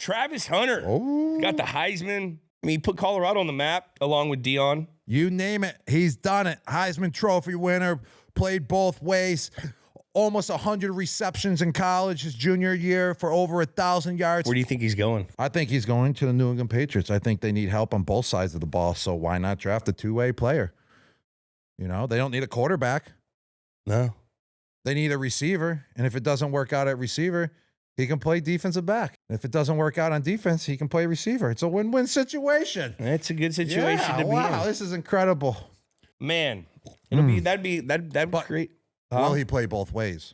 Travis Hunter. Oh. Got the Heisman. I mean, he put Colorado on the map along with Dion. You name it, he's done it. Heisman Trophy winner, played both ways. Almost 100 receptions in college his junior year for over 1,000 yards. Where do you think he's going? I think he's going to the New England Patriots. I think they need help on both sides of the ball, so why not draft a two-way player? You know, they don't need a quarterback. No. They need a receiver, and if it doesn't work out at receiver, he can play defensive back. If it doesn't work out on defense, he can play receiver. It's a win-win situation. It's a good situation to be in. Wow, this is incredible. Man, that'd be great. Will he play both ways?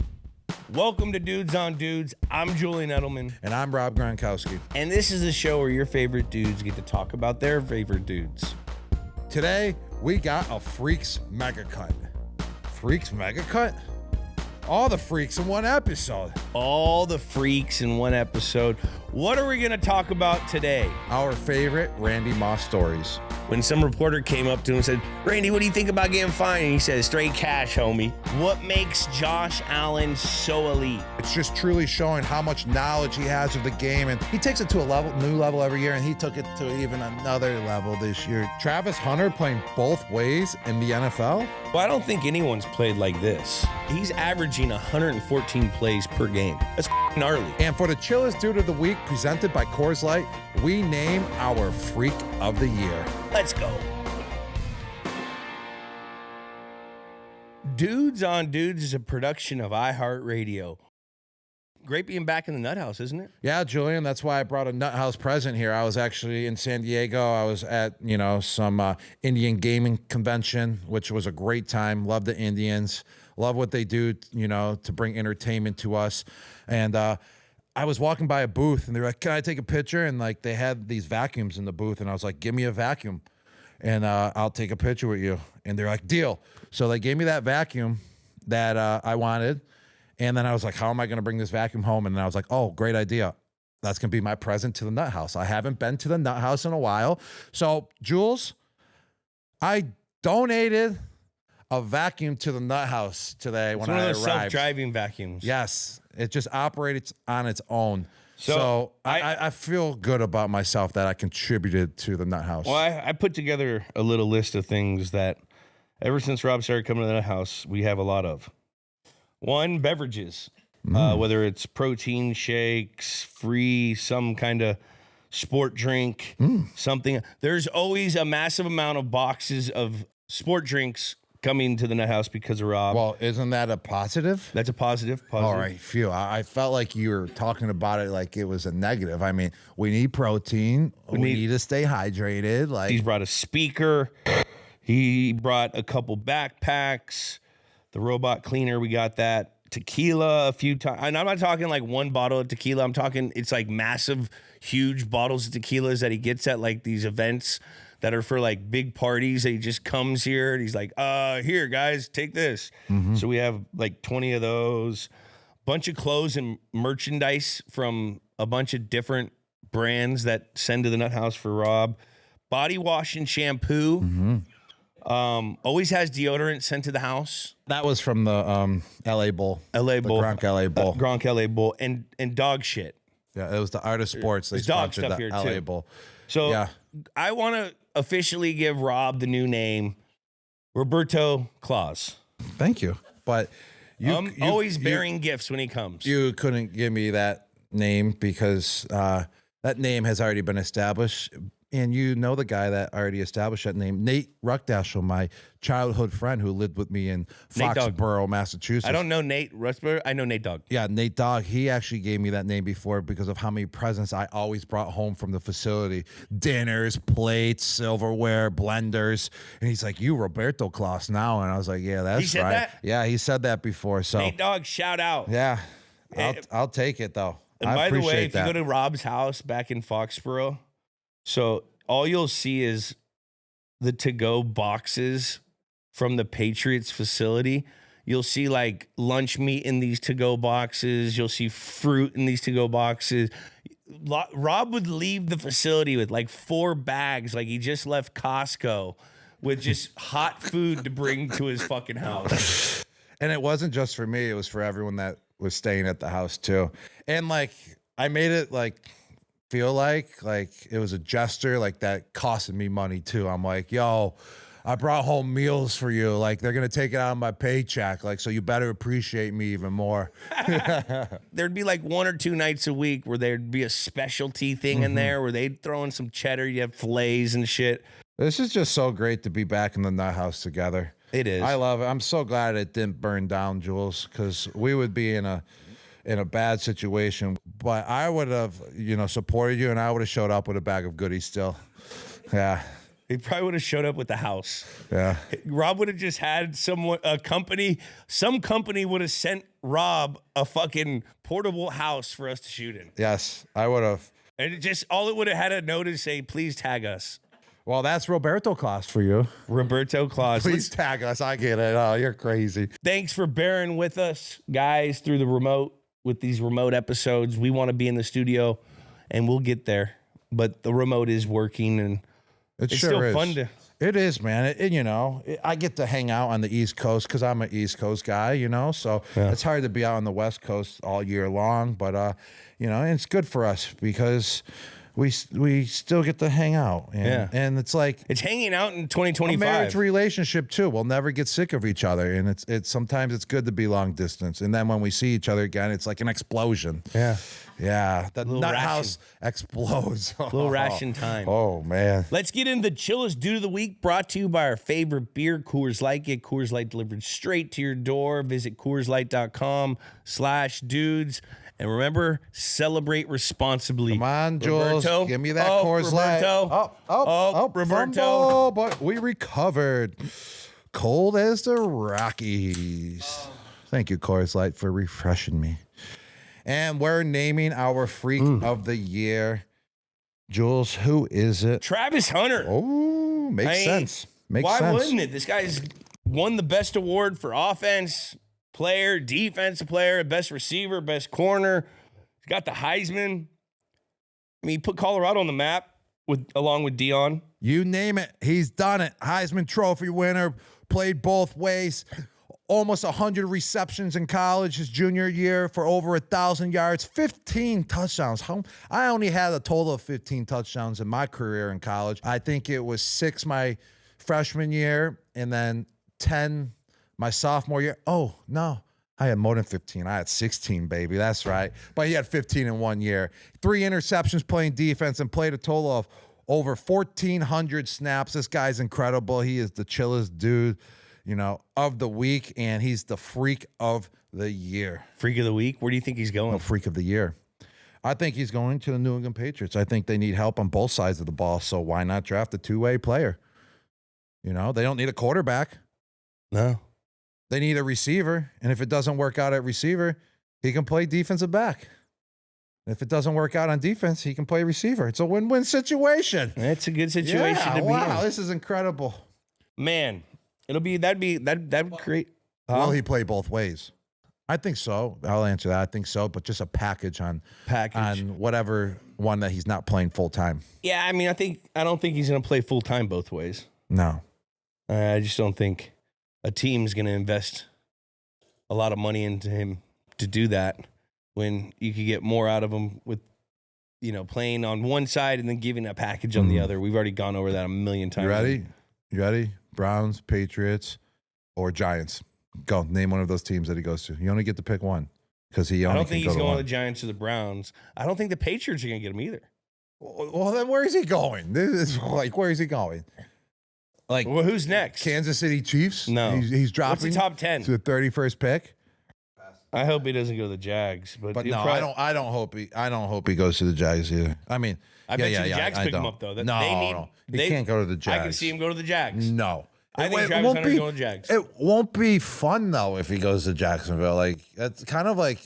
Welcome to Dudes on Dudes. I'm Julian Edelman. And I'm Rob Gronkowski. And this is the show where your favorite dudes get to talk about their favorite dudes. Today, we got a Freaks Mega Cut. Freaks Mega Cut? All the freaks in one episode. All the freaks in one episode. What are we going to talk about today? Our favorite Randy Moss stories. When some reporter came up to him and said, Randy, what do you think about getting fined? And he said, straight cash, homie. What makes Josh Allen so elite? It's just truly showing how much knowledge he has of the game. And he takes it to a new level every year, and he took it to even another level this year. Travis Hunter playing both ways in the NFL? Well, I don't think anyone's played like this. He's averaging 114 plays per game. That's gnarly. And for the chillest dude of the week, presented by Coors Light, we name our Freak of the Year. Let's go. Dudes on Dudes is a production of iHeartRadio. Great being back in the Nuthouse, isn't it? Yeah, Julian, that's why I brought a Nuthouse present here. I was actually in San Diego. I was at, some Indian gaming convention, which was a great time. Love the Indians. Love what they do, to bring entertainment to us. And I was walking by a booth, and they were like, can I take a picture? And, they had these vacuums in the booth, and I was like, give me a vacuum, and I'll take a picture with you. And they're like, deal. So they gave me that vacuum that I wanted. And then I was like, how am I going to bring this vacuum home? And then I was like, oh, great idea. That's going to be my present to the Nuthouse. I haven't been to the Nuthouse in a while. So, Jules, I donated a vacuum to the Nuthouse today when I arrived. It's one of those self-driving vacuums. Yes. It just operates on its own. So I feel good about myself that I contributed to the Nuthouse. Well, I put together a little list of things that ever since Rob started coming to the Nuthouse, we have a lot of. One, beverages, whether it's protein shakes, free, some kind of sport drink, something. There's always a massive amount of boxes of sport drinks coming to the Nuthouse because of Rob. Well, isn't that a positive? That's a positive. All right, phew. I felt like you were talking about it like it was a negative. I mean, we need protein. We need to stay hydrated. He's brought a speaker. He brought a couple backpacks. The robot cleaner, we got that. Tequila a few times. And I'm not talking like one bottle of tequila. I'm talking it's like massive, huge bottles of tequilas that he gets at these events that are for big parties. That he just comes here and he's like, here, guys, take this. Mm-hmm. So we have 20 of those. Bunch of clothes and merchandise from a bunch of different brands that send to the Nuthouse for Rob. Body wash and shampoo. Mm-hmm. Always has deodorant sent to the house. That was from the LA Bowl. LA Bowl. The Gronk LA Bowl. Gronk LA Bowl. And dog shit. Yeah, it was the Art of Sports. They sponsored the LA Bowl. So yeah. I want to officially give Rob the new name, Roberto Claus. Thank you. But you always bearing gifts when he comes. You couldn't give me that name because that name has already been established. And you know the guy that already established that name, Nate Ruckdaschel, my childhood friend who lived with me in Foxborough, Massachusetts. I don't know Nate Ruckdaschel. I know Nate Dogg. Yeah, Nate Dogg. He actually gave me that name before because of how many presents I always brought home from the facility. Dinners, plates, silverware, blenders. And he's like, you Roberto Claus now. And I was like, yeah, that's right. He said that? Yeah, he said that before. So Nate Dogg, shout out. Yeah, I'll take it, though. And by the way, if you go to Rob's house back in Foxborough, so all you'll see is the to-go boxes from the Patriots facility. You'll see lunch meat in these to-go boxes. You'll see fruit in these to-go boxes. Rob would leave the facility with 4 bags, he just left Costco with just hot food to bring to his fucking house. And it wasn't just for me. It was for everyone that was staying at the house too. And I made it feel like it was a gesture like that costed me money too. I'm like, yo, I brought home meals for you. Like, they're going to take it out of my paycheck. Like, so you better appreciate me even more. There'd be like 1 or 2 nights a week where there'd be a specialty thing in there where they'd throw in some cheddar. You have fillets and shit. This is just so great to be back in the Nuthouse together. It is. I love it. I'm so glad it didn't burn down, Jules, because we would be in a bad situation. But I would have, supported you, and I would have showed up with a bag of goodies still. Yeah. He probably would have showed up with the house. Yeah. Rob would have just had some company would have sent Rob a fucking portable house for us to shoot in. Yes, I would have. And all it would have had a note to say, please tag us. Well, that's Roberto Claus for you. Roberto Claus. Please tag us. I get it. Oh, you're crazy. Thanks for bearing with us, guys, through the remote with these remote episodes. We want to be in the studio, and we'll get there. But the remote is working, and it's sure still is. fun to. It is, man. I get to hang out on the East Coast because I'm an East Coast guy, so it's hard to be out on the West Coast all year long. But, and it's good for us because we still get to hang out. And it's like, it's hanging out in 2025. A marriage relationship too. We'll never get sick of each other. And it's sometimes it's good to be long distance. And then when we see each other again, it's like an explosion. Yeah. Yeah. The Nuthouse explodes. Little ration time. Oh, man. Let's get into the chillest dude of the week, brought to you by our favorite beer, Coors Light. Get Coors Light delivered straight to your door. Visit CoorsLight.com/dudes. And remember, celebrate responsibly. Come on, Jules. Roberto. Give me that Coors Light. Roberto. Fumble, but we recovered. Cold as the Rockies. Thank you, Coors Light, for refreshing me. And we're naming our freak of the year. Jules, who is it? Travis Hunter. Oh, makes sense. Why wouldn't it? This guy's won the best award for offense player, defensive player, best receiver, best corner. He's got the Heisman. I mean, he put Colorado on the map along with Dion. You name it, he's done it. Heisman Trophy winner, played both ways. Almost 100 receptions in college his junior year for over 1,000 yards, 15 touchdowns. I only had a total of 15 touchdowns in my career in college. I think it was 6 my freshman year and then 10 my sophomore year. Oh, no. I had more than 15. I had 16, baby. That's right. But he had 15 in 1 year. 3 interceptions playing defense and played a total of over 1,400 snaps. This guy's incredible. He is the chillest dude, of the week, and he's the freak of the year. Freak of the week? Where do you think he's going? No, freak of the year. I think he's going to the New England Patriots. I think they need help on both sides of the ball, so why not draft a two-way player? They don't need a quarterback. No. They need a receiver, and if it doesn't work out at receiver, he can play defensive back. If it doesn't work out on defense, he can play receiver. It's a win-win situation. It's a good situation to be in. Wow, this is incredible. Man, that would create. Will he play both ways? I think so. I'll answer that. I think so, but just a package on whatever one that he's not playing full time. Yeah, I mean, I don't think he's going to play full time both ways. No. I just don't think a team's going to invest a lot of money into him to do that when you could get more out of him with, playing on one side and then giving a package on the other. We've already gone over that a million times. You ready? Browns, Patriots, or Giants. Go. Name one of those teams that he goes to. You only get to pick one because he only. I don't think he's going to to the Giants or the Browns. I don't think the Patriots are going to get him either. Well, then where is he going? This is where is he going? Well, who's next? Kansas City Chiefs? No. He's dropping. What's the top 10? To the 31st pick. I hope he doesn't go to the Jags, but no, I don't hope he goes to the Jags either. I mean, I bet you the Jags pick him up though. No, he can't go to the Jags. I can see him go to the Jags. No, I think Travis Hunter's going to the Jags. It won't be fun though if he goes to Jacksonville. It's kind of like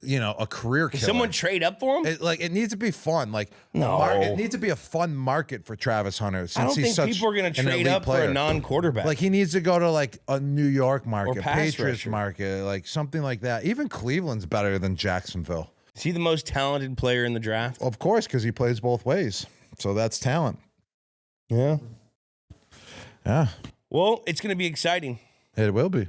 a career killer. Someone trade up for him? It needs to be fun. No. It needs to be a fun market for Travis Hunter. Since I don't think people are going to trade up for a non-quarterback. He needs to go to a New York market, Patriots rusher market, something like that. Even Cleveland's better than Jacksonville. Is he the most talented player in the draft? Of course, because he plays both ways. So that's talent. Yeah. Yeah. Well, it's going to be exciting. It will be.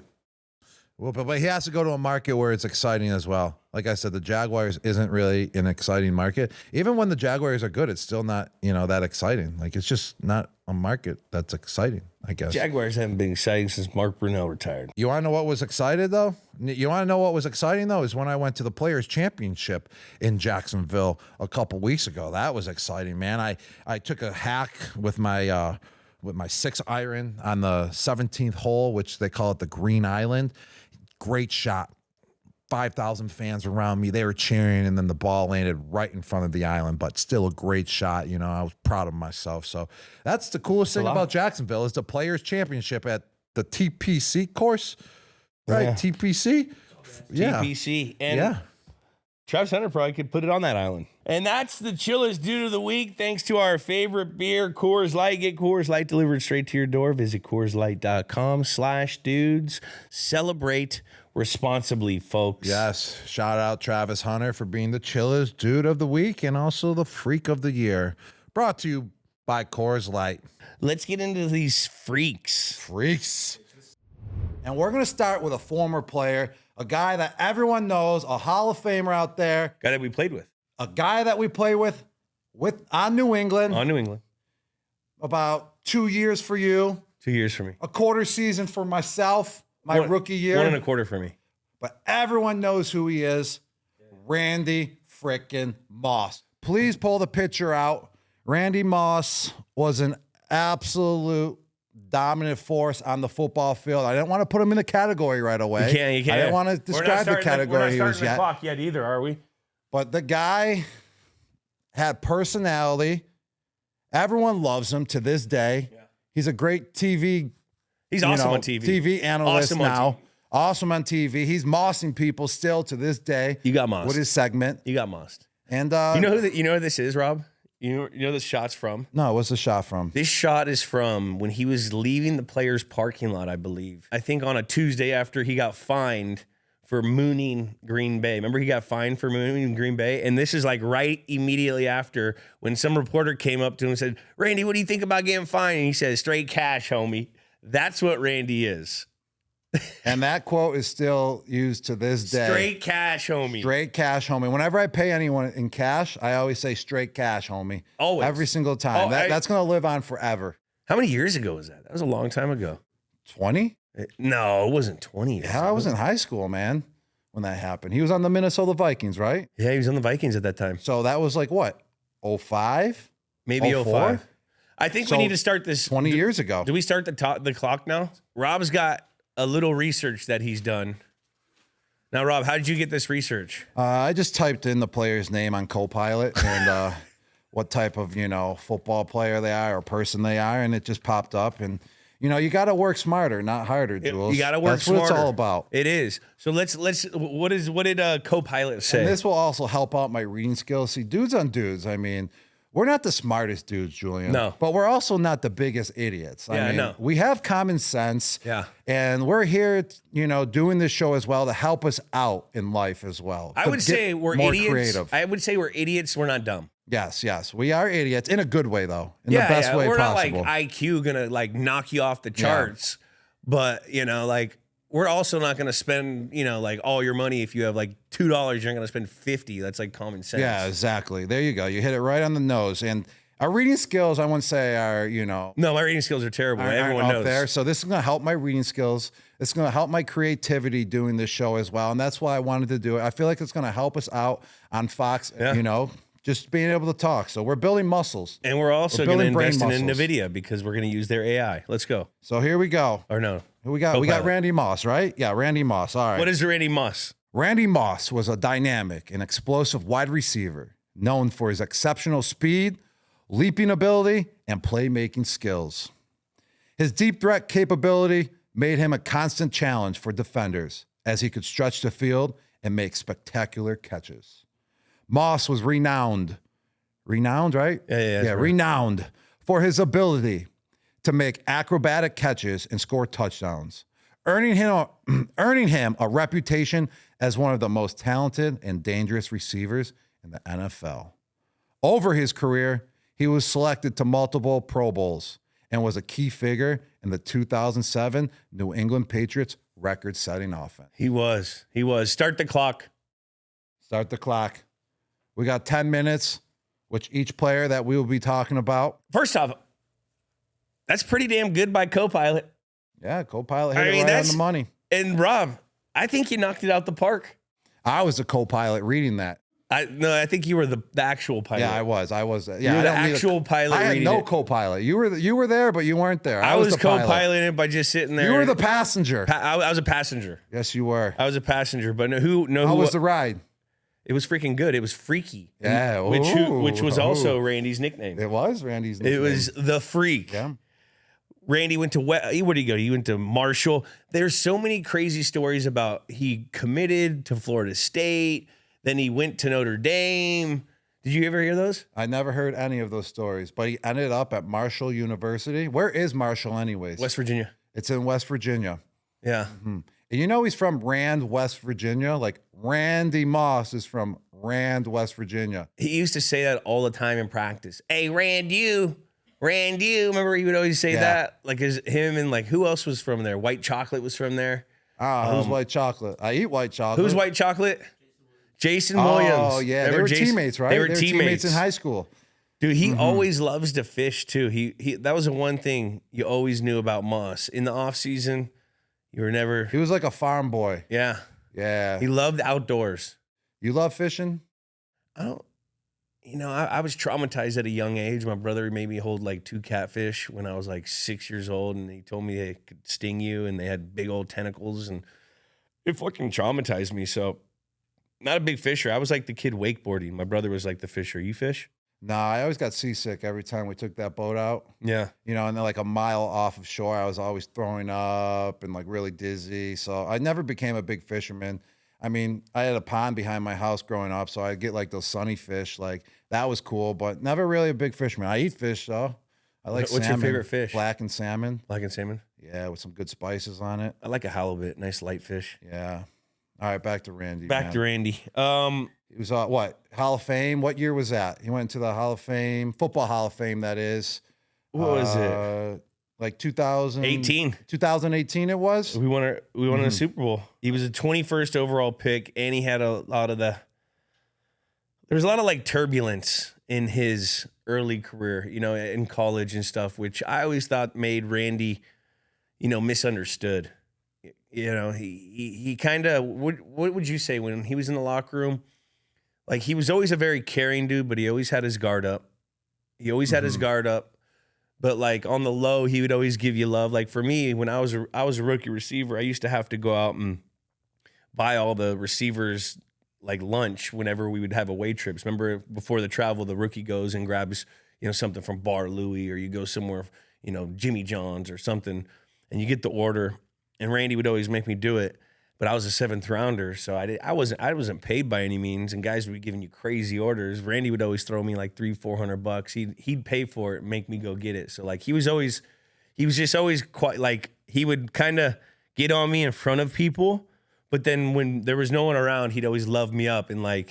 Well, but he has to go to a market where it's exciting as well. Like I said, the Jaguars isn't really an exciting market. Even when the Jaguars are good, it's still not, that exciting. Like, it's just not a market that's exciting, I guess. Jaguars haven't been exciting since Mark Brunell retired. You want to know what was exciting, though? You want to know what was exciting, though, is when I went to the Players' Championship in Jacksonville a couple weeks ago. That was exciting, man. I took a hack with my 6-iron on the 17th hole, which they call it the Green Island. Great shot. 5,000 fans around me. They were cheering, and then the ball landed right in front of the island, but still a great shot. I was proud of myself. So that's the coolest thing about Jacksonville is the Players' Championship at the TPC course, right? Yeah. TPC? Yeah. TPC. And Travis Hunter probably could put it on that island. And that's the chillest dude of the week. Thanks to our favorite beer, Coors Light. Get Coors Light delivered straight to your door. Visit CoorsLight.com/dudes. Celebrate responsibly, folks. Yes. Shout out Travis Hunter for being the chillest dude of the week and also the freak of the year. Brought to you by Coors Light. Let's get into these freaks. Freaks. And we're going to start with a former player, a guy that everyone knows, a Hall of Famer out there. Guy that we played with. A guy that we played with on New England. On New England. About 2 years for you. 2 years for me. A quarter season for myself. My rookie year. 1 1/4 for me. But everyone knows who he is. Randy frickin' Moss. Please pull the picture out. Randy Moss was an absolute dominant force on the football field. I didn't want to put him in the category right away. You can't. I didn't want to describe the category he was yet. We're not starting the clock yet either, are we? But the guy had personality. Everyone loves him to this day. Yeah. He's a great TV. He's awesome on TV. TV analyst now. Awesome on TV. He's mossing people still to this day. You got mossed. With his segment. You got mossed. And you know who this is, Rob? You know this shot's from? No, what's the shot from? This shot is from when he was leaving the players' parking lot, I believe. I think on a Tuesday after he got fined for mooning Green Bay. Remember he got fined for mooning Green Bay? And this is like right immediately after when some reporter came up to him and said, Randy, what do you think about getting fined? And he said, straight cash, homie. That's what Randy is. And that quote is still used to this day. Straight cash, homie. Straight cash, homie. Whenever I pay anyone in cash, I always say straight cash, homie. Always. Every single time. That's going to live on forever. How many years ago was that? That was a long time ago. 20? No, it wasn't 20 years ago. I was in high school, man, when that happened. He was on the Minnesota Vikings, right? Yeah, he was on the Vikings at that time. So that was like what? 05? Maybe 04? I think we need to start this. 20 years ago. Do we start the clock now? Rob's got a little research that he's done. Now, Rob, how did you get this research? I just typed in the player's name on Copilot and what type of, football player they are or person they are, and it just popped up. And, you got to work smarter, not harder, Jules. You got to work smarter. That's what it's all about. It is. So let's. What did Copilot say? And this will also help out my reading skills. See, dudes on dudes. I mean, we're not the smartest dudes, Julian. No. But we're also not the biggest idiots. I mean, we have common sense. Yeah. And we're here, doing this show as well to help us out in life as well. I would say we're idiots. Creative. I would say we're idiots. We're not dumb. Yes. We are idiots in a good way, though. In the best way possible. We're not like IQ gonna knock you off the charts. Yeah. But, we're also not going to spend, all your money. If you have $2, you're not going to spend $50. That's common sense. Yeah, exactly. There you go. You hit it right on the nose. And our reading skills, I wouldn't say are, No, my reading skills are terrible. Everyone knows. There. So this is going to help my reading skills. It's going to help my creativity doing this show as well. And that's why I wanted to do it. I feel like it's going to help us out on Fox, just being able to talk. So we're building muscles. And we're also going to invest in NVIDIA because we're going to use their AI. Let's go. So here we go. Or no. We got Randy Moss, right? Yeah, Randy Moss. All right. What is Randy Moss? Randy Moss was a dynamic and explosive wide receiver known for his exceptional speed, leaping ability, and playmaking skills. His deep threat capability made him a constant challenge for defenders as he could stretch the field and make spectacular catches. Moss was renowned, right? Yeah, renowned for his ability to make acrobatic catches and score touchdowns, earning him a reputation as one of the most talented and dangerous receivers in the NFL. Over his career, he was selected to multiple Pro Bowls and was a key figure in the 2007 New England Patriots record-setting offense. He was. Start the clock. Start the clock. We got 10 minutes, which each player that we will be talking about. First off, that's pretty damn good by Copilot. Yeah, Copilot hit it right on the money. And Rob, I think you knocked it out the park. I was a Copilot reading that. I think you were the actual pilot. Yeah, I was. Yeah, you were the actual pilot. I had no co-pilot. You were there, but you weren't there. I was co-piloting it by just sitting there. You were the passenger. I was a passenger. Yes, you were. I was a passenger, but How was the ride? It was freaking good. It was freaky. Yeah, which was also Randy's nickname. It was Randy's nickname. It was the Freak. Yeah. Randy went to where did he go? He went to Marshall. There's so many crazy stories about he committed to Florida State. Then he went to Notre Dame. Did you ever hear those? I never heard any of those stories, but he ended up at Marshall University. Where is Marshall anyways? West Virginia. It's in West Virginia. Yeah. Mm-hmm. And you know he's from Rand, West Virginia? Like Randy Moss is from Rand, West Virginia. He used to say that all the time in practice. Hey, Rand, you. Remember he would always say that? Like him and like who else was from there? White Chocolate was from there. Who's White Chocolate? I eat White Chocolate. Who's White Chocolate? Jason Williams. Oh, yeah. Remember they were teammates, right? They were teammates in high school. Dude, he always loves to fish too. He that was the one thing you always knew about Moss. In the off season, you were never. He was like a farm boy. Yeah. Yeah. He loved outdoors. You love fishing? I was traumatized at a young age. My brother made me hold like 2 catfish when I was like 6 years old, and he told me they could sting you and they had big old tentacles, and it fucking traumatized me. So, not a big fisher. I was like the kid wakeboarding. My brother was like the fisher. You fish? Nah, I always got seasick every time we took that boat out. Yeah. And then like a mile off of shore, I was always throwing up and like really dizzy. So I never became a big fisherman. I mean, I had a pond behind my house growing up, so I'd get like those sunny fish. Like that was cool, but never really a big fisherman. I eat fish though. I like salmon. What's your favorite fish? Blackened salmon. Blackened salmon? Yeah, with some good spices on it. I like a halibut. Nice light fish. Yeah. All right, back to Randy. Back to Randy. He was what? Hall of Fame? What year was that? He went to the Hall of Fame, Football Hall of Fame, that is. What was it? Like 2018. 18. 2018 it was? We won a Super Bowl. He was a 21st overall pick, and he had a lot of there's a lot of like turbulence in his early career, in college and stuff, which I always thought made Randy, misunderstood. He kind of, what would you say when he was in the locker room? Like he was always a very caring dude, but he always had his guard up. But like on the low, he would always give you love. Like for me, when I was a rookie receiver, I used to have to go out and buy all the receivers like lunch whenever we would have away trips. Remember before the travel, the rookie goes and grabs, something from Bar Louie, or you go somewhere, Jimmy John's or something, and you get the order. And Randy would always make me do it. But I was a 7th rounder, so I wasn't paid by any means, and guys would be giving you crazy orders. Randy would always throw me like $300-400. He'd pay for it and make me go get it. So like he was just always quite like, he would kind of get on me in front of people, but then when there was no one around, he'd always love me up, and I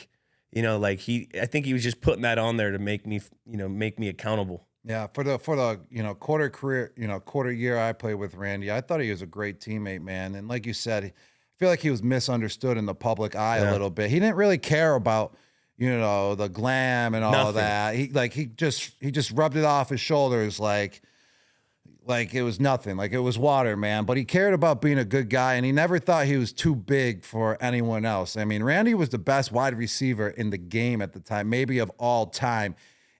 think he was just putting that on there to make me accountable. Yeah, for the quarter year I played with Randy, I thought he was a great teammate, man. And like you said, I feel like he was misunderstood in the public eye a little bit. He didn't really care about, the glam and all that. He just rubbed it off his shoulders like it was nothing, like it was water, man. But he cared about being a good guy, and he never thought he was too big for anyone else. I mean, Randy was the best wide receiver in the game at the time, maybe of all time.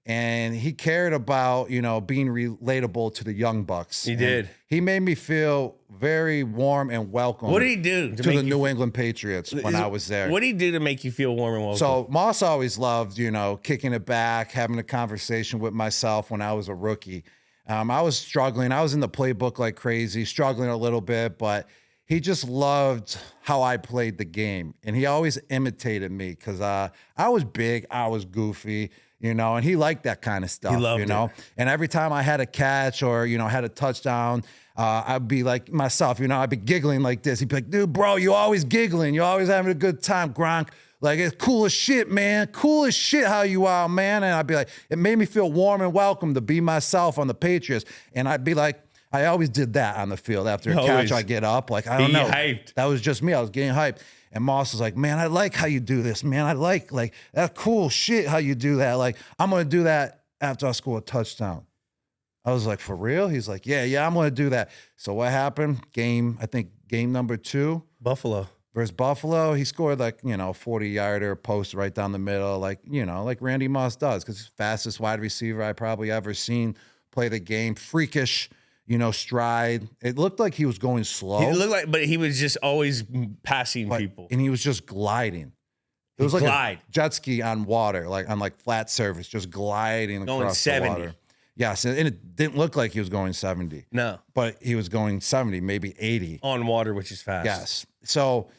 And he cared about, being relatable to the young bucks. He did. He made me feel very warm and welcome. What did he do to the New England Patriots when I was there? What did he do to make you feel warm and welcome? So Moss always loved, kicking it back, having a conversation with myself when I was a rookie. I was struggling. I was in the playbook like crazy, struggling a little bit, but he just loved how I played the game. And he always imitated me because I was big, I was goofy. And he liked that kind of stuff, he loved it. And every time I had a catch or, had a touchdown, I'd be like myself, I'd be giggling like this. He'd be like, dude, bro, you always giggling. You're always having a good time, Gronk. Like, it's cool as shit, man. Cool as shit how you are, man. And I'd be like, it made me feel warm and welcome to be myself on the Patriots. And I'd be like, I always did that on the field. After a catch, I get up. Like, I don't know. Hyped. That was just me. I was getting hyped. And Moss was like, man, I like how you do this, man. I like that cool shit how you do that. Like, I'm going to do that after I score a touchdown. I was like, for real? He's like, yeah, I'm going to do that. So what happened? I think game number 2. Buffalo. Versus Buffalo, he scored 40-yarder post right down the middle, like Randy Moss does, because he's the fastest wide receiver I probably ever seen play the game. Freakish, stride. It looked like he was going slow. He looked like, but he was just always passing people. And he was just gliding. It was like a jet ski on water, like on flat surface, just gliding across the water. Yes, and it didn't look like he was going 70. No. But he was going 70, maybe 80. On water, which is fast. Yes. So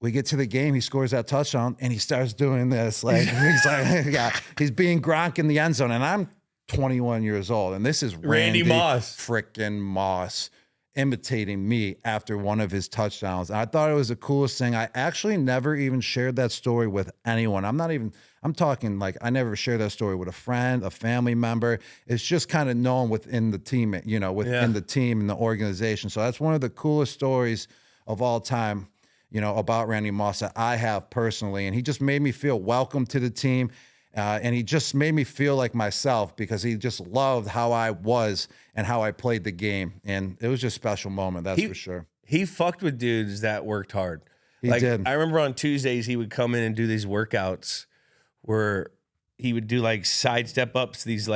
we get to the game, he scores that touchdown, and he starts doing this. He's being Gronk in the end zone, and I'm 21 years old, and this is Randy Moss. Frickin' Moss imitating me after one of his touchdowns. And I thought it was the coolest thing. I actually never even shared that story with anyone. I'm talking I never shared that story with a friend, a family member. It's just kind of known within the team, within the team and the organization. So that's one of the coolest stories of all time, about Randy Moss that I have personally. And he just made me feel welcome to the team. And he just made me feel like myself because he just loved how I was and how I played the game. And it was just a special moment, that's for sure. He fucked with dudes that worked hard. He did. I remember on Tuesdays, he would come in and do these workouts where he would do side step ups, these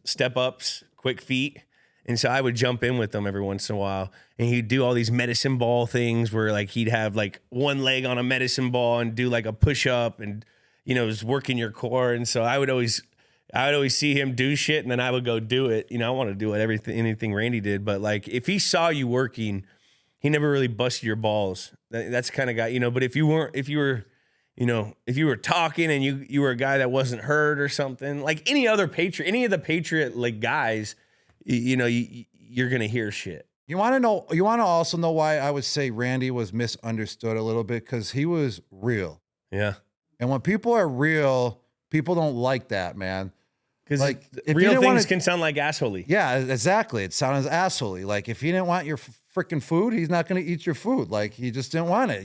step ups, quick feet. And so I would jump in with them every once in a while. And he'd do all these medicine ball things where he'd have one leg on a medicine ball and do a push up and, was working your core. And so I would always see him do shit and then I would go do it. I want to do anything Randy did. But if he saw you working, he never really busted your balls. That's the kind of guy, but if you were talking and you were a guy that wasn't hurt or something, any of the Patriot guys, you're going to hear shit. You want to also know why I would say Randy was misunderstood a little bit? Because he was real. Yeah. And when people are real, people don't like that, man. Because real things can sound like assholey. Yeah, exactly. It sounds assholey. If he didn't want your freaking food, he's not going to eat your food. He just didn't want it,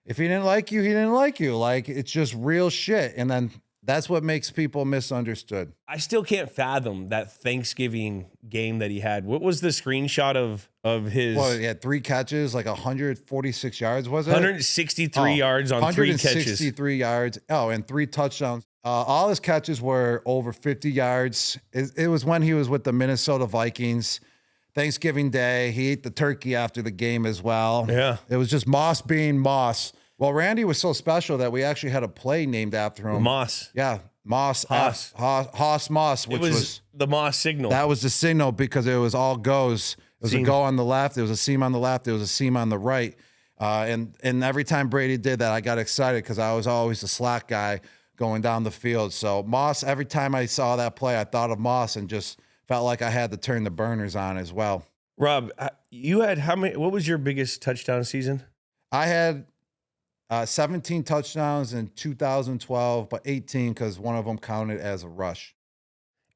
If he didn't like you, he didn't like you. It's just real shit. And then that's what makes people misunderstood. I still can't fathom that Thanksgiving game that he had. What was the screenshot of his? Well, he had 3 catches, 146 yards, was it? 163 yards on 3 catches. 163 yards. Oh, and 3 touchdowns. All his catches were over 50 yards. It was when he was with the Minnesota Vikings. Thanksgiving Day. He ate the turkey after the game as well. Yeah. It was just Moss being Moss. Well, Randy was so special that we actually had a play named after him. Moss. Yeah. Moss. Haas Moss, which was the Moss signal. That was the signal because it was all goes. It was a go on the left. There was a seam on the left. There was a seam on the right. And every time Brady did that, I got excited because I was always the slack guy going down the field. So Moss, every time I saw that play, I thought of Moss and just felt like I had to turn the burners on as well. Rob, you had how many? What was your biggest touchdown season? I had 17 touchdowns in 2012, but 18 because one of them counted as a rush.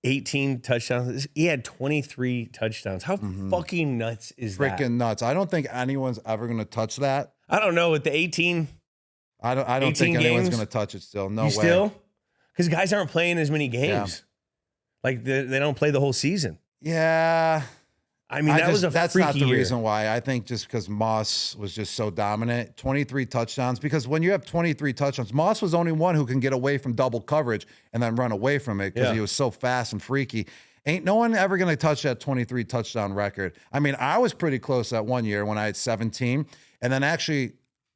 18 touchdowns. He had 23 touchdowns. How fucking nuts is that? Freaking nuts. I don't think anyone's ever going to touch that. I don't know. With the 18, I don't think anyone's going to touch it still. No way. Still? Because guys aren't playing as many games. Yeah. They don't play the whole season. Yeah. I mean, that's not the year. reason why. I think just because Moss was just so dominant. 23 touchdowns. Because when you have 23 touchdowns, Moss was only one who can get away from double coverage and then run away from it because he was so fast and freaky. Ain't no one ever going to touch that 23 touchdown record. I mean, I was pretty close that one year when I had 17. And then actually,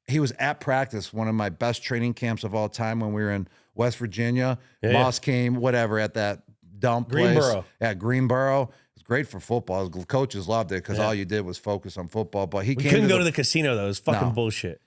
he was at practice, one of my best training camps of all time when we were in West Virginia. Moss came, at that dump Greenboro. place. Yeah, Greenboro. It's great for football. Coaches loved it because all you did was focus on football. But we couldn't go to the casino, though. It was fucking bullshit.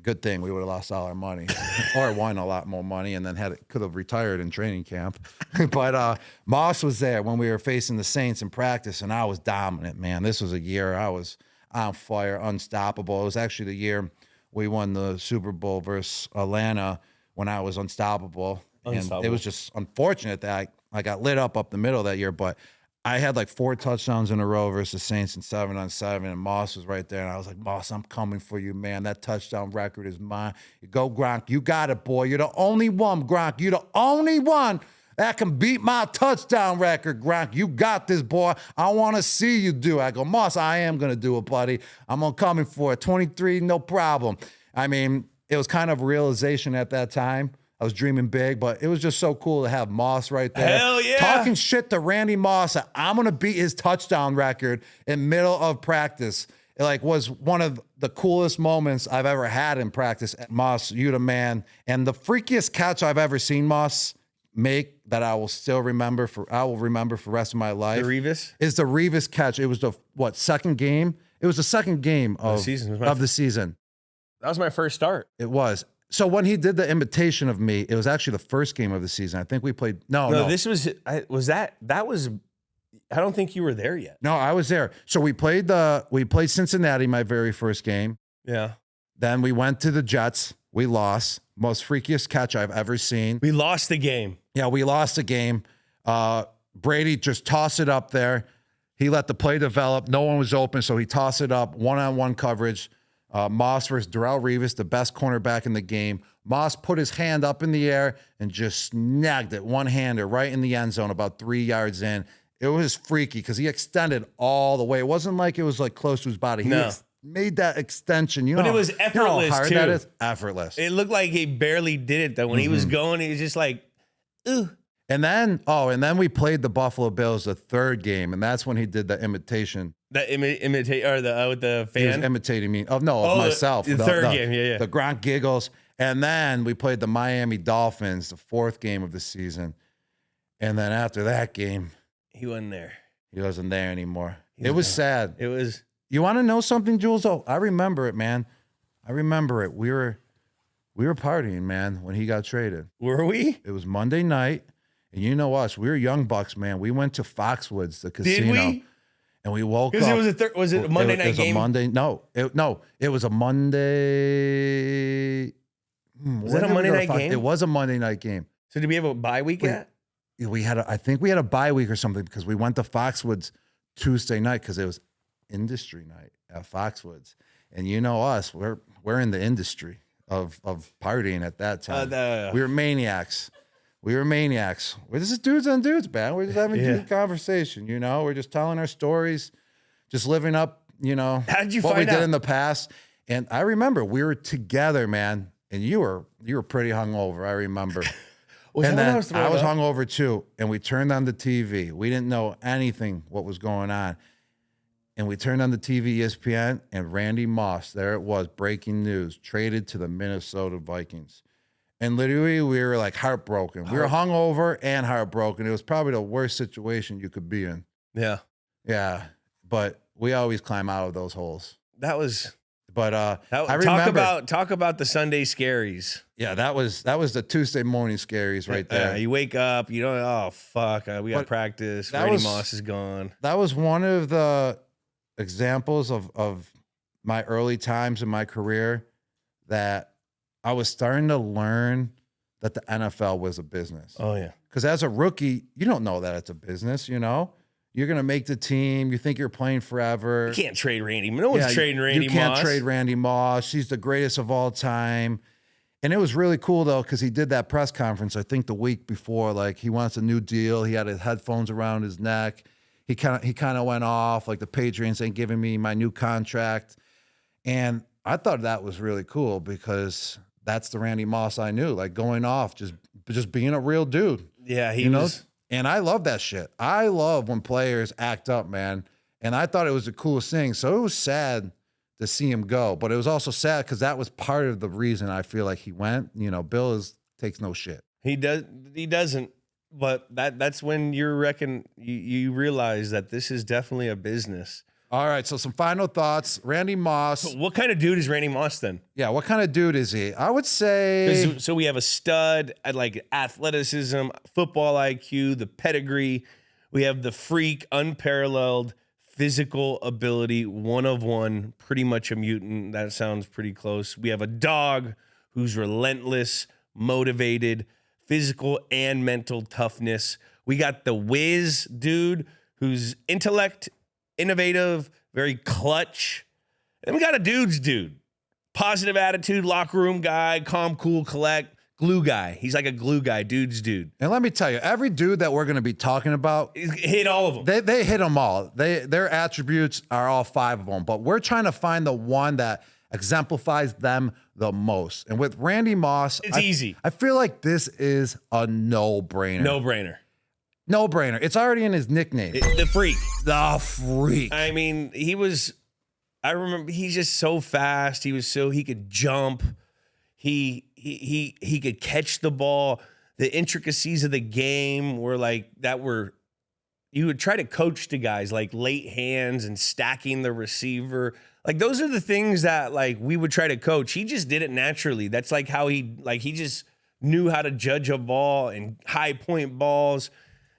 Good thing we would have lost all our money or won a lot more money and then could have retired in training camp. But Moss was there when we were facing the Saints in practice, and I was dominant, man. This was a year I was on fire, unstoppable. It was actually the year we won the Super Bowl versus Atlanta when I was unstoppable. And it was just unfortunate that I got lit up the middle that year, but I had like 4 touchdowns in a row versus the Saints in 7-on-7, and Moss was right there. And I was like, Moss, I'm coming for you, man. That touchdown record is mine. You go, Gronk. You got it, boy. You're the only one, Gronk. You're the only one that can beat my touchdown record, Gronk. You got this, boy. I want to see you do it. I go, Moss, I am going to do it, buddy. I'm coming for it. 23, no problem. I mean, it was kind of a realization at that time. I was dreaming big, but it was just so cool to have Moss right there. Hell yeah. Talking shit to Randy Moss that I'm going to beat his touchdown record in middle of practice. It like was one of the coolest moments I've ever had in practice. Moss, you the man. And the freakiest catch I've ever seen Moss make that I will still remember for the rest of my life. The Revis? Is the Revis catch. It was the second game? It was the second game of the season. That was my first start. It was. So when he did the imitation of me, it was actually the first game of the season. I think we played. No. This was I don't think you were there yet. No, I was there. So we played Cincinnati, my very first game. Yeah. Then we went to the Jets. We lost. Most freakiest catch I've ever seen. We lost the game. Yeah, we lost the game. Brady just tossed it up there. He let the play develop. No one was open, so he tossed it up. One-on-one coverage. Moss versus Terrell Owens, the best cornerback in the game. Moss put his hand up in the air and just snagged it, one-hander, right in the end zone, about 3 yards in. It was freaky because he extended all the way. It wasn't like it was like close to his body. He made that extension. But it was effortless, you know how hard too. that is? Effortless. It looked like he barely did it, though. When he was going, he was just like, ooh. And then we played the Buffalo Bills the third game, and that's when he did the imitation. The imitate or the with the fan. He was imitating me. Of myself. The third game, yeah. The Gronk giggles, and then we played the Miami Dolphins, the fourth game of the season, and then after that game, he wasn't there. He wasn't there anymore. It was sad. It was. You want to know something, Jules? Oh, I remember it, man. I remember it. We were partying, man, when he got traded. Were we? It was Monday night. And you know us, we were young bucks, man. We went to Foxwoods, the casino. Did we? And we woke up. Because was it a Monday night game? It was a Monday. Was that a Monday night game? It was a Monday night game. So did we have a bye week yet? I think we had a bye week or something because we went to Foxwoods Tuesday night because it was industry night at Foxwoods. And you know us, we're in the industry of partying at that time. We were maniacs. We're just dudes on dudes, man. We're just having good conversation, you know. We're just telling our stories, just living up, you know, How'd you what find we did out? in the past. And I remember we were together, man. And you were pretty hungover. I remember. And then I was hungover too. And we turned on the TV. We didn't know anything what was going on. And we turned on the TV, ESPN, and Randy Moss, there it was, breaking news, traded to the Minnesota Vikings. And literally, we were like heartbroken. We were hungover and heartbroken. It was probably the worst situation you could be in. Yeah. Yeah. But we always climb out of those holes. That was. But I remember. Talk about the Sunday scaries. Yeah, that was the Tuesday morning scaries right there. You wake up, you don't. Oh fuck, we got practice. Randy Moss is gone. That was one of the examples of my early times in my career that I was starting to learn that the NFL was a business. Oh, yeah. Because as a rookie, you don't know that it's a business, you know? You're going to make the team. You think you're playing forever. You can't trade Randy. No one's trading Randy Moss. You can't trade Randy Moss. He's the greatest of all time. And it was really cool, though, because he did that press conference, I think, the week before. Like, he wants a new deal. He had his headphones around his neck. He kind of went off, like the Patriots ain't giving me my new contract. And I thought that was really cool because that's the Randy Moss I knew, like going off, just being a real dude. Yeah, he was. And I love that shit. I love when players act up, man. And I thought it was the coolest thing. So it was sad to see him go, but it was also sad because that was part of the reason I feel like he went. You know, Bill takes no shit. He doesn't. But that's when you realize that this is definitely a business. All right, so some final thoughts. Randy Moss. What kind of dude is Randy Moss then? Yeah, what kind of dude is he? I would say. So we have a stud at like athleticism, football IQ, the pedigree. We have the freak, unparalleled physical ability, one of one, pretty much a mutant. That sounds pretty close. We have a dog who's relentless, motivated, physical and mental toughness. We got the whiz dude who's intellect, innovative, very clutch. And we got a dude. Positive attitude, locker room guy, calm, cool, collect, glue guy. He's like a glue guy, dude. And let me tell you, every dude that we're going to be talking about, hit all of them. They hit them all. Their attributes are all 5 of them, but we're trying to find the one that exemplifies them the most. And with Randy Moss, it's easy. I feel like this is a no-brainer. No-brainer. It's already in his nickname. The Freak. The Freak. I mean, I remember he's just so fast. He could jump. He could catch the ball. The intricacies of the game you would try to coach to guys like late hands and stacking the receiver. Like those are the things that like we would try to coach. He just did it naturally. That's like how he just knew how to judge a ball and high point balls.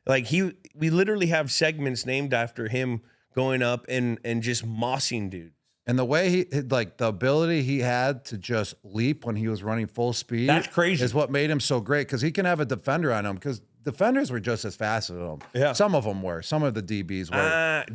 Like we literally have segments named after him going up and just mossing dudes. And the way the ability he had to just leap when he was running full speed. That's crazy. Is what made him so great, because he can have a defender on him, because defenders were just as fast as him. Yeah. Some of them were. Some of the DBs were.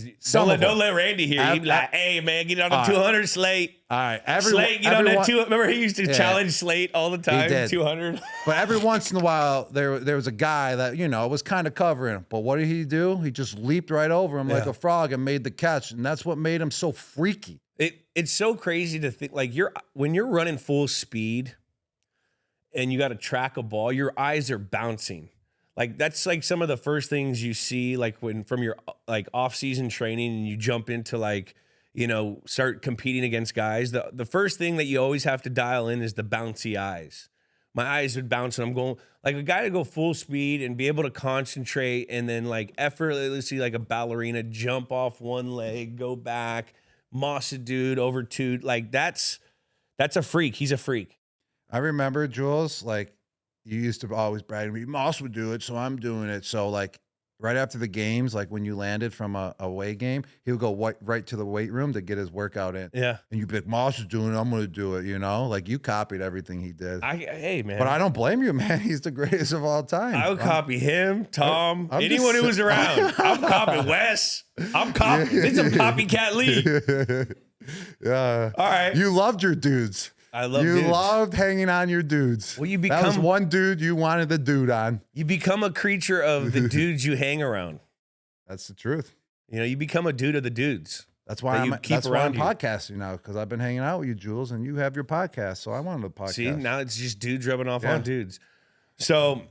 Don't let Randy hear. He'd be like, hey, man, get on the 200 Slate. All right. Slate, get on that 200. Remember, he used to challenge Slate all the time, 200. But every once in a while, there was a guy that, was kind of covering him. But what did he do? He just leaped right over him like a frog and made the catch. And that's what made him so freaky. It's so crazy to think, like, when you're running full speed and you got to track a ball, your eyes are bouncing. Like, that's like some of the first things you see, like from your like off-season training and you jump into start competing against guys. The first thing that you always have to dial in is the bouncy eyes. My eyes would bounce and I'm going like a guy to go full speed and be able to concentrate and then like effortlessly like a ballerina jump off one leg, go back, moss a dude over two. Like that's a freak. He's a freak. I remember, Jules, like, you used to always brag to me, Moss would do it, so I'm doing it. So, like, right after the games, like when you landed from a away game, he would go right to the weight room to get his workout in. Yeah. And you'd be like, Moss is doing it, I'm going to do it, Like, you copied everything he did. Hey, man. But I don't blame you, man. He's the greatest of all time. I would copy him, Tom, anyone who was around. I'm copying Wes. I'm copying. It's a copycat league. Yeah. All right. You loved your dudes. I love you dudes. loved hanging on your dudes. Well, that was one dude you wanted the dude on. You become a creature of the dudes you hang around. That's the truth. You become a dude of the dudes. That's why I'm podcasting now, because I've been hanging out with you, Jules, and you have your podcast, so I wanted a podcast. See, now it's just dudes rubbing off on dudes. So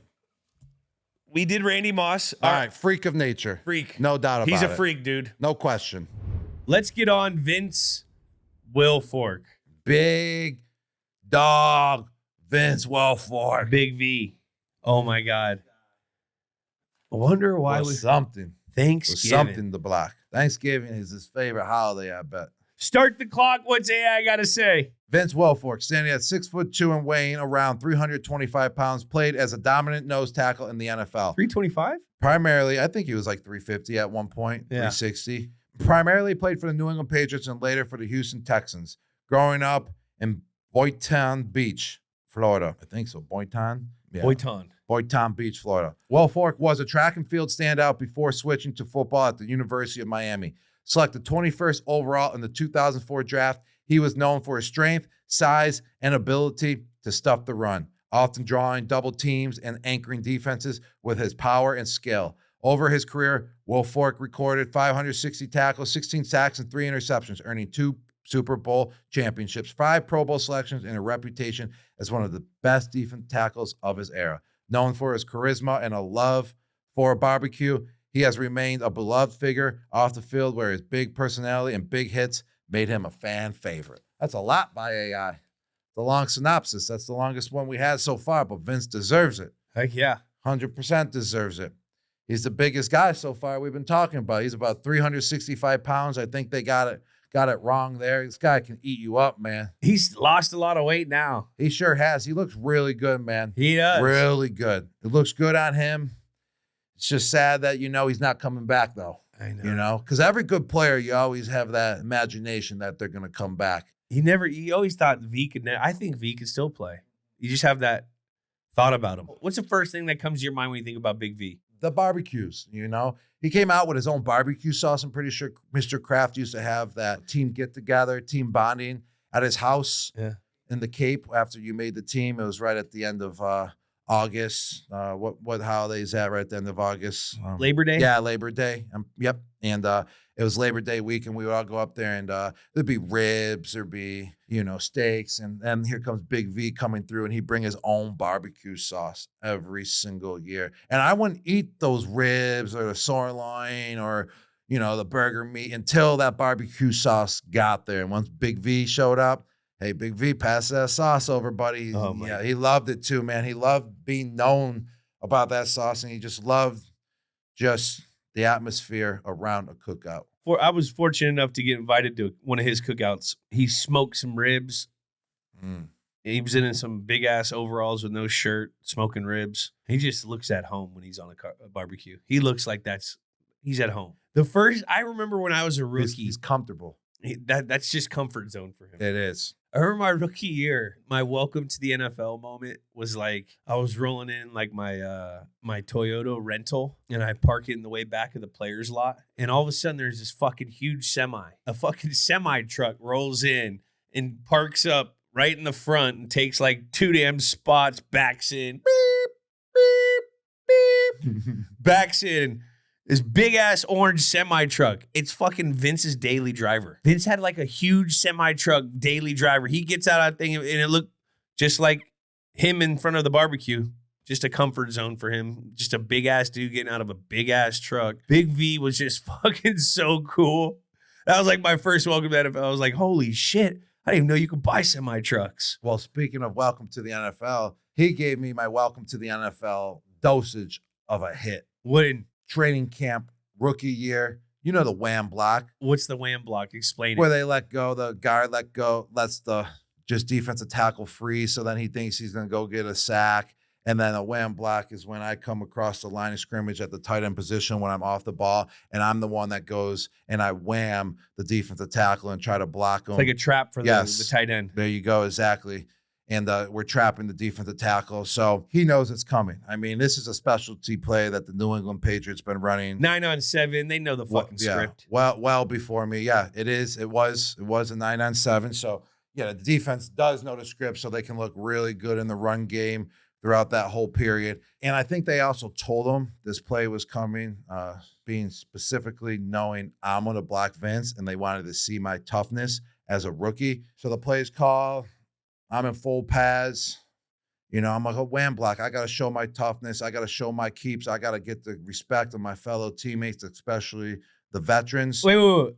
we did Randy Moss. All right, freak of nature. Freak. No doubt about it. He's a freak, dude. No question. Let's get on Vince Wilfork. Big dog Vince Wilfork. Big V. Oh, my God. I wonder why something. Thanksgiving. Something to block. Thanksgiving is his favorite holiday, I bet. Start the clock. What's AI got to say? Vince Wilfork, standing at 6'2" and weighing around 325 pounds, played as a dominant nose tackle in the NFL. 325? Primarily, I think he was like 350 at one point, 360. Primarily played for the New England Patriots and later for the Houston Texans. Growing up in Boynton Beach, Florida. I think so. Boynton? Yeah. Boynton Beach, Florida. Wilfork was a track and field standout before switching to football at the University of Miami. Selected 21st overall in the 2004 draft, he was known for his strength, size, and ability to stuff the run, often drawing double teams and anchoring defenses with his power and skill. Over his career, Wilfork recorded 560 tackles, 16 sacks, and 3 interceptions, earning 2 Super Bowl championships, 5 Pro Bowl selections, and a reputation as one of the best defensive tackles of his era. Known for his charisma and a love for barbecue, he has remained a beloved figure off the field, where his big personality and big hits made him a fan favorite. That's a lot by AI. The long synopsis. That's the longest one we had so far, but Vince deserves it. Heck yeah. 100% deserves it. He's the biggest guy so far we've been talking about. He's about 365 pounds. I think they got it wrong there. This guy can eat you up, man. He's lost a lot of weight now. He sure has. He looks really good, man. He does. Really good. It looks good on him. It's just sad that, he's not coming back, though. I know. Because every good player, you always have that imagination that they're going to come back. He always thought V could, I think V could still play. You just have that thought about him. What's the first thing that comes to your mind when you think about Big V? the barbecues, you know. He came out with his own barbecue sauce. I'm pretty sure Mr. Kraft used to have that team get-together, team bonding at his house in the Cape after you made the team. It was right at the end of August. What holiday is that right at the end of August? Labor Day? Yeah, Labor Day. Yep. And it was Labor Day week, and we would all go up there, and there'd be ribs, there'd be, you know, steaks, and then here comes Big V coming through, and he'd bring his own barbecue sauce every single year. And I wouldn't eat those ribs or the sirloin or, you know, the burger meat until that barbecue sauce got there. And once Big V showed up, hey, Big V, pass that sauce over, buddy. Oh, my yeah, he loved it too, man. He loved being known about that sauce, and he just loved just the atmosphere around a cookout. I was fortunate enough to get invited to one of his cookouts. He smoked some ribs. He was in some big-ass overalls with no shirt, smoking ribs. He just looks at home when he's on a barbecue. He looks like he's at home. I remember when I was a rookie. He's comfortable. That's just comfort zone for him. It is. I remember my rookie year, my welcome to the NFL moment was like, I was rolling in like my Toyota rental, and I park it in the way back of the players lot. And all of a sudden there's this fucking huge a fucking semi truck rolls in and parks up right in the front and takes like 2 damn spots, backs in, beep, beep, beep, backs in. This big-ass orange semi-truck. It's fucking Vince's daily driver. Vince had like a huge semi-truck daily driver. He gets out of that thing, and it looked just like him in front of the barbecue. Just a comfort zone for him. Just a big-ass dude getting out of a big-ass truck. Big V was just fucking so cool. That was like my first welcome to NFL. I was like, holy shit. I didn't even know you could buy semi-trucks. Well, speaking of welcome to the NFL, he gave me my welcome to the NFL dosage of a hit. What in training camp, rookie year, you know the wham block. What's the wham block? Explain Where it. they let go, the guard lets the just defensive tackle free, so then he thinks he's going to go get a sack. And then a wham block is when I come across the line of scrimmage at the tight end position when I'm off the ball, and I'm the one that goes and I wham the defensive tackle and try to block him. It's like a trap for the tight end. There you go, exactly. And we're trapping the defensive tackle. So he knows it's coming. I mean, this is a specialty play that the New England Patriots been running. 9-on-7. They know the fucking script. Well before me. Yeah, it is. It was a 9-on-7. So, yeah, the defense does know the script, so they can look really good in the run game throughout that whole period. And I think they also told them this play was coming, being specifically knowing I'm going to block Vince, and they wanted to see my toughness as a rookie. So the play's called. I'm in full pads. You know, I'm like a wham block. I got to show my toughness. I got to show my keeps. I got to get the respect of my fellow teammates, especially the veterans. Wait.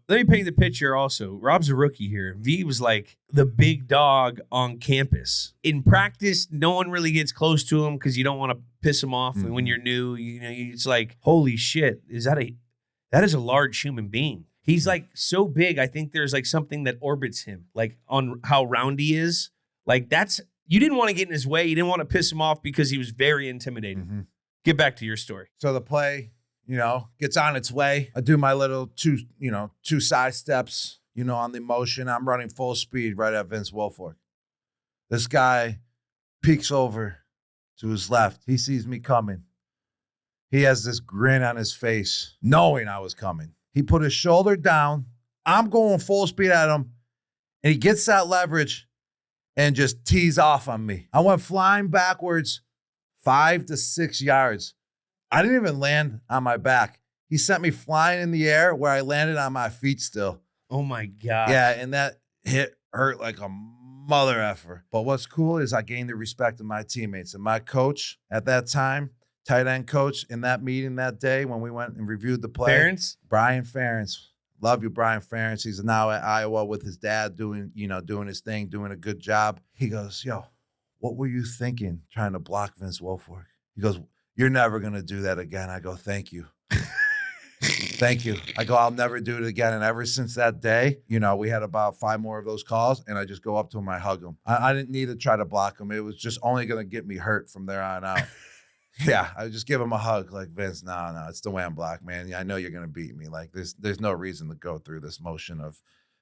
Let me paint the picture also. Rob's a rookie here. V was like the big dog on campus. In practice, no one really gets close to him because you don't want to piss him off. Mm-hmm. When you're new, you know, it's like, holy shit, that is a large human being. He's like so big. I think there's like something that orbits him, like on how round he is. Like you didn't want to get in his way. You didn't want to piss him off because he was very intimidating. Mm-hmm. Get back to your story. So the play, you know, gets on its way. I do my little two side steps, you know, on the motion. I'm running full speed right at Vince Wilfork. This guy peeks over to his left. He sees me coming. He has this grin on his face, knowing I was coming. He put his shoulder down. I'm going full speed at him, and he gets that leverage and just tees off on me. I went flying backwards 5 to 6 yards. I didn't even land on my back. He sent me flying in the air where I landed on my feet still. Oh, my God. Yeah, and that hit hurt like a mother effer. But what's cool is I gained the respect of my teammates. And my coach at that time, tight end coach, in that meeting that day when we went and reviewed the play. Brian Ferentz. Love you, Brian Ferentz. He's now at Iowa with his dad doing his thing, doing a good job. He goes, yo, what were you thinking trying to block Vince Wilfork? He goes, you're never going to do that again. I go, thank you. Thank you. I go, I'll never do it again. And ever since that day, you know, we had about 5 more of those calls, and I just go up to him, I hug him. I didn't need to try to block him. It was just only going to get me hurt from there on out. Yeah, I just give him a hug like, Vince, no, it's the wham block, man. I know you're going to beat me. Like, there's no reason to go through this motion of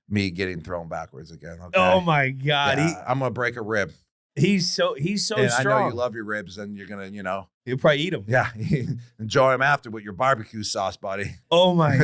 me getting thrown backwards again. Okay? Oh, my God. Yeah, I'm going to break a rib. He's so And strong. I know you love your ribs, and you're gonna, You'll probably eat them. yeah, enjoy them after with your barbecue sauce, buddy. Oh my,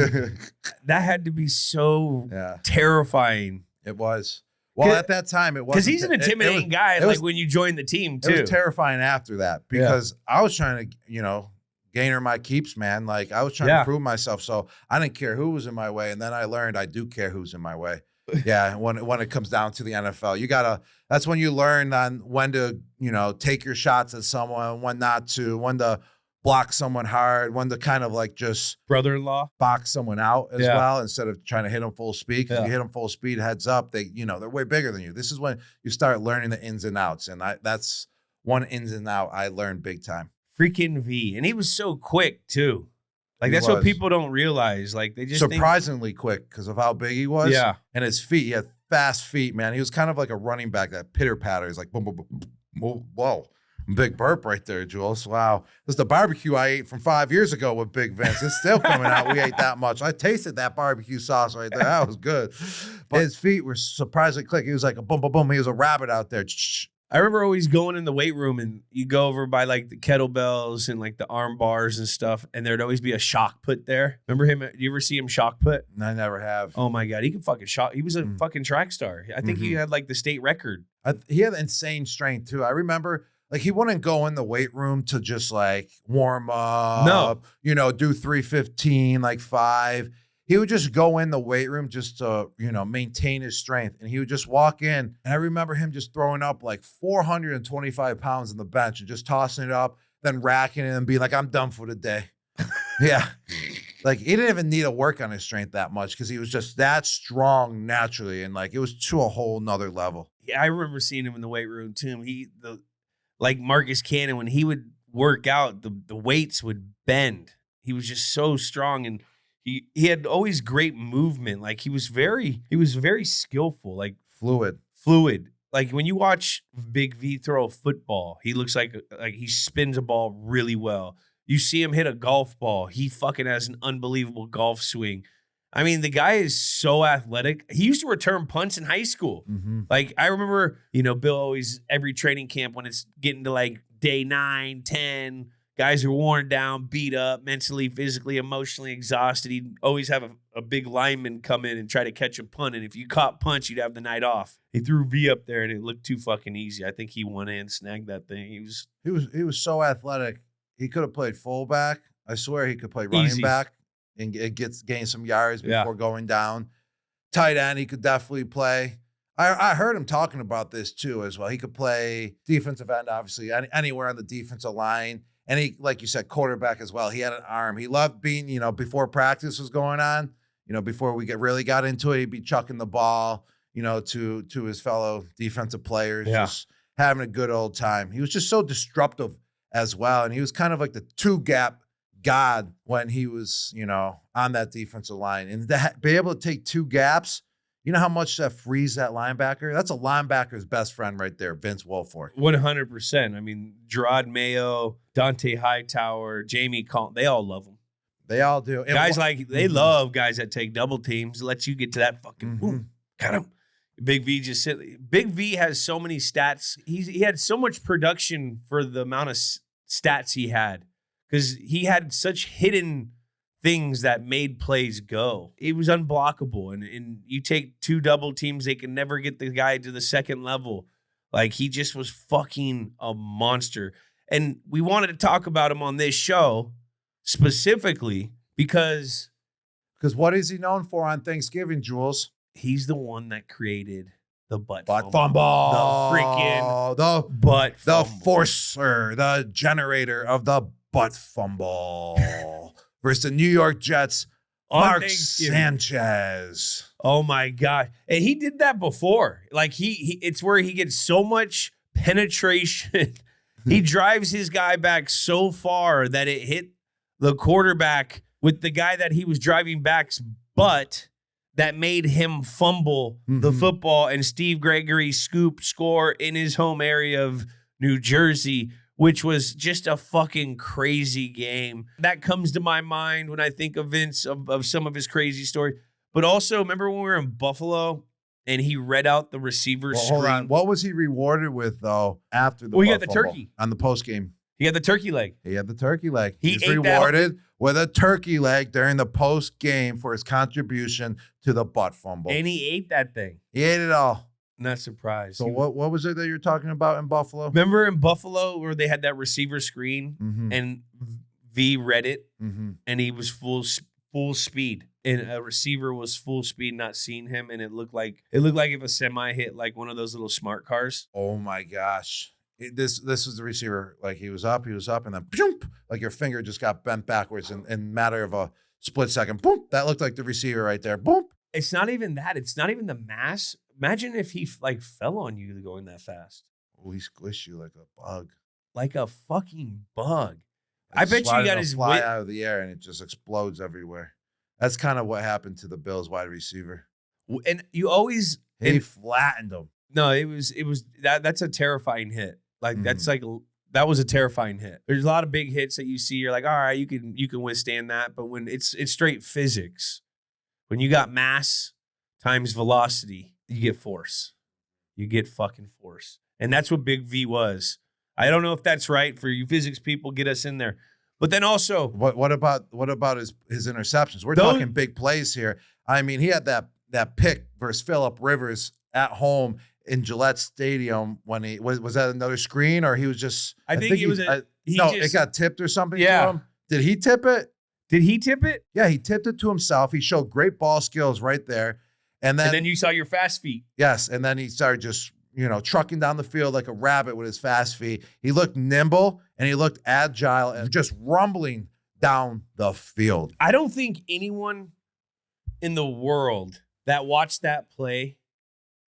that had to be so terrifying. It was. Well, at that time, it was because he's an intimidating guy. Like when you join the team too. It was terrifying after that because I was trying to, gainer my keeps, man. Like I was trying to prove myself, so I didn't care who was in my way. And then I learned I do care who's in my way. Yeah, when it comes down to the NFL, that's when you learn on when to, take your shots at someone, when not to, when to block someone hard, when to kind of like just brother-in-law box someone out as well instead of trying to hit them full speed. Because you hit them full speed, heads up, they're way bigger than you. This is when you start learning the ins and outs, and that's one ins and out I learned big time. Freaking V, and he was so quick too. Like that's what people don't realize. Like they just surprisingly quick because of how big he was. Yeah, and his feet. He had fast feet, man. He was kind of like a running back that pitter patters, like boom, boom, boom. Whoa, big burp right there, Jules. Wow, this is the barbecue I ate from 5 years ago with Big Vince. It's still coming out. We ate that much. I tasted that barbecue sauce right there. That was good. But his feet were surprisingly quick. He was like a boom, boom, boom. He was a rabbit out there. I remember always going in the weight room and you go over by like the kettlebells and like the arm bars and stuff, and there'd always be a shock put there. Remember him? You ever see him shock put? I never have. Oh my God, he could fucking shock. He was a fucking track star. I think he had like the state record. He had insane strength too. I remember like he wouldn't go in the weight room to just like warm up. No, do 315 like 5. He would just go in the weight room just to, maintain his strength. And he would just walk in. And I remember him just throwing up like 425 pounds on the bench and just tossing it up, then racking it and being like, I'm done for the day. Yeah. Like he didn't even need to work on his strength that much because he was just that strong naturally. And like it was to a whole nother level. Yeah, I remember seeing him in the weight room too. Like Marcus Cannon, when he would work out, the weights would bend. He was just so strong, and he had always great movement. Like he was very skillful, like fluid. Like when you watch Big V throw a football, he looks like he spins a ball really well. You see him hit a golf ball, he fucking has an unbelievable golf swing. I mean, the guy is so athletic. He used to return punts in high school. Like I remember, Bill always every training camp when it's getting to like day 9, 10. Guys are worn down, beat up, mentally, physically, emotionally exhausted. He'd always have a big lineman come in and try to catch a punt. And if you caught punch, you'd have the night off. He threw V up there and it looked too fucking easy. I think he went in, snagged that thing. He was so athletic. He could have played fullback. I swear he could play running back and gain some yards before going down. Tight end, he could definitely play. I heard him talking about this too as well. He could play defensive end, obviously, anywhere on the defensive line. And he, like you said, quarterback as well. He had an arm. He loved being, before practice was going on, before we really got into it, he'd be chucking the ball, to his fellow defensive players, just having a good old time. He was just so disruptive as well. And he was kind of like the 2-gap god when he was, on that defensive line. And be able to take 2 gaps, you know how much that frees that linebacker? That's a linebacker's best friend right there, Vince Wilfork. 100%. I mean, Gerard Mayo, Dante Hightower, Jamie Collins, they all love him. They all do. Guys they love guys that take double teams, let you get to that fucking boom, got him. Big V has so many stats. He had so much production for the amount of stats he had because he had such hidden things that made plays go. It was unblockable. And you take 2 double teams, they can never get the guy to the second level. Like he just was fucking a monster. And we wanted to talk about him on this show specifically because what is he known for on Thanksgiving, Jules? He's the one that created the butt fumble. The freaking butt fumble. The forcer, the generator of the butt fumble. Versus the New York Jets, Mark Sanchez. Oh my God. And he did that before. Like it's where he gets so much penetration. He drives his guy back so far that it hit the quarterback with the guy that he was driving back's butt that made him fumble the football, and Steve Gregory score in his home area of New Jersey, which was just a fucking crazy game. That comes to my mind when I think of Vince, of some of his crazy stories. But also, remember when we were in Buffalo and he read out the receiver's Well, screen. hold on. What was he rewarded with, though, after the Well, he butt got the fumble? turkey. On the post game. He had the turkey leg. He had the turkey leg. He He's ate rewarded with a turkey leg during the post game for his contribution to the butt fumble. And he ate that thing. He ate it all. Not surprised. So what was it that you're talking about in Buffalo? Remember in Buffalo where they had that receiver screen and V read it and he was full speed and a receiver was full speed, not seeing him, and it looked like if a semi hit like one of those little smart cars. Oh my gosh. This was the receiver. Like he was up, and then boom, like your finger just got bent backwards in a matter of a split second. Boom. That looked like the receiver right there. Boom. It's not even that. It's not even the mass. Imagine if he like fell on you going that fast. Oh, he squished you like a bug. Like a fucking bug. Like I bet you got his fly out of the air and it just explodes everywhere. That's kind of what happened to the Bills wide receiver. And you always he flattened him. No, it was that's a terrifying hit. Like that was a terrifying hit. There's a lot of big hits that you see. You're like, all right, you can withstand that. But when it's straight physics, when you got mass times velocity, you get force. You get fucking force. And that's what Big V was. I don't know if that's right for you physics people. Get us in there. But then also, what about his interceptions? We're talking big plays here. I mean, he had that pick versus Phillip Rivers at home in Gillette Stadium when he was that another screen or he was just I think it was it got tipped or something yeah. to him. Did he tip it? Did he tip it? Yeah, he tipped it to himself. He showed great ball skills right there. And then you saw your fast feet. Yes, and then he started just, trucking down the field like a rabbit with his fast feet. He looked nimble and he looked agile and just rumbling down the field. I don't think anyone in the world that watched that play,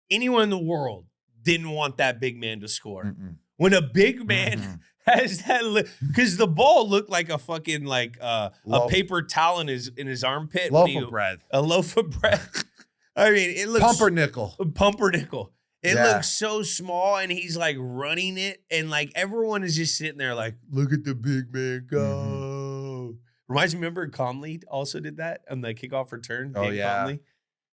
anyone in the world didn't want that big man to score. When a big man has that, because the ball looked like a fucking a paper towel in his armpit. Loaf of bread. A loaf of bread. I mean, it looks pumpernickel. It looks so small, and he's like running it, and like everyone is just sitting there, like, look at the big man go. Reminds me, remember Conley also did that on the kickoff return. Oh yeah, Conley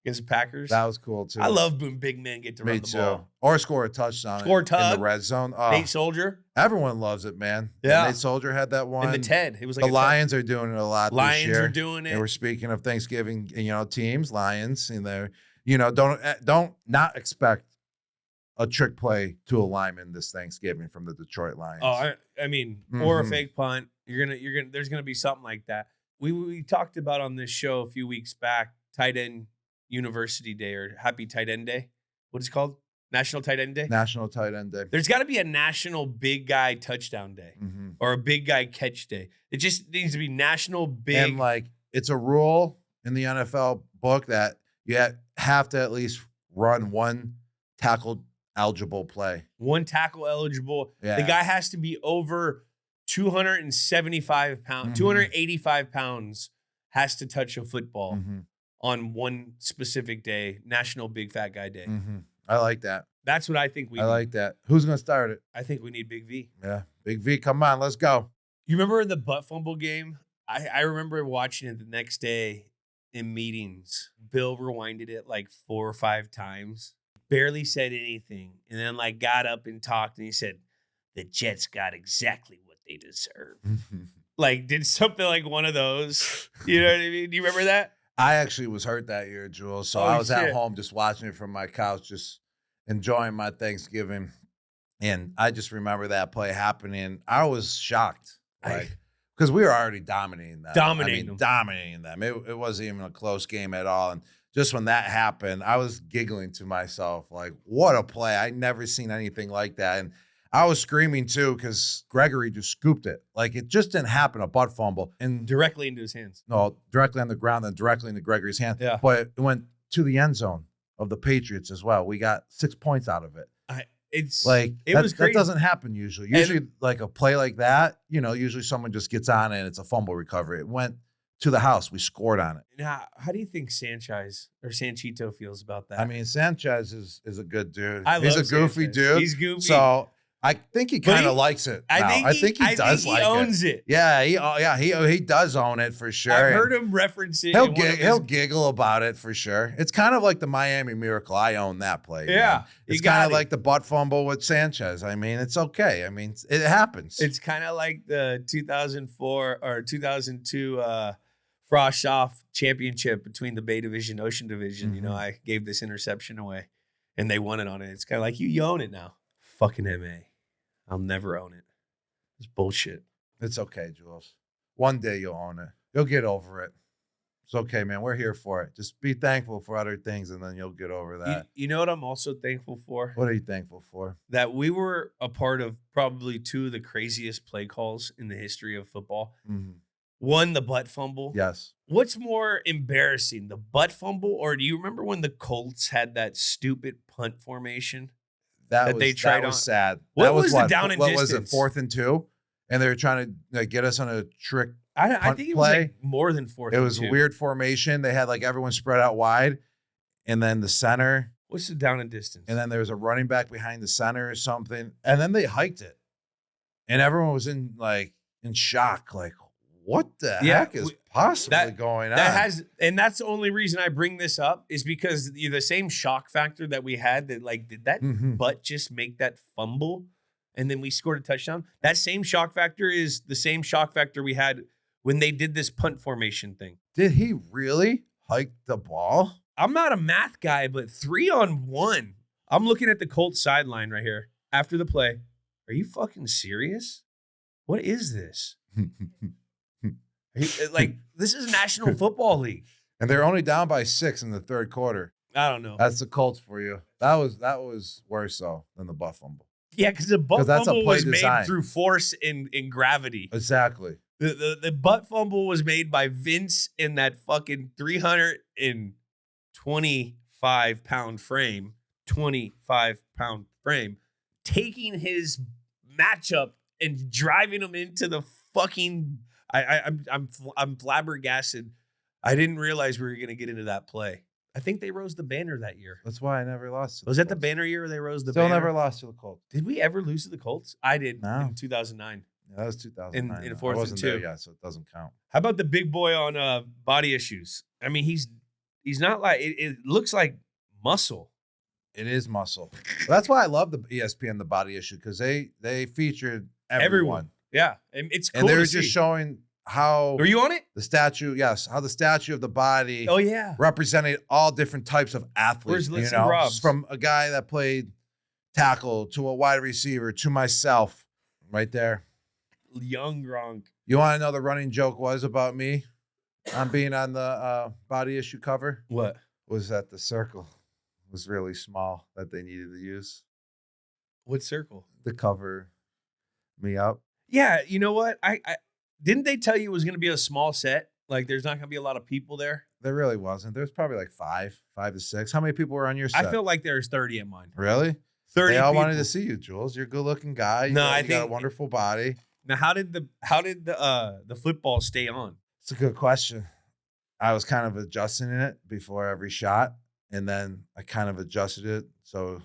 against the Packers. That was cool too. I love when big men get to run the ball or score a touchdown. In the red zone. Oh, Nate Soldier. Everyone loves it, man. Yeah, Nate Soldier had that one. And the TED. It was like the Lions are doing it a lot. Lions this year. are doing it. And we're speaking of Thanksgiving, teams, Lions, and they're, don't not expect a trick play to a lineman this Thanksgiving from the Detroit Lions. Oh, I mean, or a fake punt. You're gonna. There's gonna be something like that. We talked about on this show a few weeks back, Tight End University Day or Happy Tight End Day. What is it called? National Tight End Day? National Tight End Day. There's got to be a National Big Guy Touchdown Day or a Big Guy Catch Day. It just needs to be National Big. And it's a rule in the NFL book that you have to at least run one tackle eligible play. One tackle eligible. Yeah. The guy has to be over 275 pounds, 285 pounds has to touch a football on one specific day, National Big Fat Guy Day. I like that. That's what I think we need. Like that. Who's going to start it? I think we need Big V. Yeah. Big V, come on, let's go. You remember in the butt fumble game? I remember watching it the next day in meetings. Bill rewinded it like 4 or 5 times. Barely said anything. And then got up and talked and he said, the Jets got exactly what they deserve. Did something like one of those. You know what I mean? Do you remember that? I actually was hurt that year, Jules. So I was at home just watching it from my couch, just enjoying my Thanksgiving. And I just remember that play happening. I was shocked. Because we were already dominating them. Dominating them. It wasn't even a close game at all. And just when that happened, I was giggling to myself, what a play. I'd never seen anything like that. And I was screaming too because Gregory just scooped it. It just didn't happen, a butt fumble. And directly into his hands. No, directly on the ground and directly into Gregory's hand. Yeah. But it went to the end zone of the Patriots as well. We got 6 points out of it. It was crazy. That doesn't happen usually. Usually, a play like that, usually someone just gets on it and it's a fumble recovery. It went to the house. We scored on it. Now, how do you think Sanchito feels about that? I mean, Sanchez is a good dude. He's a goofy dude. He's goofy. So I think he kind of likes it. I think he does like it. He owns it. Yeah, he does own it for sure. I've heard him reference it. He'll giggle about it for sure. It's kind of like the Miami Miracle. I own that play. Yeah, man. It's kind of like the butt fumble with Sanchez. I mean, it's okay. I mean, it happens. It's kind of like the 2004 or 2002 Frosh Off championship between the Bay Division, Ocean Division. Mm-hmm. You know, I gave this interception away, and they won it on it. It's kind of like you own it now. Fucking MA. I'll never own it. It's bullshit. It's okay, Jules. One day you'll own it. You'll get over it. It's okay, man. We're here for it. Just be thankful for other things, and then you'll get over that. You know what I'm also thankful for? What are you thankful for? That we were a part of probably two of the craziest play calls in the history of football. Mm-hmm. One, the butt fumble. Yes. What's more embarrassing, the butt fumble, or do you remember when the Colts had that stupid punt formation? That was sad. What was the down and what distance? Was it 4th and 2? And they were trying to get us on a trick. I think it was like more than 4th. It was a weird formation. They had like everyone spread out wide, and then the center. What's the down and distance? And then there was a running back behind the center or something. And then they hiked it, and everyone was in shock. Like, what the heck is possibly going on? And that's the only reason I bring this up is because the same shock factor that we had that did that butt just make that fumble and then we scored a touchdown? That same shock factor is the same shock factor we had when they did this punt formation thing. Did he really hike the ball? I'm not a math guy, but 3-on-1. I'm looking at the Colts sideline right here after the play. Are you fucking serious? What is this? This is National Football League. And they're only down by 6 in the 3rd quarter. I don't know. That's the Colts for you. That was worse though than the butt fumble. Yeah, because the butt fumble was made through force and gravity. Exactly. The butt fumble was made by Vince in that fucking 325-pound frame, 25-pound frame, taking his matchup and driving him into the fucking. I'm flabbergasted. I didn't realize we were going to get into that play. I think they rose the banner that year. That's why I never lost. Was that the banner year where they rose the banner? Still never lost to the Colts. Did we ever lose to the Colts? I did in 2009. Yeah, that was 2009. In 4th and 2. There yet, so it doesn't count. How about the big boy on body issues? I mean, he's not like it looks like muscle. It is muscle. That's why I love the ESPN the body issue because they featured everyone. Yeah, and it's cool. And they were just showing how. Were you on it? The statue, yes. How the statue of the body. Oh yeah. Represented all different types of athletes. Where's Robs? From a guy that played tackle to a wide receiver to myself, right there. Young Gronk. You want to know the running joke was about me on being on the body issue cover? What was that? The circle was really small that they needed to use. What circle? To cover me up. Yeah, you know what? I didn't they tell you it was going to be a small set? Like, there's not going to be a lot of people there. There really wasn't. There was probably like 5 to 6. How many people were on your set? I feel like there's 30 at mine. Really? 30. They all wanted to see you, Jules. You're a good-looking guy. You got a wonderful body. Now, how did the football stay on? It's a good question. I was kind of adjusting it before every shot, and then I kind of adjusted it, so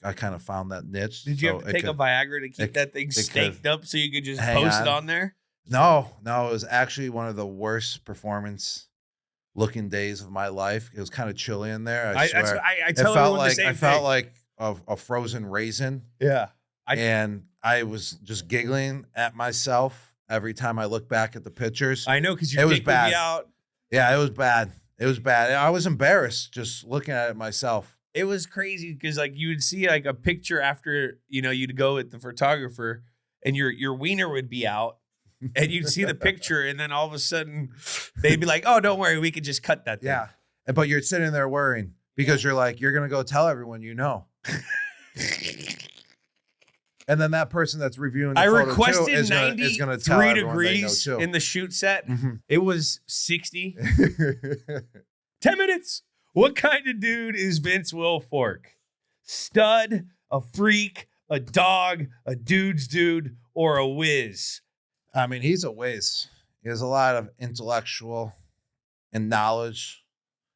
I kind of found that niche. Did you have to take a Viagra to keep that thing staked up so you could just post it on there? No, it was actually one of the worst performance-looking days of my life. It was kind of chilly in there. I swear. I tell everyone the same thing. I felt like a frozen raisin. Yeah. And I was just giggling at myself every time I looked back at the pictures. I know, because your dick would be out. Yeah, it was bad. It was bad. I was embarrassed just looking at it myself. It was crazy because you would see a picture after you'd go with the photographer and your wiener would be out and you'd see the picture and then all of a sudden they'd be like, "Oh, don't worry, we could just cut that thing." Yeah, but you're sitting there worrying because you're like, you're gonna go tell everyone you know. And then that person that's reviewing the photo requested is going to tell 93 degrees in the shoot set. Mm-hmm. It was 60. 10 minutes. What kind of dude is Vince Wilfork? Stud, a freak, a dog, a dude's dude, or a whiz? I mean, he's a whiz. He has a lot of intellectual and knowledge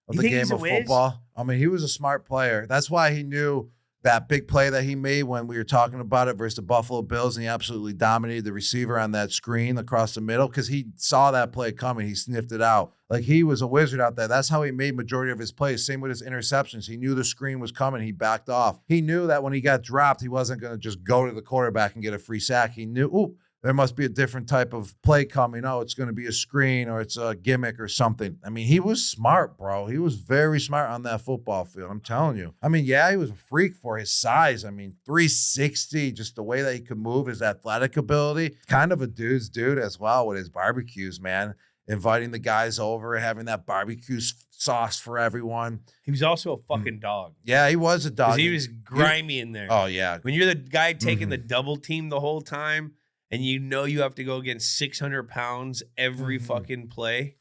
of the game of football. I mean, he was a smart player. That's why he knew that big play that he made when we were talking about it versus the Buffalo Bills, and he absolutely dominated the receiver on that screen across the middle because he saw that play coming. He sniffed it out. Like, he was a wizard out there. That's how he made majority of his plays. Same with his interceptions. He knew the screen was coming. He backed off. He knew that when he got dropped, he wasn't going to just go to the quarterback and get a free sack. He knew, ooh, there must be a different type of play coming. Oh, it's going to be a screen or it's a gimmick or something. I mean, he was smart, bro. He was very smart on that football field. I'm telling you. I mean, yeah, he was a freak for his size. I mean, 360, just the way that he could move, his athletic ability. Kind of a dude's dude as well with his barbecues, man. Inviting the guys over, having that barbecue sauce for everyone. He was also a fucking dog. Yeah, he was a dog. He was grimy in there. Oh, yeah. When you're the guy taking the double team the whole time, and you know you have to go against 600 pounds every fucking play.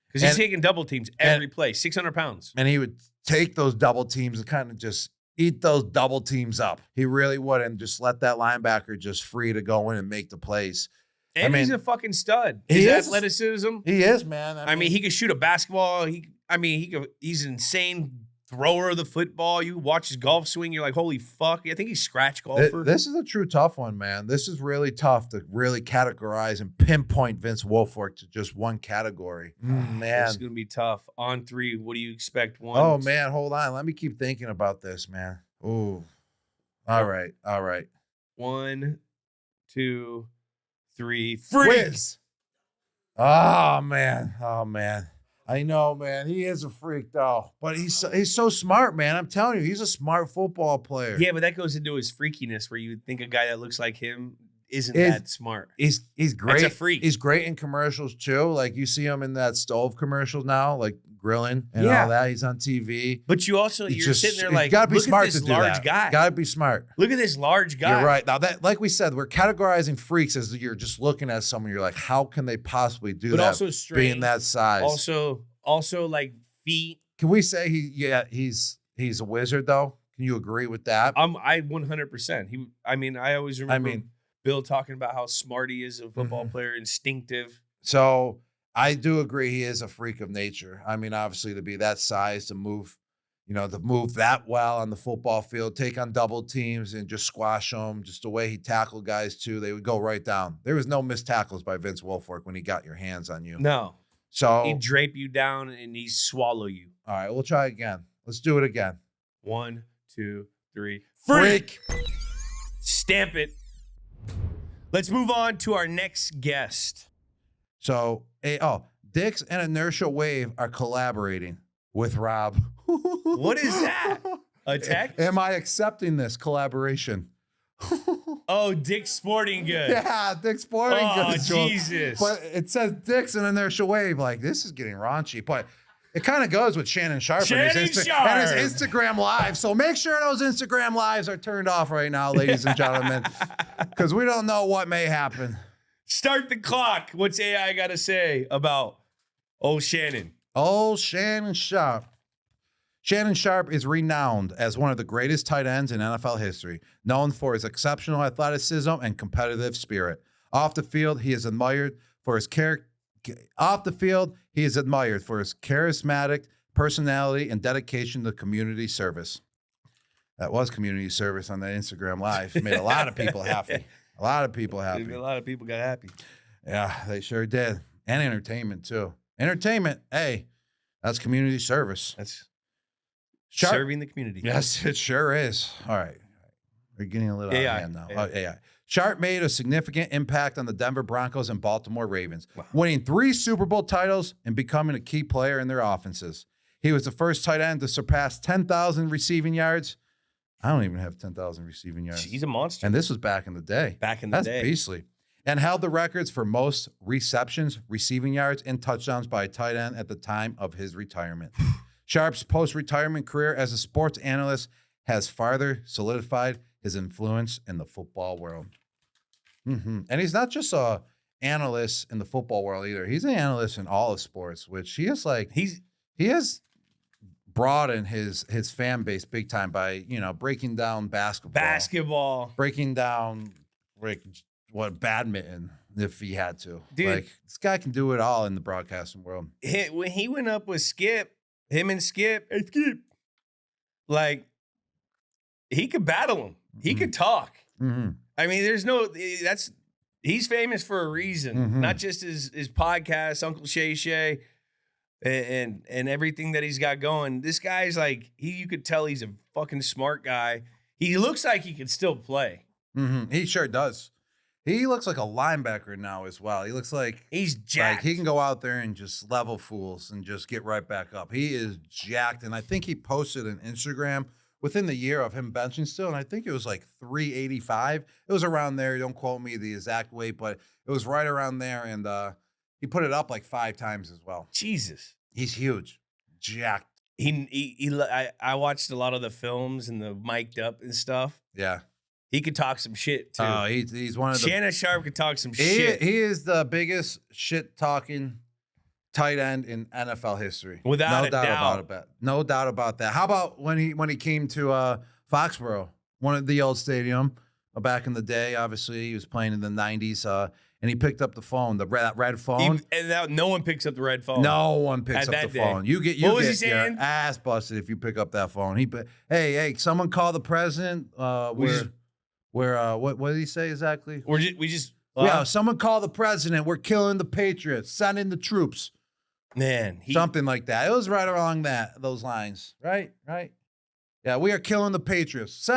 Because he's taking double teams every play, 600 pounds. And he would take those double teams and kind of just eat those double teams up. He really would, and just let that linebacker just free to go in and make the plays. And he's a fucking stud. His athleticism. He is, man. I mean, he could shoot a basketball. He's an insane thrower of the football. You watch his golf swing, you're like, holy fuck. I think he's scratch golfer. This is a true tough one, man. This is really tough to really categorize and pinpoint Vince Wilfork to just one category. Man. This is going to be tough. On 3, what do you expect? 1. Oh, man, hold on. Let me keep thinking about this, man. Ooh. All right. 1, 2, 3. Whiz. Oh, man. I know, man. He is a freak, though. But he's so smart, man. I'm telling you, he's a smart football player. Yeah, but that goes into his freakiness, where you think a guy that looks like him isn't that smart. He's great. That's a freak. He's great in commercials, too. Like, you see him in that stove commercial now, like grilling and all that. He's on TV. But you're sitting there like, gotta be look smart at this to do large that. guy. Gotta be smart. Look at this large guy. You're right. Now, that, like we said, we're categorizing freaks as you're just looking at someone. You're like, how can they possibly do that? Also strength, being that size. Also like feet. Can we say he's a wizard though? Can you agree with that? I 100%. I always remember Bill talking about how smart he is, a football player, instinctive. So I do agree he is a freak of nature. I mean, obviously to be that size, to move that well on the football field, take on double teams and just squash them. Just the way he tackled guys too, they would go right down. There was no missed tackles by Vince Wilfork when he got your hands on you. No. So he'd drape you down and he'd swallow you. All right, we'll try again. Let's do it again. 1, 2, 3. Freak. Stamp it. Let's move on to our next guest. So, Dix and Inertia Wave are collaborating with Rob. What is that? A text? Am I accepting this collaboration? Oh, Dick's Sporting Goods. Yeah, Dick's Sporting Goods. Oh, Jesus. But it says Dix and Inertia Wave. Like, this is getting raunchy. But it kind of goes with Shannon Sharpe and his Instagram Live. So make sure those Instagram Lives are turned off right now, ladies and gentlemen, because we don't know what may happen. Start the clock. What's AI got to say about old Shannon? Oh, Shannon Sharpe. Shannon Sharpe is renowned as one of the greatest tight ends in NFL history, known for his exceptional athleticism and competitive spirit. Off the field, he is admired for his charismatic personality and dedication to community service. That was community service on that Instagram Live. Made a lot of people happy. A lot of people happy. A lot of people got happy. Yeah, they sure did. And entertainment, too. Entertainment, hey, that's community service. That's Sharpe, serving the community. Yes, it sure is. All right. We're getting a little out of hand now. AI. Sharpe made a significant impact on the Denver Broncos and Baltimore Ravens, winning 3 Super Bowl titles and becoming a key player in their offenses. He was the first tight end to surpass 10,000 receiving yards. I don't even have 10,000 receiving yards. He's a monster. And this was back in the day. That's beastly. And held the records for most receptions, receiving yards, and touchdowns by a tight end at the time of his retirement. Sharpe's post-retirement career as a sports analyst has farther solidified his influence in the football world. And he's not just an analyst in the football world either. He's an analyst in all of sports, which he has broadened his fan base big time by, breaking down basketball, breaking down badminton if he had to. Dude, like, this guy can do it all in the broadcasting world. When he went up with Skip, him and Skip, like, he could battle him. He could talk. Mm-hmm. I mean, he's famous for a reason, not just his podcast, Uncle Shay Shay, and everything that he's got going. This guy's like, you could tell he's a fucking smart guy. He looks like he could still play. Mm-hmm. He sure does. He looks like a linebacker now as well. He looks like he's jacked. Like he can go out there and just level fools and just get right back up. He is jacked, and I think he posted an Instagram within the year of him benching still, and I think it was like 385. It was around there. Don't quote me the exact weight, but it was right around there, and he put it up like 5 times as well. Jesus. He's huge. Jacked. I watched a lot of the films and the mic'd up and stuff. Yeah. He could talk some shit, too. Oh, he's one of the... Shannon Sharpe could talk some shit. He is the biggest shit-talking tight end in NFL history. Without a doubt. About it. No doubt about that. How about when he came to Foxborough, one of the old stadium back in the day? Obviously, he was playing in the 90s, and he picked up the phone, that red phone. No one picks up the red phone. No one picks up the phone. You get your ass busted if you pick up that phone. Hey, someone call the president. What did he say exactly? Someone call the president. We're killing the Patriots. Send in the troops. Man, something like that. It was right along those lines. Right. Yeah, we are killing the Patriots.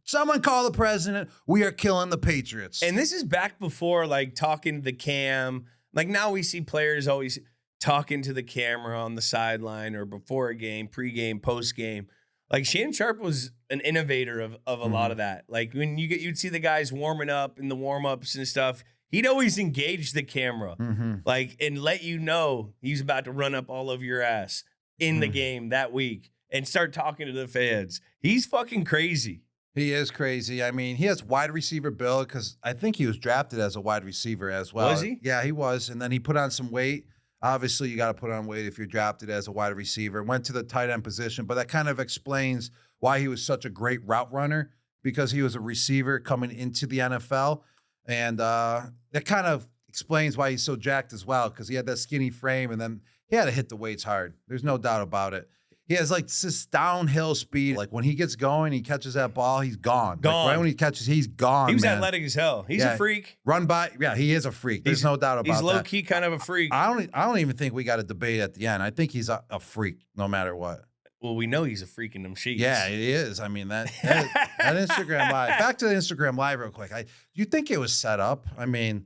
Someone call the president. We are killing the Patriots. And this is back before like talking to the cam. Like now we see players always talking to the camera on the sideline or before a game, pregame, postgame. Like Shannon Sharpe was an innovator of a lot of that. Like when you'd see the guys warming up in the warm-ups and stuff, he'd always engage the camera, like, and let you know he's about to run up all over your ass in the game that week and start talking to the fans. He's fucking crazy. He is crazy. I mean, he has wide receiver build because I think he was drafted as a wide receiver as well. Was he? Yeah, he was. And then he put on some weight. Obviously, you got to put on weight if you're drafted as a wide receiver. Went to the tight end position, but that kind of explains why he was such a great route runner, because he was a receiver coming into the NFL. And that kind of explains why he's so jacked as well, because he had that skinny frame, and then he had to hit the weights hard. There's no doubt about it. He has like this downhill speed. Like when he gets going, he catches that ball, he's gone. Like right when he catches, he's gone. He was athletic as hell. He's a freak. Run by, he is a freak. There's no doubt about that. He's low key kind of a freak. I don't even think we got a debate at the end. I think he's a freak no matter what. Well, we know he's a freak in them sheets. Yeah, he is. I mean that Instagram Live. Back to the Instagram Live real quick. Do you think it was set up? I mean,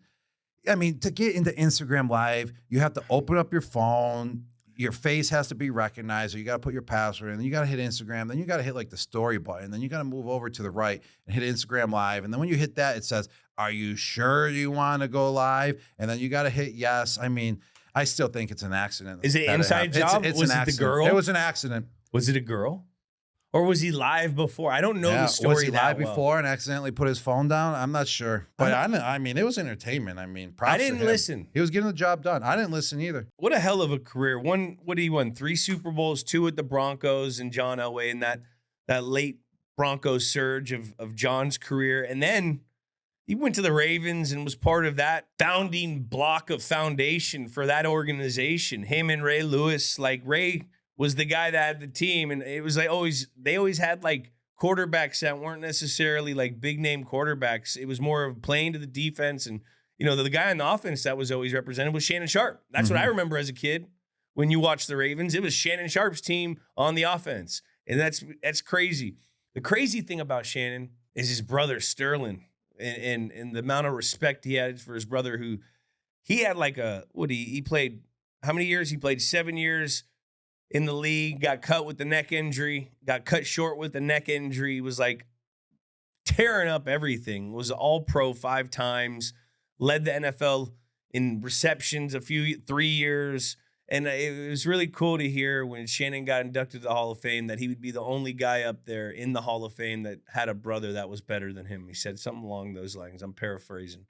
to get into Instagram Live, you have to open up your phone. Your face has to be recognized, or you got to put your password in. Then you got to hit Instagram. Then you got to hit like the story button. Then you got to move over to the right and hit Instagram Live. And then when you hit that, it says, "Are you sure you want to go live?" And then you got to hit yes. I mean, I still think it's an accident. Is it inside job? It's was an it accident. the girl? It was an accident. Was it a girl? Or was he live before? I don't know the story. Was he live before and accidentally put his phone down? I'm not sure. But I mean, it was entertainment. I mean, props I didn't to him. listen. He was getting the job done. I didn't listen either. What a hell of a career. What he won? 3 Super Bowls, 2 with the Broncos and John Elway in that late Broncos surge of John's career. And then he went to the Ravens and was part of that founding block of foundation for that organization. Him and Ray Lewis. Like Ray was the guy that had the team, and it was like they always had like quarterbacks that weren't necessarily like big name quarterbacks. It was more of playing to the defense, and the guy on the offense that was always represented was Shannon Sharpe. That's what I remember as a kid when you watched the Ravens. It was Shannon Sharpe's team on the offense, and that's crazy. The crazy thing about Shannon is his brother Sterling, and the amount of respect he had for his brother, who he had like he played how many years? He played 7 years in the league, got cut with the neck injury, got cut short with the neck injury, was like tearing up everything, was all pro 5 times, led the NFL in receptions 3 years. And it was really cool to hear when Shannon got inducted to the Hall of Fame that he would be the only guy up there in the Hall of Fame that had a brother that was better than him. He said something along those lines. I'm paraphrasing.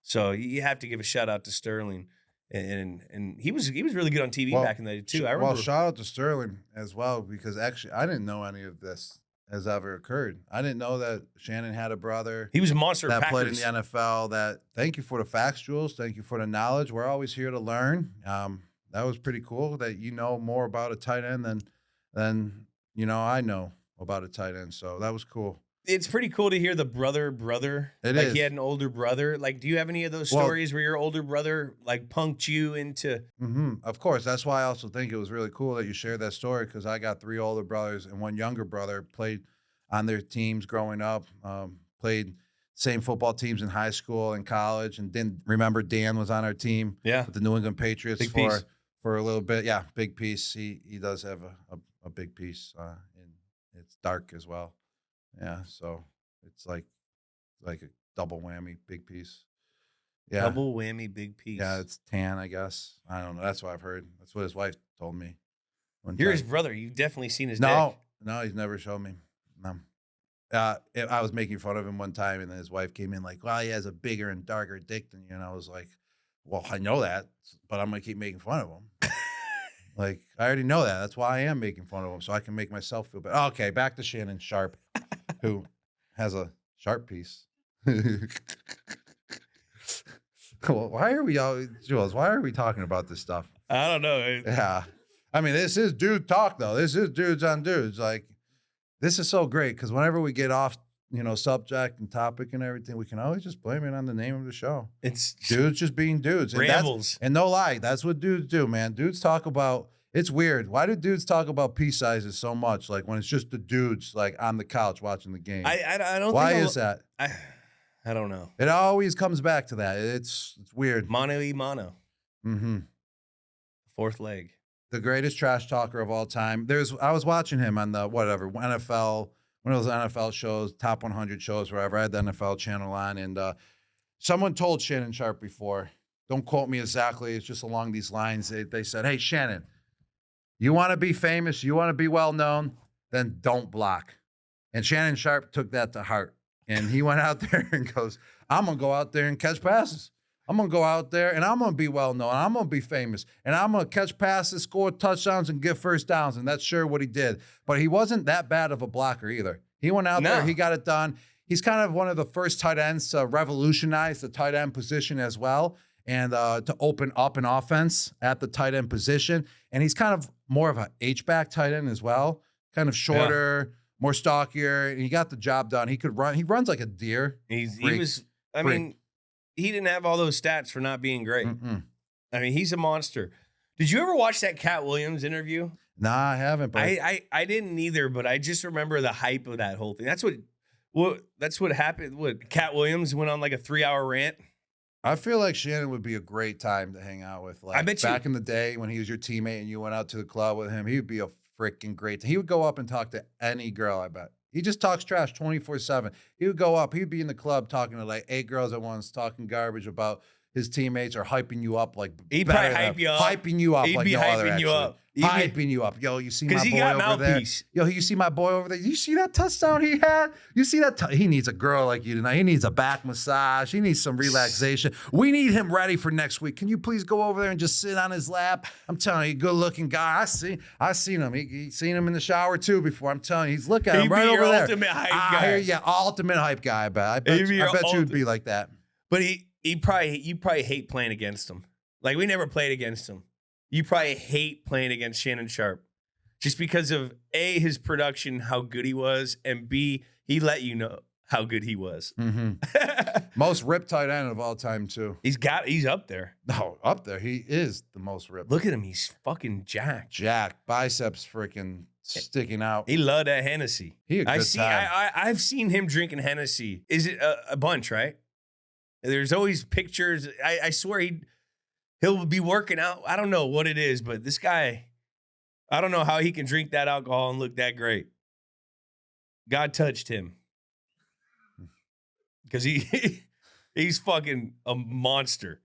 So you have to give a shout out to Sterling. And he was really good on TV back in the day too. I remember. Well, shout out to Sterling as well, because actually I didn't know any of this has ever occurred. I didn't know that Shannon had a brother. He was a monster that Packers. Played in the NFL. Thank you for the facts, Jules. Thank you for the knowledge. We're always here to learn. That was pretty cool that you know more about a tight end than I know about a tight end. So that was cool. it's pretty cool to hear the brother. It like is. he had an older brother. Like, do you have any of those stories where your older brother like punked you into? Of course. That's why I also think it was really cool that you shared that story, because I got 3 older brothers and 1 younger brother, played on their teams growing up, played same football teams in high school and college, and didn't remember Dan was on our team with the New England Patriots for a little bit. Yeah, big piece. He does have a big piece, and it's dark as well. Yeah, so it's like a double whammy, big piece. Yeah. Double whammy, big piece. Yeah, it's tan, I guess. I don't know. That's what I've heard. That's what his wife told me. You're his brother. You've definitely seen his dick. No, he's never showed me. No. I was making fun of him one time, and then his wife came in like, well, he has a bigger and darker dick than you. And I was like, well, I know that, but I'm going to keep making fun of him. Like, I already know that. That's why I am making fun of him, so I can make myself feel better. Okay, back to Shannon Sharpe, who has a sharp piece. Well, why are we Jules, why are we talking about this stuff? I don't know. Yeah. I mean, this is dude talk, though. This is dudes on dudes. Like, this is so great, because whenever we get off, subject and topic and everything, we can always just blame it on the name of the show. It's dudes just being dudes. And rambles. And no lie, that's what dudes do, man. Dudes talk about, it's weird. Why do dudes talk about piece sizes so much? Like, when it's just the dudes, like, on the couch watching the game. I don't Why think is that? I don't know. It always comes back to that. It's weird. Mono y mono. Mm-hmm. Fourth leg. The greatest trash talker of all time. I was watching him on the NFL, one of those NFL shows, top 100 shows, wherever. I had the NFL channel on, and someone told Shannon Sharpe before, don't quote me exactly, it's just along these lines. They said, hey, Shannon, you want to be famous, you want to be well known, then don't block. And Shannon Sharpe took that to heart. And he went out there and goes, I'm going to go out there and catch passes. I'm going to go out there and I'm going to be well known. I'm going to be famous. And I'm going to catch passes, score touchdowns, and get first downs. And that's sure what he did. But he wasn't that bad of a blocker either. He went out there, he got it done. He's kind of one of the first tight ends to revolutionize the tight end position as well, and to open up an offense at the tight end position. And he's kind of more of an H-back tight end as well, kind of shorter, more stockier, and he got the job done. He could run. He runs like a deer. He didn't have all those stats for not being great. I mean, he's a monster. Did you ever watch that Cat Williams interview? Nah, I haven't. But I didn't either, but I just remember the hype of that whole thing. That's what happened. What, Cat Williams went on like a 3-hour rant? I feel like Shannon would be a great time to hang out with. Like, I bet back in the day when he was your teammate and you went out to the club with him, he would be a freaking great. He would go up and talk to any girl, I bet. He just talks trash 24/7. He would go up. He'd be in the club talking to like 8 girls at once, talking garbage about his teammates, or hyping you up like he'd probably hype you up. Hyping you up. He'd like be no hyping other, you up. Hyping you up. Yo, you see my he boy got over mouthpiece. there? Yo, you see my boy over there? You see that touchdown he had? You see that? He needs a girl like you tonight. He needs a back massage. He needs some relaxation. We need him ready for next week. Can you please go over there and just sit on his lap? I'm telling you, good looking guy. I seen him. He seen him in the shower too before. I'm telling you, he's looking at him right over there. Ultimate hype guy. Yeah, ultimate hype guy. I bet you would be like that. But you probably hate playing against him. Like, we never played against him. You probably hate playing against Shannon Sharpe just because of A, his production, how good he was, and B, he let you know how good he was. Most ripped tight end of all time too. He's up there. No, up there. He is the most ripped. Look at him. He's fucking jacked. Jacked. Biceps freaking sticking out. He loved that Hennessy. I've seen him drinking Hennessy. Is it a bunch, right? There's always pictures. I swear he'll be working out. I don't know what it is, but this guy, I don't know how he can drink that alcohol and look that great. God touched him. Because he's fucking a monster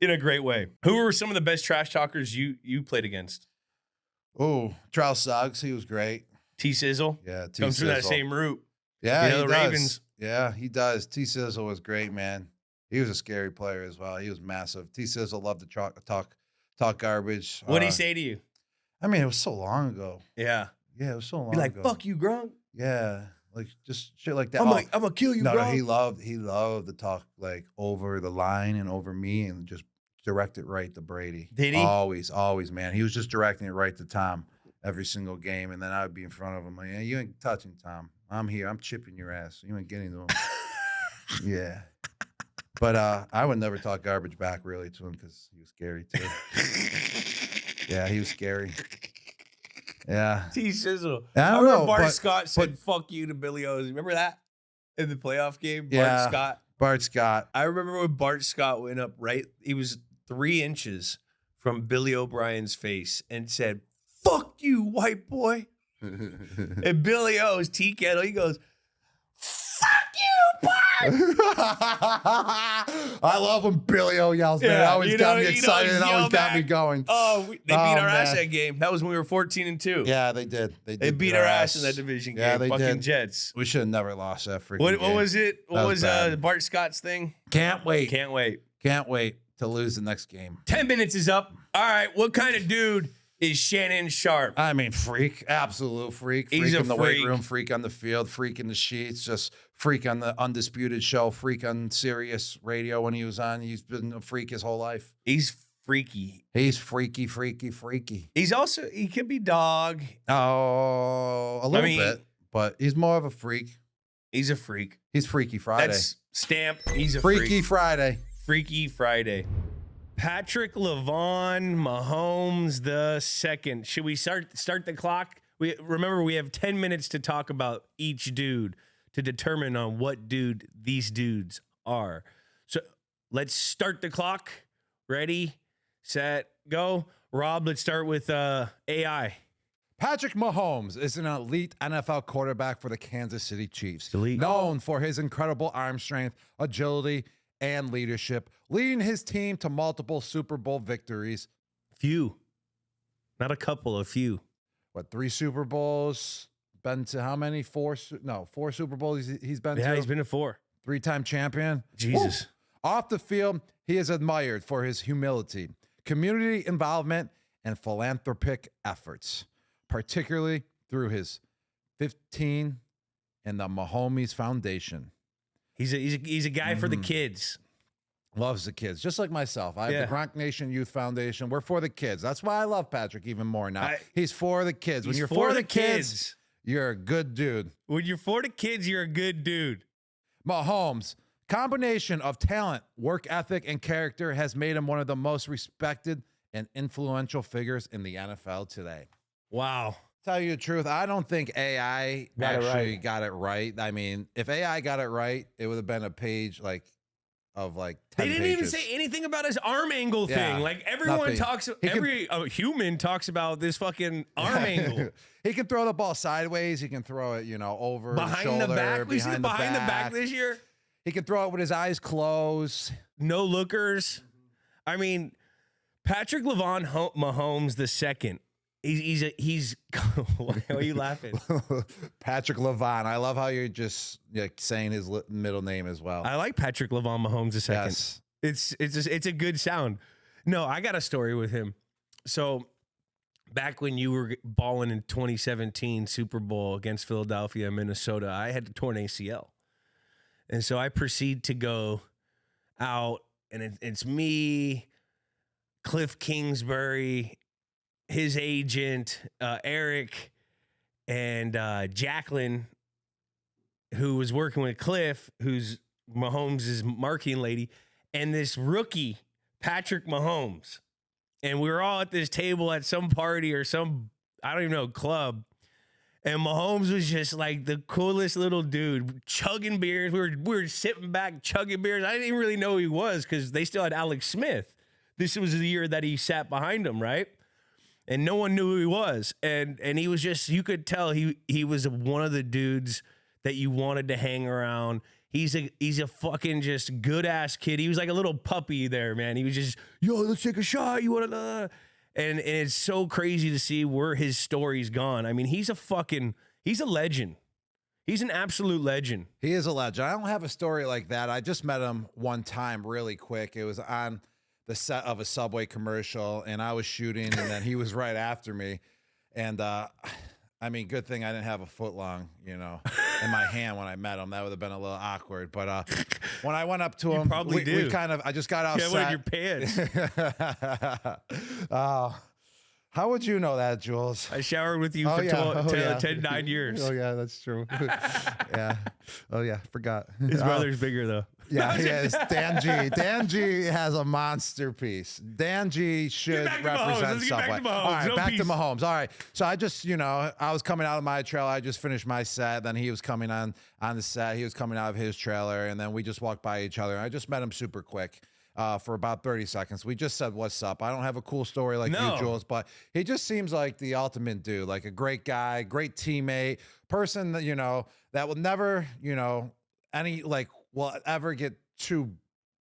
in a great way. Who were some of the best trash talkers you played against? Oh, Terrell Suggs. He was great. T-Sizzle? Yeah, T-Sizzle. Comes through that same route. Yeah, the Ravens. Yeah, he does. T-Sizzle was great, man. He was a scary player as well. He was massive. T-Sizzle loved to talk garbage. What did he say to you? I mean, it was so long ago. Yeah. Yeah, it was so long Be like, ago. fuck you, Gronk. Yeah, like just shit like that. I'm gonna kill you, no, Gronk. No, he loved to talk like over the line and over me and just direct it right to Brady. Did he? Always, man. He was just directing it right to Tom every single game, and then I would be in front of him like, yeah, you ain't touching Tom. I'm here. I'm chipping your ass. You ain't getting to him. Yeah. But I would never talk garbage back really to him because he was scary too. Yeah, he was scary. Yeah. T-Sizzle. I don't know. Bart Scott said, fuck you to Billy O's. Remember that? In the playoff game? Bart Scott. Bart Scott. I remember when Bart Scott went up he was 3 inches from Billy O'Brien's face and said, fuck you, white boy. And Billy O's Tea Kettle, he goes, fuck you, Bart. I love when Billy O yells, man. It always got me excited and always got me going. Oh, they beat our ass that game. That was when we were 14-2. Yeah, they did. They beat our ass in that division game. They fucking did. Jets. We should have never lost that freaking game. What was it? What was Bart Scott's thing? Can't wait. Can't wait. Can't wait to lose the next game. 10 minutes is up. All right, what kind of dude is Shannon Sharpe? I mean, freak. Absolute freak. He's freak in the freak. weight room, freak on the field, freak in the sheets, just freak on the Undisputed show, freak on Sirius radio when he was on. He's been a freak his whole life. He's freaky. He's freaky, freaky, freaky. He could be dog. Oh, a little bit, but he's more of a freak. He's a freak. He's Freaky Friday. That's stamp. He's a Freaky freak. Friday. Freaky Friday. Patrick LeVon Mahomes the second. Should we start the clock? Remember, we have 10 minutes to talk about each dude to determine on what dude these dudes are. So let's start the clock. Ready, set, go. Rob, let's start with AI. Patrick Mahomes is an elite NFL quarterback for the Kansas City Chiefs, known for his incredible arm strength, agility, and leadership, leading his team to multiple Super Bowl victories. Few. Not a couple, a few. What, 3 Super Bowls? Been to how many? 4 Super Bowls he's been to? Yeah, he's been to 4. 3-time champion. Jesus. Woo. Off the field, he is admired for his humility, community involvement, and philanthropic efforts, particularly through his 15 and the Mahomes Foundation. He's a guy for the kids. Loves the kids, just like myself. I have the Gronk Nation Youth Foundation. We're for the kids. That's why I love Patrick even more now. He's for the kids. When you're for the kids, you're a good dude. When you're for the kids, you're a good dude. Mahomes, combination of talent, work ethic, and character has made him one of the most respected and influential figures in the NFL today. Wow. Tell you the truth, I don't think AI got it right. I mean, if AI got it right, it would have been a page of 10 They didn't pages. even say anything about his arm angle thing. Like everyone talks, every human talks about this fucking arm angle. He can throw the ball sideways. He can throw it, over behind his shoulder, the back. We see behind the back this year. He can throw it with his eyes closed. No lookers. I mean, Patrick LeVon Mahomes the second. He's why are you laughing? Patrick LeVon. I love how you're just saying his middle name as well. I like Patrick LeVon Mahomes the second. Yes. It's a good sound. No, I got a story with him. So back when you were balling in 2017 Super Bowl against Philadelphia and Minnesota, I had a torn ACL. And so I proceed to go out, and it's me, Cliff Kingsbury, his agent, Eric, and Jacqueline, who was working with Cliff, who's Mahomes' marketing lady, and this rookie, Patrick Mahomes. And we were all at this table at some party or some, I don't even know, club. And Mahomes was just like the coolest little dude, chugging beers. We were sitting back, chugging beers. I didn't even really know who he was because they still had Alex Smith. This was the year that he sat behind him, right? And no one knew who he was. And he was just, you could tell he was one of the dudes that you wanted to hang around. He's a fucking just good ass kid. He was like a little puppy there, man. He was just, yo, let's take a shot. You want to, and it's so crazy to see where his story's gone. I mean, he's a legend. He's an absolute legend. He is a legend. I don't have a story like that. I just met him one time really quick. It was on the set of a Subway commercial, and I was shooting, and then he was right after me. And I mean, good thing I didn't have a foot long, in my hand when I met him. That would have been a little awkward. But when I went up to him, I just got outside. Yeah, what in your pants? How would you know that, Jules? I showered with you for 9 years. Oh yeah, that's true. Yeah. Oh yeah, forgot. His brother's bigger though. Yeah, he is. Dan G. Dan G has a monster piece. Dan G should represent somewhere. All right, back to Mahomes. All right. So I just, I was coming out of my trailer. I just finished my set. Then he was coming on the set. He was coming out of his trailer. And then we just walked by each other. I just met him super quick. For about 30 seconds. We just said, what's up? I don't have a cool story like you, Jules, but he just seems like the ultimate dude, like a great guy, great teammate, person that, that will never, will ever get too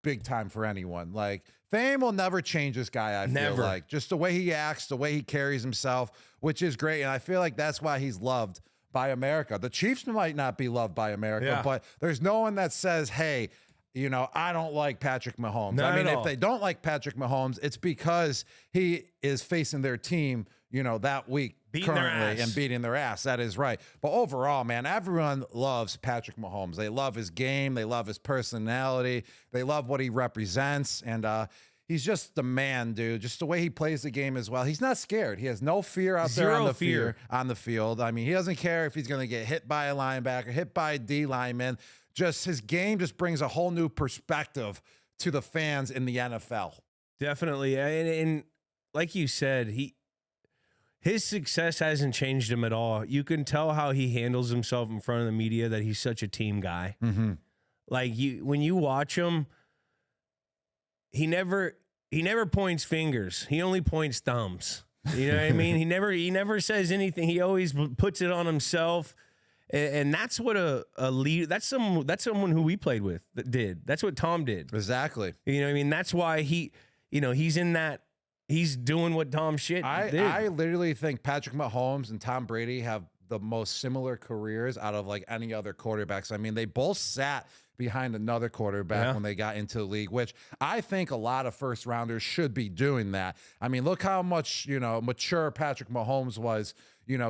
big time for anyone. Like fame will never change this guy. I feel like just the way he acts, the way he carries himself, which is great. And I feel like that's why he's loved by America. The Chiefs might not be loved by America, but there's no one that says, hey, I don't like Patrick Mahomes. If they don't like Patrick Mahomes, it's because he is facing their team, that week currently and beating their ass. That is right. But overall, man, everyone loves Patrick Mahomes. They love his game. They love his personality. They love what he represents. And he's just the man, dude. Just the way he plays the game as well. He's not scared. He has no fear out there on the field. I mean, he doesn't care if he's going to get hit by a linebacker, hit by a D lineman. Just his game just brings a whole new perspective to the fans in the NFL. Definitely. And like you said, his success hasn't changed him at all. You can tell how he handles himself in front of the media, that he's such a team guy. Mm-hmm. Like when you watch him, he never points fingers. He only points thumbs. You know what I mean? He never says anything. He always puts it on himself. And that's what a lead. That's someone who we played with that did. That's what Tom did. Exactly. You know what I mean? That's why he's in that. He's doing what Tom did. I literally think Patrick Mahomes and Tom Brady have the most similar careers out of like any other quarterbacks. I mean, they both sat behind another quarterback when they got into the league, which I think a lot of first rounders should be doing that. I mean, look how much, mature Patrick Mahomes was,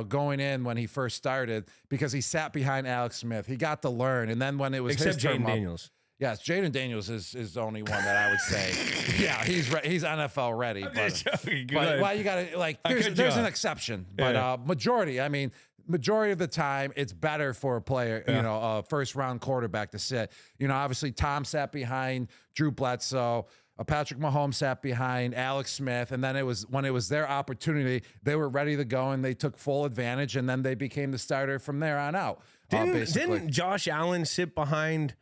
going in when he first started, because he sat behind Alex Smith. He got to learn. And then when it was his turn, Jaden Daniels. Yes, Jaden Daniels is the only one that I would say. Yeah, he's NFL ready. But you got to there's an exception, but majority of the time, it's better for a player, a first round quarterback to sit. Obviously Tom sat behind Drew Bledsoe. Patrick Mahomes sat behind Alex Smith, and then when it was their opportunity, they were ready to go, and they took full advantage, and then they became the starter from there on out. Didn't Josh Allen sit behind?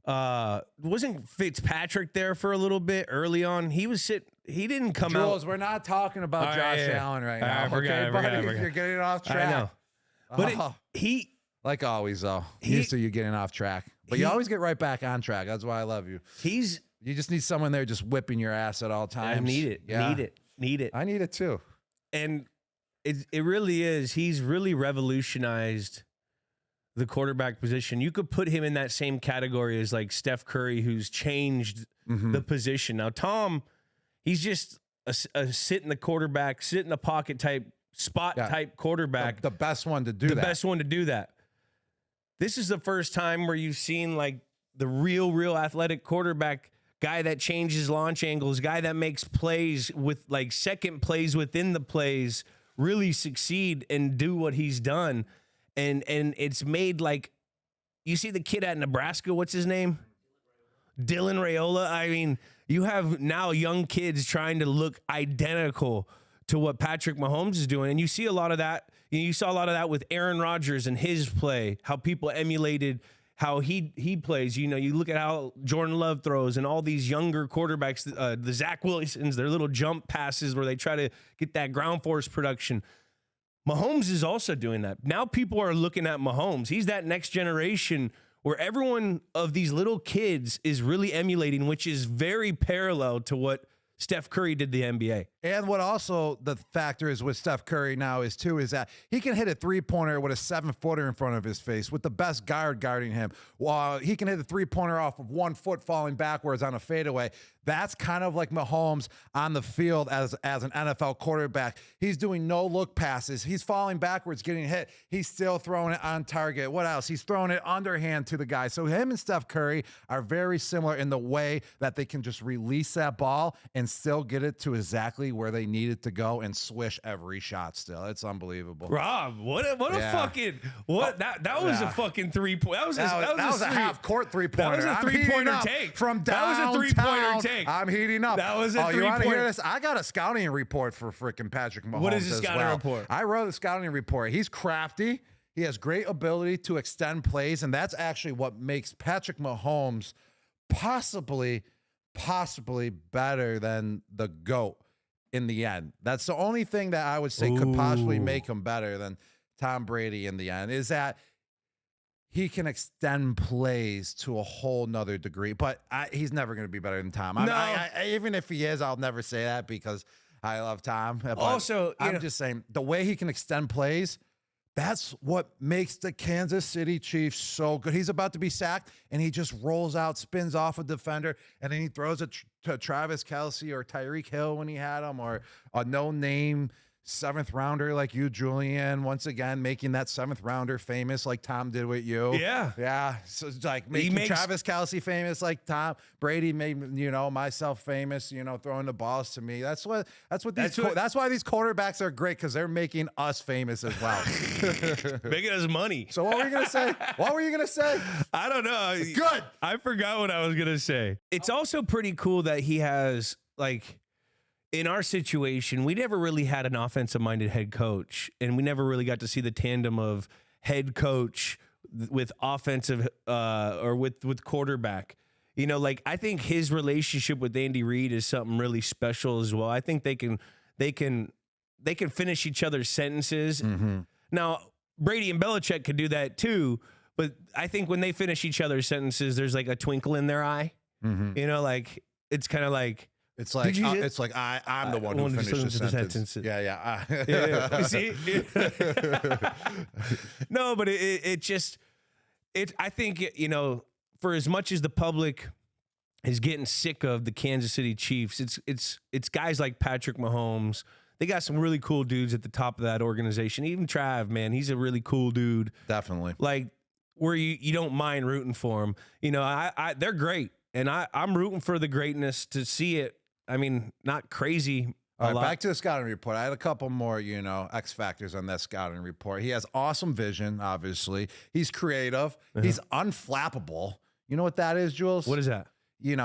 Wasn't Fitzpatrick there for a little bit early on? He didn't come out. Jules, we're not talking about Josh Allen right now. I forgot. You're getting off track. I know. But like always, though, used to you getting off track. But you always get right back on track. That's why I love you. You just need someone there just whipping your ass at all times. I need it. Yeah. Need it. I need it too. And it really is. He's really revolutionized the quarterback position. You could put him in that same category as like Steph Curry, who's changed the position. Now, Tom, he's just a sit in the quarterback, sit in the pocket type, type quarterback. The best one to do that. The best one to do that. This is the first time where you've seen like the real athletic quarterback, guy that changes launch angles, guy that makes plays with like second plays within the plays, really succeed and do what he's done. And it's made like, you see the kid at Nebraska, what's his name? Dylan Raiola. I mean, you have now young kids trying to look identical to what Patrick Mahomes is doing. And you see a lot of that. You saw a lot of that with Aaron Rodgers and his play, how people emulated how he plays. You look at how Jordan Love throws and all these younger quarterbacks, the Zach Wilsons, their little jump passes where they try to get that ground force production. Mahomes is also doing that. Now people are looking at Mahomes. He's that next generation where everyone of these little kids is really emulating, which is very parallel to what Steph Curry did the NBA. And what also the factor is with Steph Curry now is that he can hit a three-pointer with a 7-footer in front of his face with the best guard guarding him. While he can hit a three-pointer off of 1 foot falling backwards on a fadeaway. That's kind of like Mahomes on the field as an NFL quarterback. He's doing no-look passes. He's falling backwards, getting hit. He's still throwing it on target. What else? He's throwing it underhand to the guy. So him and Steph Curry are very similar in the way that they can just release that ball and still get it to exactly where they needed to go and swish every shot still. It's unbelievable. Rob, what a fucking that was a fucking 3-point. That was a half court 3-pointer. That was a 3-pointer take from downtown. That was a 3-pointer take. I'm heating up. That was a 3-pointer. You want to hear this? I got a scouting report for freaking Patrick Mahomes. What is the scouting report? I wrote the scouting report. He's crafty. He has great ability to extend plays, and that's actually what makes Patrick Mahomes possibly better than the GOAT in the end. That's the only thing that I would say could possibly make him better than Tom Brady in the end, is that he can extend plays to a whole nother degree. But he's never going to be better than Tom. Even if he is, I'll never say that because I love Tom. But also, I'm just saying the way he can extend plays, that's what makes the Kansas City Chiefs so good. He's about to be sacked, and he just rolls out, spins off a defender, and then he throws it to Travis Kelce or Tyreek Hill when he had him, or a no-name 7th rounder like you, Julian, once again making that 7th rounder famous like Tom did with you. Yeah. So it's like making Travis Kelce famous like Tom Brady made, myself famous, throwing the balls to me. That's why these quarterbacks are great, because they're making us famous as well. Making us money. So what were you gonna say? I don't know. Good. I forgot what I was gonna say. It's also pretty cool that he has, in our situation, we never really had an offensive-minded head coach, and we never really got to see the tandem of head coach with offensive or with quarterback. I think his relationship with Andy Reid is something really special as well. I think they can finish each other's sentences. Mm-hmm. Now, Brady and Belichick could do that too, but I think when they finish each other's sentences, there's like a twinkle in their eye. Mm-hmm. It's kind of like. It's like I'm the one who finished the sentence. Yeah. See? No, but I think, for as much as the public is getting sick of the Kansas City Chiefs, it's guys like Patrick Mahomes. They got some really cool dudes at the top of that organization. Even Trav, man, he's a really cool dude. Definitely. Where you don't mind rooting for him. They're great. And I'm rooting for the greatness to see it. I mean, not crazy. All right, back to the scouting report. I had a couple more, X factors on that scouting report. He has awesome vision, obviously. He's creative. Uh-huh. He's unflappable. You know what that is, Jules? What is that? He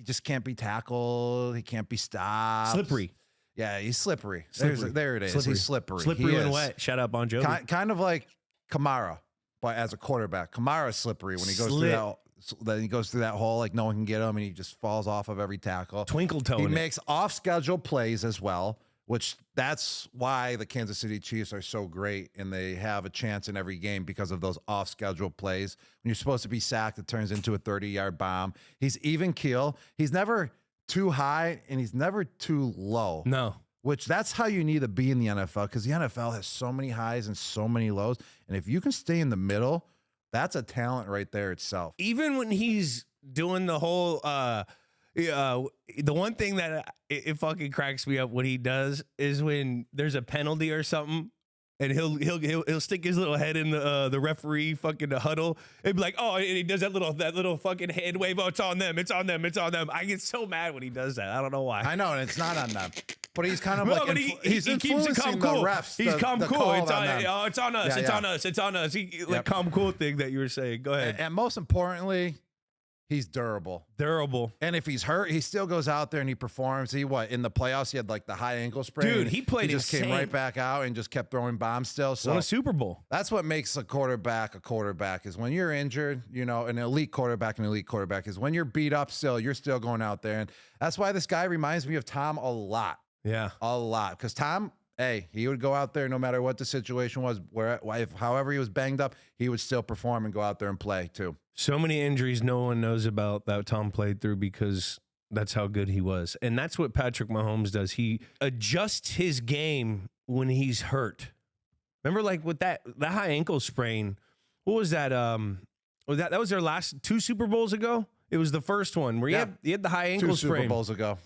just can't be tackled. He can't be stopped. Slippery. Yeah, he's slippery. There it is. Slippery. He's slippery. Slippery and wet. Shout out Bon Jovi. Kind of like Kamara, but as a quarterback. Kamara's slippery when he goes through that. Then he goes through that hole like no one can get him, and he just falls off of every tackle. Twinkle toe. He makes off-schedule plays as well, which that's why the Kansas City Chiefs are so great, and they have a chance in every game because of those off-schedule plays. When you're supposed to be sacked, it turns into a 30-yard bomb. He's even keel. He's never too high, and he's never too low. No. Which that's how you need to be in the NFL, because the NFL has so many highs and so many lows, and if you can stay in the middle, that's a talent right there itself. Even when he's doing the whole, the one thing that it fucking cracks me up what he does is when there's a penalty or something, and he'll stick his little head in the referee fucking huddle and be like, oh, and he does that little fucking hand wave. Oh, it's on them. I get so mad when he does that. I don't know why. I know, and it's not on them. But he's kind of he keeps it calm cool. He's calm cool. It's on us. Yeah, It's on us. Calm cool thing that you were saying. Go ahead. And most importantly, he's durable. And if he's hurt, he still goes out there and he performs. In the playoffs, he had the high ankle sprain. Dude, he played insane. Came right back out and just kept throwing bombs still. So won a Super Bowl. That's what makes a quarterback is when you're injured, an elite quarterback is when you're beat up still, you're still going out there. And that's why this guy reminds me of Tom a lot. Yeah. A lot. Because Tom, he would go out there no matter what the situation was, however he was banged up, he would still perform and go out there and play too. So many injuries no one knows about that Tom played through because that's how good he was. And that's what Patrick Mahomes does. He adjusts his game when he's hurt. Remember with that high ankle sprain, what was that? That was their last 2 Super Bowls ago? It was the first one where he had the high ankle sprain. 2 Super Bowls ago.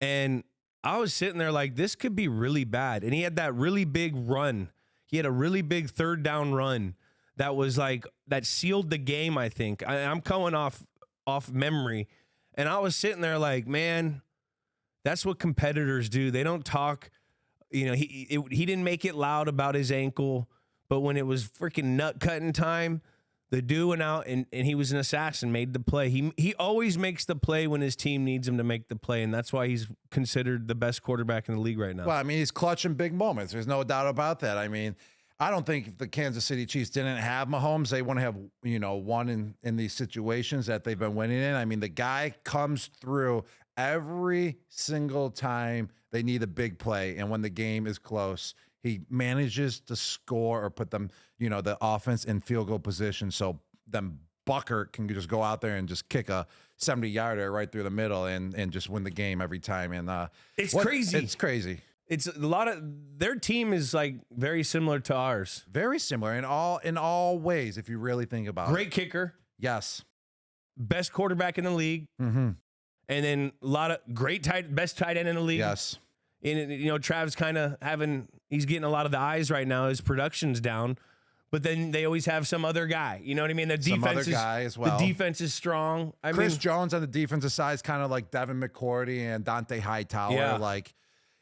And I was sitting there like, this could be really bad. And he had that really big run. He had a really big 3rd down run that was that sealed the game, I think. I'm coming off memory. And I was sitting there like, man, That's what competitors do. They don't talk. You know, he didn't make it loud about his ankle, but when it was freaking nut cutting time, the dude went out and he was an assassin, made the play. He always makes the play when his team needs him to make the play, and that's why he's considered the best quarterback in the league right now. Well, I mean, he's clutching big moments. There's no doubt about that. I mean, I don't think if the Kansas City Chiefs didn't have Mahomes, they wouldn't have, won in these situations that they've been winning in. I mean, the guy comes through every single time they need a big play, and when the game is close, he manages to score or put them, the offense in field goal position. So then Buckert can just go out there and just kick a 70-yarder right through the middle and just win the game every time. And it's crazy. It's crazy. It's a lot of their team is like very similar to ours. Very similar in all ways, if you really think about it. Great kicker. Yes. Best quarterback in the league. Mm-hmm. And then a lot of best tight end in the league. Yes. And, Trav's kind of he's getting a lot of the eyes right now. His production's down, but then they always have some other guy. You know what I mean? The defense guy as well. The defense is strong. Chris Jones on the defensive side is kind of like Devin McCourty and Dante Hightower. Yeah. Like,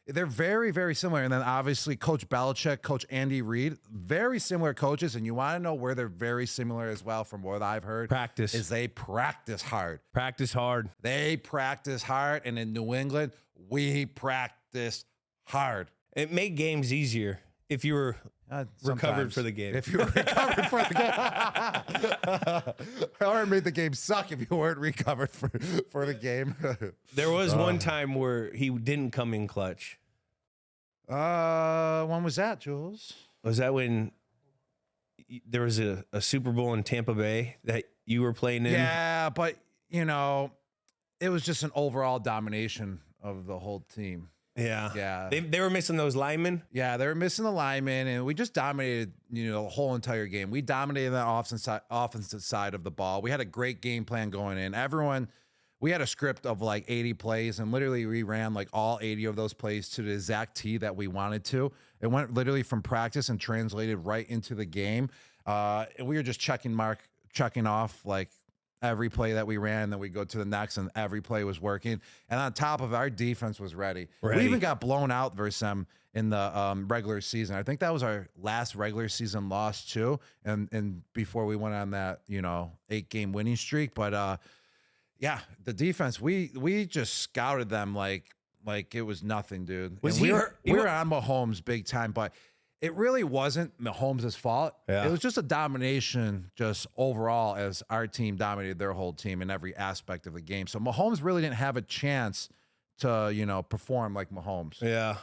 they're very, very similar. And then obviously Coach Belichick, Coach Andy Reid, very similar coaches. And you want to know where they're very similar as well, from what I've heard. Practice. Is they practice hard. Practice hard. They practice hard. And in New England, we practice hard. It made games easier if you were recovered for the game. If you were recovered for the game. Or it made the game suck if you weren't recovered for the game. There was one time where he didn't come in clutch. When was that, Jules? Was that when there was a Super Bowl in Tampa Bay that you were playing in? Yeah, but, it was just an overall domination of the whole team. Yeah. They were missing those linemen. Yeah, they were missing the linemen, and we just dominated, the whole entire game. We dominated the offensive side of the ball. We had a great game plan going in. We had a script of like 80 plays, and literally we ran like all 80 of those plays to the exact T that we wanted to. It went literally from practice and translated right into the game. And we were just checking off like every play that we ran, then we go to the next, and every play was working. And on top of it, our defense was ready. We even got blown out versus them in the regular season. I think that was our last regular season loss too, and before we went on that 8-game winning streak. But yeah, the defense, we just scouted them like it was nothing, dude. We were on Mahomes big time, but it really wasn't Mahomes' fault. Yeah. It was just a domination just overall, as our team dominated their whole team in every aspect of the game. So Mahomes really didn't have a chance to, perform like Mahomes. Yeah.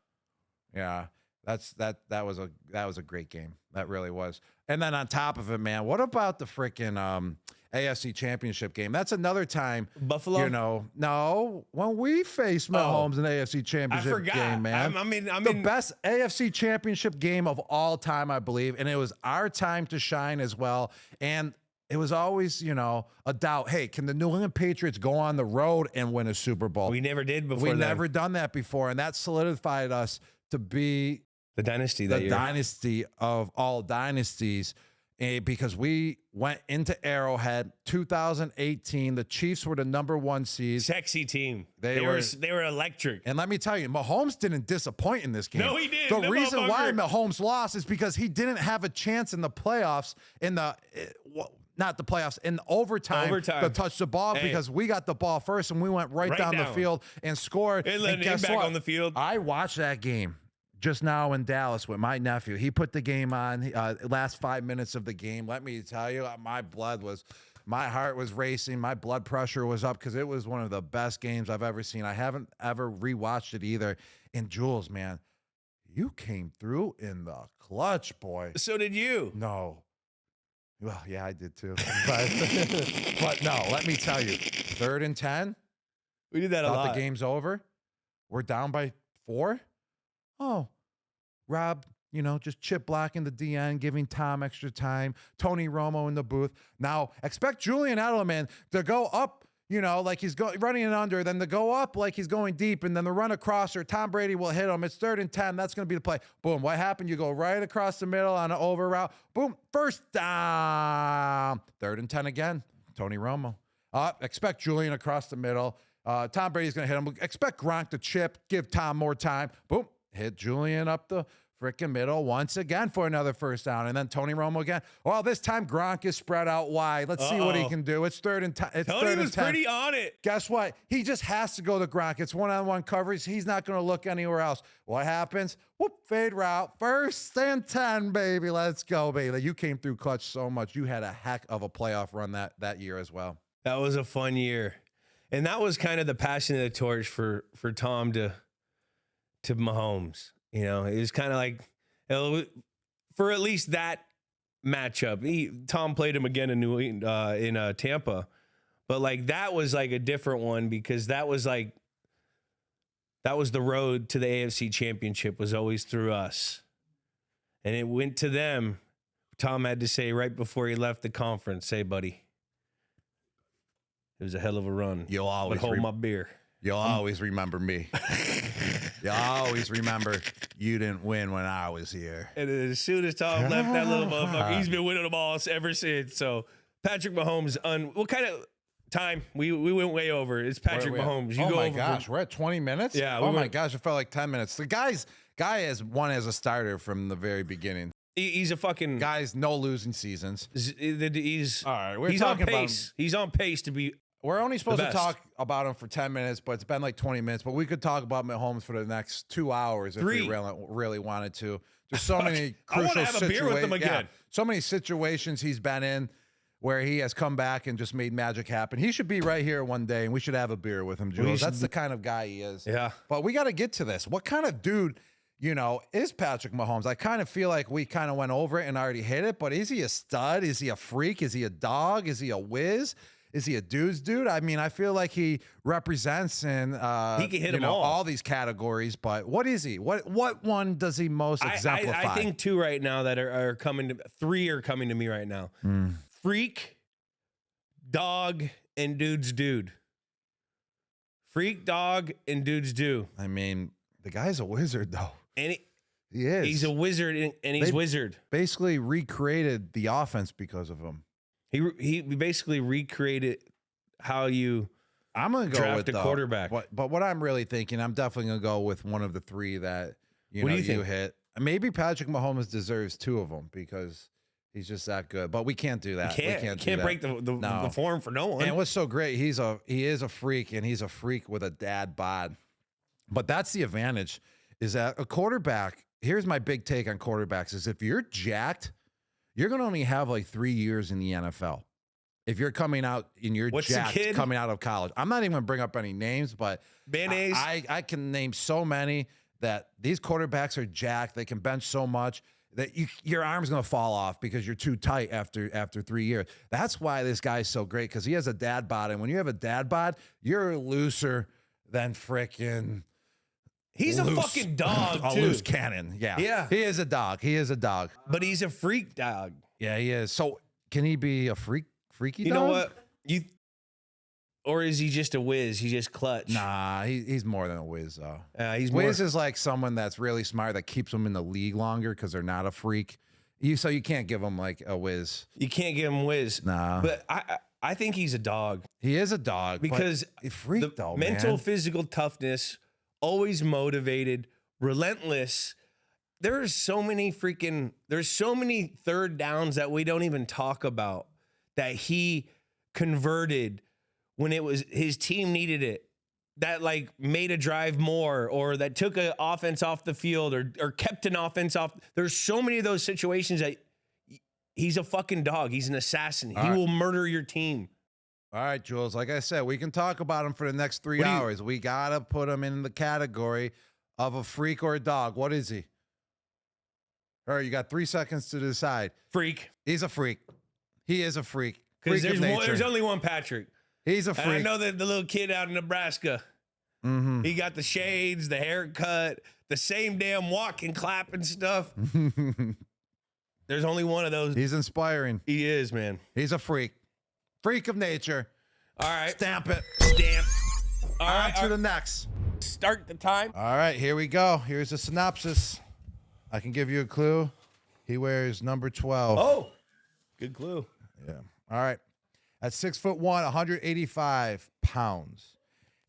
Yeah. That was a great game. That really was. And then on top of it, man, what about the freaking AFC Championship game? That's another time. Buffalo? No, when we faced Mahomes in the AFC Championship game, man. I mean, the best AFC Championship game of all time, I believe. And it was our time to shine as well. And it was always, a doubt. Hey, can the New England Patriots go on the road and win a Super Bowl? We never did before. We've never done that before. And that solidified us to be the dynasty dynasty of all dynasties. Because we went into Arrowhead 2018. The Chiefs were the #1 seed. Sexy team. They were electric. And let me tell you, Mahomes didn't disappoint in this game. No, he did. The reason why Mahomes lost is because he didn't have a chance in the playoffs, not the playoffs, in overtime to touch the ball, because we got the ball first and we went right down the field and scored. And guess what? On the field. I watched that game just now in Dallas with my nephew. He put the game on last 5 minutes of the game. Let me tell you, my heart was racing. My blood pressure was up because it was one of the best games I've ever seen. I haven't ever rewatched it either. And Jules, man, you came through in the clutch, boy. So did you. No. Well, yeah, I did too. But no, let me tell you, 3rd and 10. We did that a lot. The game's over. We're down by 4. Oh, Rob, just chip blocking the DN, giving Tom extra time. Tony Romo in the booth. Now, expect Julian Edelman to go up, like he's running it under, then to go up like he's going deep, and then the run across, or Tom Brady will hit him. It's 3rd and 10. That's going to be the play. Boom. What happened? You go right across the middle on an over route. Boom. First down. 3rd and 10 again. Tony Romo. Expect Julian across the middle. Tom Brady's going to hit him. Expect Gronk to chip, give Tom more time. Boom, hit Julian up the freaking middle once again for another first down. And then Tony Romo again. Well, this time Gronk is spread out wide. Let's see what he can do. It's third and 10. Tony was pretty on it. Guess what? He just has to go to Gronk. It's one-on-one coverage. He's not going to look anywhere else. What happens? Whoop, fade route. First and 10, baby. Let's go, baby. You came through clutch so much. You had a heck of a playoff run that year as well. That was a fun year. And that was kind of the passing of the torch for Tom to Mahomes. You know, it was kind of like, for at least that matchup. Tom played him again in Tampa, but like that was like a different one because that was the road to the AFC Championship was always through us, and it went to them. Tom had to say right before he left the conference, "Hey, buddy, it was a hell of a run. You'll always hold my beer. You'll always remember me. You'll always remember you didn't win when I was here." And as soon as Tom left that little motherfucker, he's been winning them all ever since. So Patrick Mahomes, what kind of time? We went way over. It's Patrick Mahomes. Oh my gosh, we're at 20 minutes? Yeah. Oh my gosh, it felt like 10 minutes. The guy has won as a starter from the very beginning. He's a fucking guy's no losing seasons. He's all right. He's on pace. He's on pace to be. We're only supposed to talk about him for 10 minutes, but it's been like 20 minutes. But we could talk about Mahomes for the next 2 hours if we really wanted to. There's so many crucial situations. I want to have a beer with him again. So many situations he's been in where he has come back and just made magic happen. He should be right here one day, and we should have a beer with him, Jules. That's the kind of guy he is. Yeah. But we got to get to this. What kind of dude, is Patrick Mahomes? I kind of feel like we kind of went over it and already hit it, but is he a stud? Is he a freak? Is he a dog? Is he a whiz? Is he a dude's dude? I mean, I feel like he represents in he can hit them all these categories, but what is he? What one does he most exemplify? I think two right now that are coming to three are coming to me right now. Freak, dog, and dude's dude. Freak, dog, and dude's dude. I mean, the guy's a wizard though. And he is. He's a wizard and he's wizard. Basically recreated the offense because of him. He basically recreated how I'm gonna go draft with a quarterback. But what I'm really thinking, I'm definitely gonna go with one of the three that you hit. Maybe Patrick Mahomes deserves two of them because he's just that good. But we can't do that. We can't break the form for no one. And what's so great, he is a freak, and he's a freak with a dad bod. But that's the advantage, is that a quarterback. Here's my big take on quarterbacks: is if you're jacked, you're going to only have like 3 years in the NFL. If you're coming out and you're jacked coming out of college. I'm not even going to bring up any names, but I can name so many that these quarterbacks are jacked. They can bench so much that your arm's going to fall off because you're too tight after 3 years. That's why this guy's so great, because he has a dad bod. And when you have a dad bod, you're looser than frickin' He's a fucking dog, a too. Loose cannon. Yeah. He is a dog. But he's a freak dog. Yeah, he is. So can he be a freaky dog? You know what? Or is he just a whiz? He's just clutch. Nah, he's more than a whiz, though. Whiz is like someone that's really smart that keeps them in the league longer because they're not a freak. So you can't give him like a whiz. You can't give him whiz. Nah. But I think he's a dog. He is a dog. Because mental, physical toughness, always motivated, relentless. There's so many third downs that we don't even talk about that he converted when it was his team needed it, that like made a drive more, or that took an offense off the field, or kept an offense off. There's so many of those situations that he's a fucking dog. He's an assassin. He will murder your team. All right, Jules. Like I said, we can talk about him for the next 3 hours. We got to put him in the category of a freak or a dog. What is he? All right, you got 3 seconds to decide. Freak. He's a freak. He is a freak. Because there's only one Patrick. He's a freak. And I know that the little kid out in Nebraska, he got the shades, the haircut, the same damn walking, clapping stuff. There's only one of those. He's inspiring. He is, man. He's a freak. Freak of nature. All right. Stamp it. Stamp. All on right. to the next. Start the time. All right, here we go. Here's a synopsis. I can give you a clue. He wears number 12. Oh, good clue. Yeah. All right. At 6'1", 185 pounds.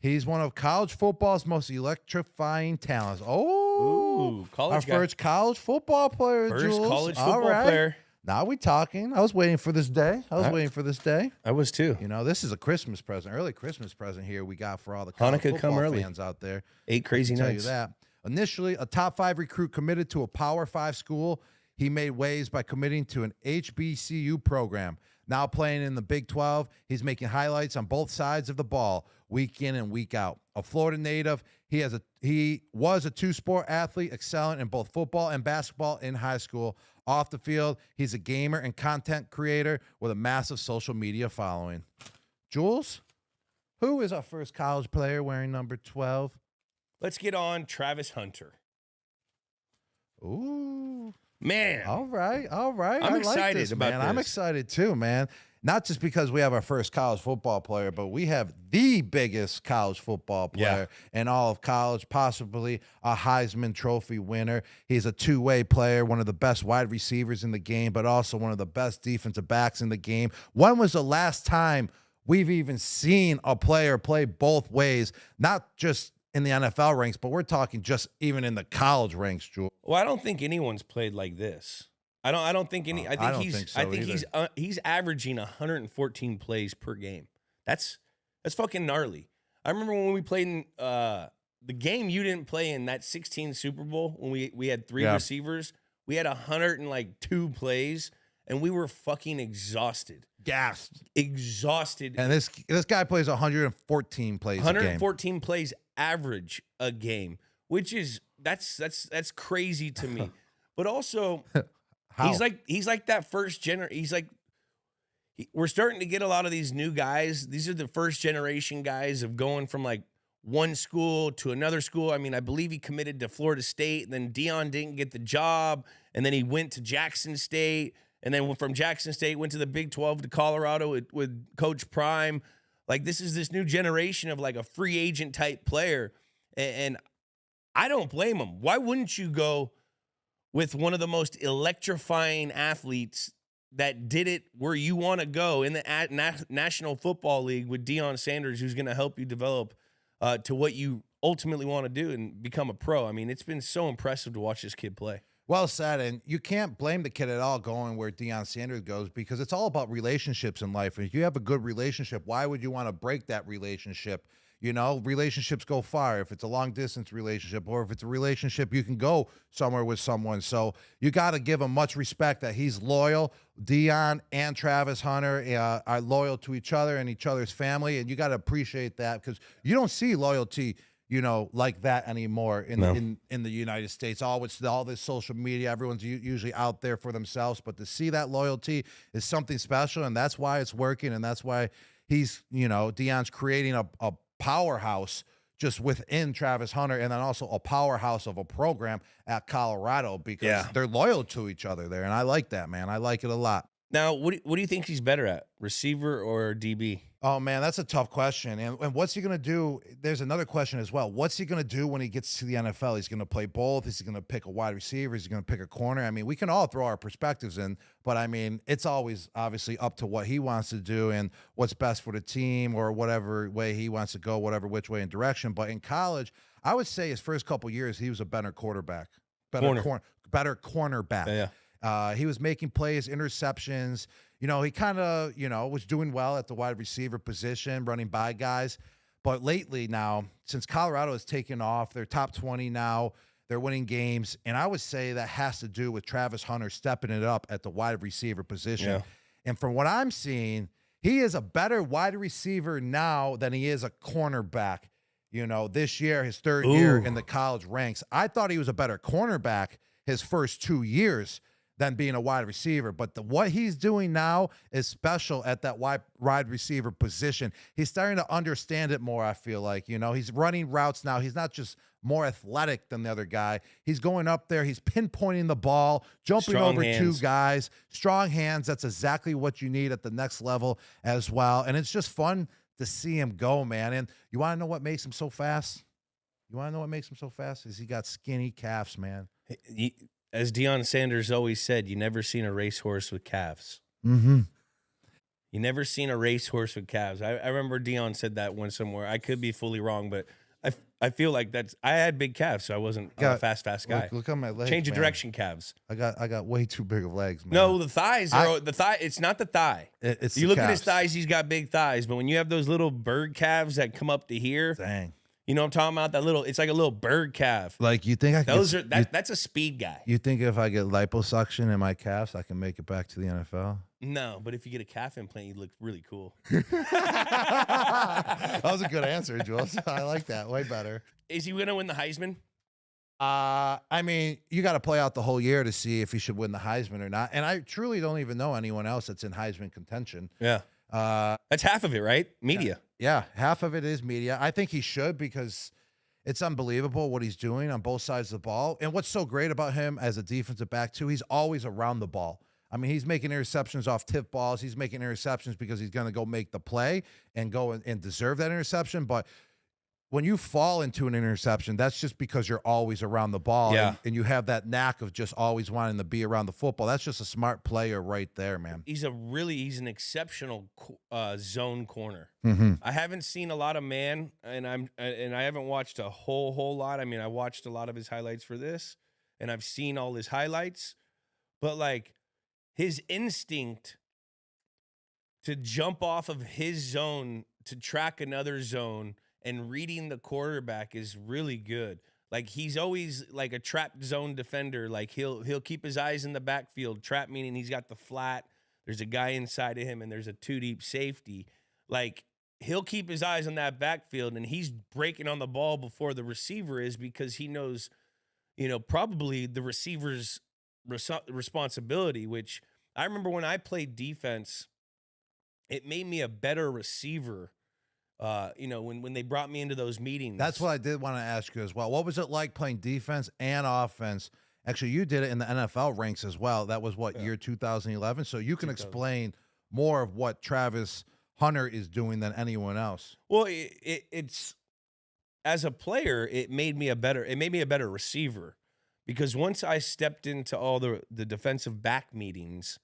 He's one of college football's most electrifying talents. Oh, college guy. first college football player, First Jules. college All football right. player. Now we talking. I was waiting for this day. I was too. You know, this is a Christmas present, early Christmas present here we got for all the college Hanukkah come football early. fans out there. 8 crazy Tell nights. you that. Initially, a top 5 recruit committed to a Power 5 school, he made waves by committing to an HBCU program. Now playing in the Big 12, he's making highlights on both sides of the ball, week in and week out. A Florida native, he was a 2-sport athlete, excelling in both football and basketball in high school. Off the field, he's a gamer and content creator with a massive social media following. Jules, who is our first college player wearing number 12? Let's get on Travis Hunter. Ooh. Man. All right. I'm excited about man. I'm this. excited too, man. Not just because we have our first college football player, but we have the biggest college football player in all of college, possibly a Heisman Trophy winner. He's a two-way player, one of the best wide receivers in the game, but also one of the best defensive backs in the game. When was the last time we've even seen a player play both ways, not just in the NFL ranks, but we're talking just even in the college ranks, Jules? Well, I don't think anyone's played like this. I don't think any. I think he's averaging 114 plays per game. That's fucking gnarly. I remember when we played in the game you didn't play in, that 16 Super Bowl, when we had 3 receivers. We had 102 plays, and we were fucking exhausted. Gassed. Exhausted. And this guy plays 114 plays a game. 114 plays average a game, which is that's crazy to me. But also he's like that first generation. We're starting to get a lot of these new guys. These are the first generation guys of going from like one school to another school. I mean, I believe he committed to Florida State, and then Deion didn't get the job, and then he went to Jackson State, and then from Jackson State went to the Big 12 to Colorado with Coach Prime. Like, this is this new generation of like a free agent type player, and I don't blame him. Why wouldn't you go with one of the most electrifying athletes that did it where you want to go in the National Football League with Deion Sanders, who's going to help you develop to what you ultimately want to do and become a pro? I mean, it's been so impressive to watch this kid play. Well said, and you can't blame the kid at all going where Deion Sanders goes, because it's all about relationships in life. If you have a good relationship, why would you want to break that relationship? You know, relationships go far. If it's a long-distance relationship, or if it's a relationship you can go somewhere with someone. So you got to give him much respect that he's loyal. Deion and Travis Hunter are loyal to each other and each other's family, and you got to appreciate that, because you don't see loyalty, you know, like that anymore in the United States. All this social media, everyone's usually out there for themselves, but to see that loyalty is something special, and that's why it's working, and that's why he's, you know, Deion's creating a powerhouse just within Travis Hunter, and then also a powerhouse of a program at Colorado, because they're loyal to each other there, and I like that, man. I like it a lot. Now, what do you think he's better at, receiver or DB? Oh, man, that's a tough question. And what's he going to do? There's another question as well. What's he going to do when he gets to the NFL? He's going to play both. Is he going to pick a wide receiver? Is he going to pick a corner? I mean, we can all throw our perspectives in, but I mean, it's always obviously up to what he wants to do and what's best for the team, or whatever way he wants to go, whatever which way and direction. But in college, I would say his first couple years, he was a better quarterback, better cornerback. Yeah. He was making plays, interceptions. You know, he kind of, you know, was doing well at the wide receiver position, running by guys. But lately now, since Colorado has taken off, they're top 20 now, they're winning games. And I would say that has to do with Travis Hunter stepping it up at the wide receiver position. Yeah. And from what I'm seeing, he is a better wide receiver now than he is a cornerback. You know, this year, his third year in the college ranks. I thought he was a better cornerback his first 2 years than being a wide receiver. But what he's doing now is special at that wide receiver position. He's starting to understand it more, I feel like. You know, he's running routes now. He's not just more athletic than the other guy. He's going up there. He's pinpointing the ball, jumping over two guys. Strong hands. That's exactly what you need at the next level as well. And it's just fun to see him go, man. And you want to know what makes him so fast? Is he got skinny calves, man. As Deion Sanders always said, you never seen a racehorse with calves. Mm-hmm. You never seen a racehorse with calves. I remember Dion said that one somewhere. I could be fully wrong, but I feel like I had big calves, so I wasn't a fast guy. Look at my legs. Change of man. direction calves. I got way too big of legs, man. No, the thighs are the thigh. It's not the thigh. It's you the look at his calves. thighs; he's got big thighs. But when you have those little bird calves that come up to here, Dang. you know what I'm talking about? That little, it's like a little bird calf. Like you think I can Those are that's a speed guy. You think if I get liposuction in my calves, I can make it back to the NFL? No, but if you get a calf implant, you look really cool. That was a good answer, Jules. I like that. Way better. Is he gonna win the Heisman? I mean, you got to play out the whole year to see if he should win the Heisman or not. And I truly don't even know anyone else that's in Heisman contention. Yeah. That's half of it, right? Media. Yeah, half of it is media. I think he should because it's unbelievable what he's doing on both sides of the ball. And what's so great about him as a defensive back, too, he's always around the ball. I mean, he's making interceptions off tip balls. He's making interceptions because he's going to go make the play and go and deserve that interception. But when you fall into an interception, that's just because you're always around the ball. Yeah. And you have that knack of just always wanting to be around the football. That's just a smart player right there, man. He's an exceptional zone corner. Mm-hmm. I haven't seen a lot of man, and I haven't watched a whole lot. I mean, I watched a lot of his highlights for this, and I've seen all his highlights, but like his instinct to jump off of his zone to track another zone and reading the quarterback is really good. Like he's always like a trap zone defender. Like he'll keep his eyes in the backfield. Trap meaning he's got the flat. There's a guy inside of him and there's a 2-deep safety. Like he'll keep his eyes on that backfield and he's breaking on the ball before the receiver is because he knows, probably the receiver's responsibility, which I remember when I played defense, it made me a better receiver. When they brought me into those meetings. That's what I did want to ask you as well. What was it like playing defense and offense? Actually, you did it in the NFL ranks as well. That was year 2011. So you can explain more of what Travis Hunter is doing than anyone else. Well, it's as a player, it made me a better receiver because once I stepped into all the defensive back meetings,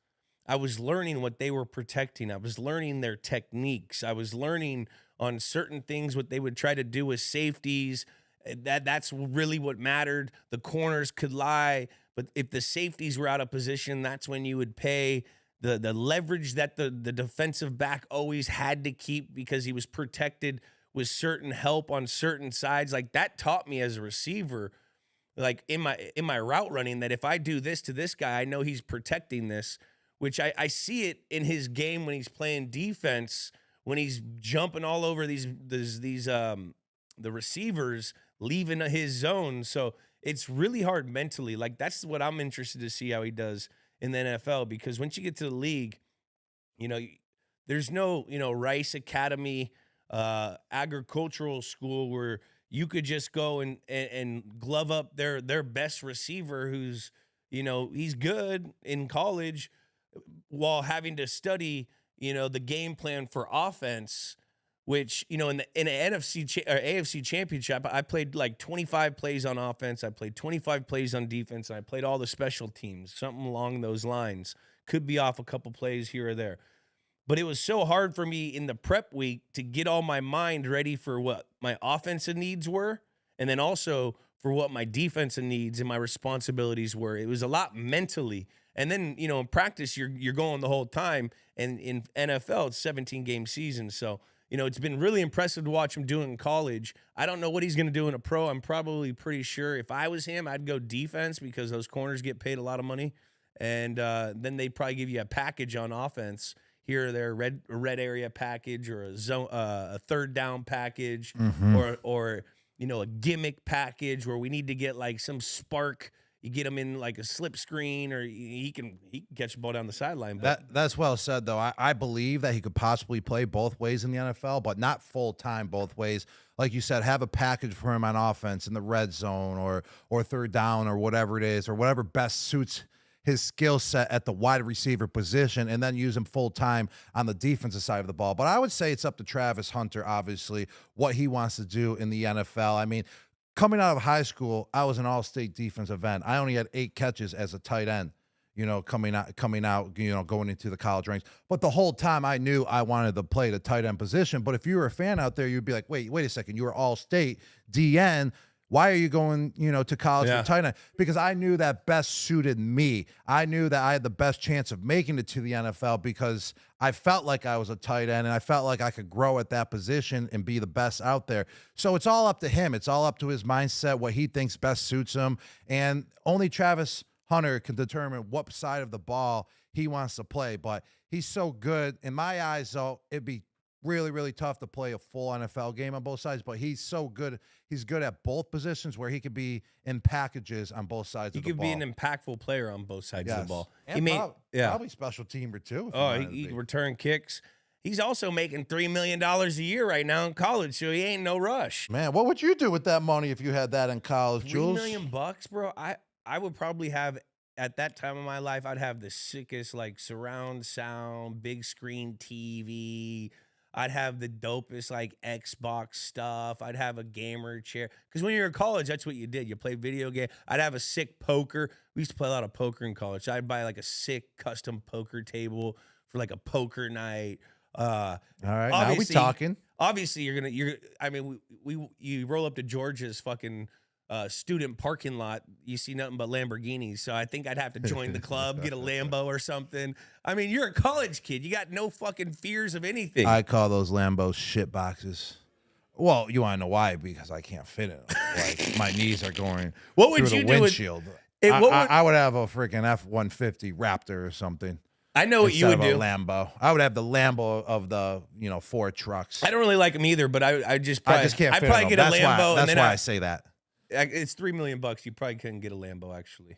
I was learning what they were protecting. I was learning their techniques. I was learning on certain things what they would try to do with safeties. That's really what mattered. The corners could lie, but if the safeties were out of position, that's when you would pay the leverage that the defensive back always had to keep because he was protected with certain help on certain sides. Like that taught me as a receiver, like in my route running, that if I do this to this guy, I know he's protecting this, which I see it in his game when he's playing defense, when he's jumping all over the receivers, leaving his zone. So it's really hard mentally. Like that's what I'm interested to see how he does in the NFL, because once you get to the league, there's no, Rice Academy, agricultural school where you could just go and glove up their best receiver who's, he's good in college while having to study, the game plan for offense, which, in an NFC or AFC championship, I played like 25 plays on offense. I played 25 plays on defense, and I played all the special teams, something along those lines. Could be off a couple plays here or there. But it was so hard for me in the prep week to get all my mind ready for what my offensive needs were, and then also for what my defensive needs and my responsibilities were. It was a lot mentally. And then, in practice, you're going the whole time. And in NFL, it's 17-game season. So, it's been really impressive to watch him do it in college. I don't know what he's going to do in a pro. I'm probably pretty sure if I was him, I'd go defense because those corners get paid a lot of money. And then they'd probably give you a package on offense here or there, red area package or a third down package, or a gimmick package where we need to get like some spark. You get him in like a slip screen, or he can catch the ball down the sideline. But That's well said, though. I believe that he could possibly play both ways in the NFL, but not full-time both ways. Like you said, have a package for him on offense in the red zone or third down or whatever it is, or whatever best suits his skill set at the wide receiver position, and then use him full-time on the defensive side of the ball. But I would say it's up to Travis Hunter, obviously, what he wants to do in the NFL. I mean, coming out of high school, I was an all-state defensive end. I only had 8 catches as a tight end. coming out, going into the college ranks. But the whole time I knew I wanted to play the tight end position. But if you were a fan out there, you'd be like, wait a second, you were all-state DN. Why are you going, to college for tight end? Because I knew that best suited me. I knew that I had the best chance of making it to the NFL because I felt like I was a tight end and I felt like I could grow at that position and be the best out there. So it's all up to him. It's all up to his mindset, what he thinks best suits him. And only Travis Hunter can determine what side of the ball he wants to play. But he's so good. In my eyes, though, it'd be really, really tough to play a full NFL game on both sides, but he's so good. He's good at both positions where he could be in packages on both sides of the ball. He could be an impactful player on both sides of the ball. And probably special teamer too. He can return kicks. He's also making $3 million a year right now in college, so he ain't no rush. Man, what would you do with that money if you had that in college, Jules? $3 million, bro. I would probably have, at that time of my life, I'd have the sickest surround sound, big screen TV. I'd have the dopest Xbox stuff. I'd have a gamer chair. Because when you were in college, that's what you did. You played video game. I'd have a sick poker. We used to play a lot of poker in college. So I'd buy a sick custom poker table for a poker night. All right, now we talking. Obviously, you roll up to Georgia's fucking student parking lot, you see nothing but Lamborghinis. So I think I'd have to join the club, get a Lambo or something. I mean, you're a college kid. You got no fucking fears of anything. I call those Lambos shit boxes. Well, you want to know why? Because I can't fit in them. My knees are going through the windshield. I would have a freaking F-150 Raptor or something. I know what you would do. Lambo. I would have the Lambo of the Ford trucks. I don't really like them either, but I just can't. I'd probably get a Lambo. That's why I say that. It's $3 million. You probably couldn't get a Lambo, actually.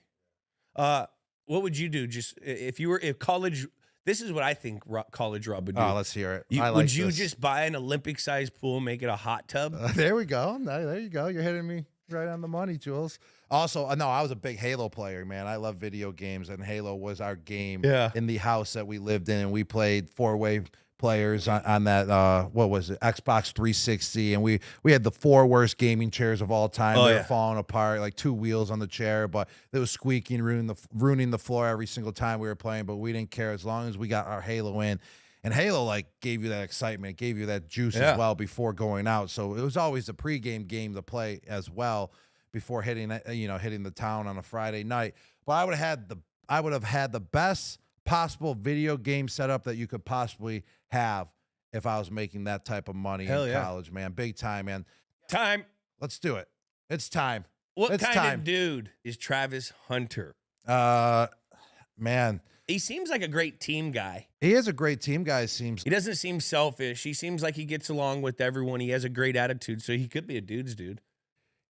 What would you do? Just if college? This is what I think college Rob would do. Oh, let's hear it. Would you just buy an Olympic-sized pool, make it a hot tub? There we go. There you go. You're hitting me right on the money, Jules. Also, no, I was a big Halo player, man. I love video games, and Halo was our game in the house that we lived in, and we played 4-way players on that what was it, Xbox 360, and we had the 4 worst gaming chairs of all time. They were falling apart, 2 wheels on the chair, but it was squeaking, ruining the floor every single time we were playing, but we didn't care as long as we got our Halo in. And Halo gave you that excitement, gave you that juice as well before going out. So it was always a pregame game to play as well before hitting the town on a Friday night. But I would have had the best possible video game setup that you could possibly have if I was making that type of money in college, man. Big time, man. Time. Let's do it. It's time. What kind of dude is Travis Hunter? Man. He seems like a great team guy. He is a great team guy, He doesn't seem selfish. He seems like he gets along with everyone. He has a great attitude, so he could be a dude's dude.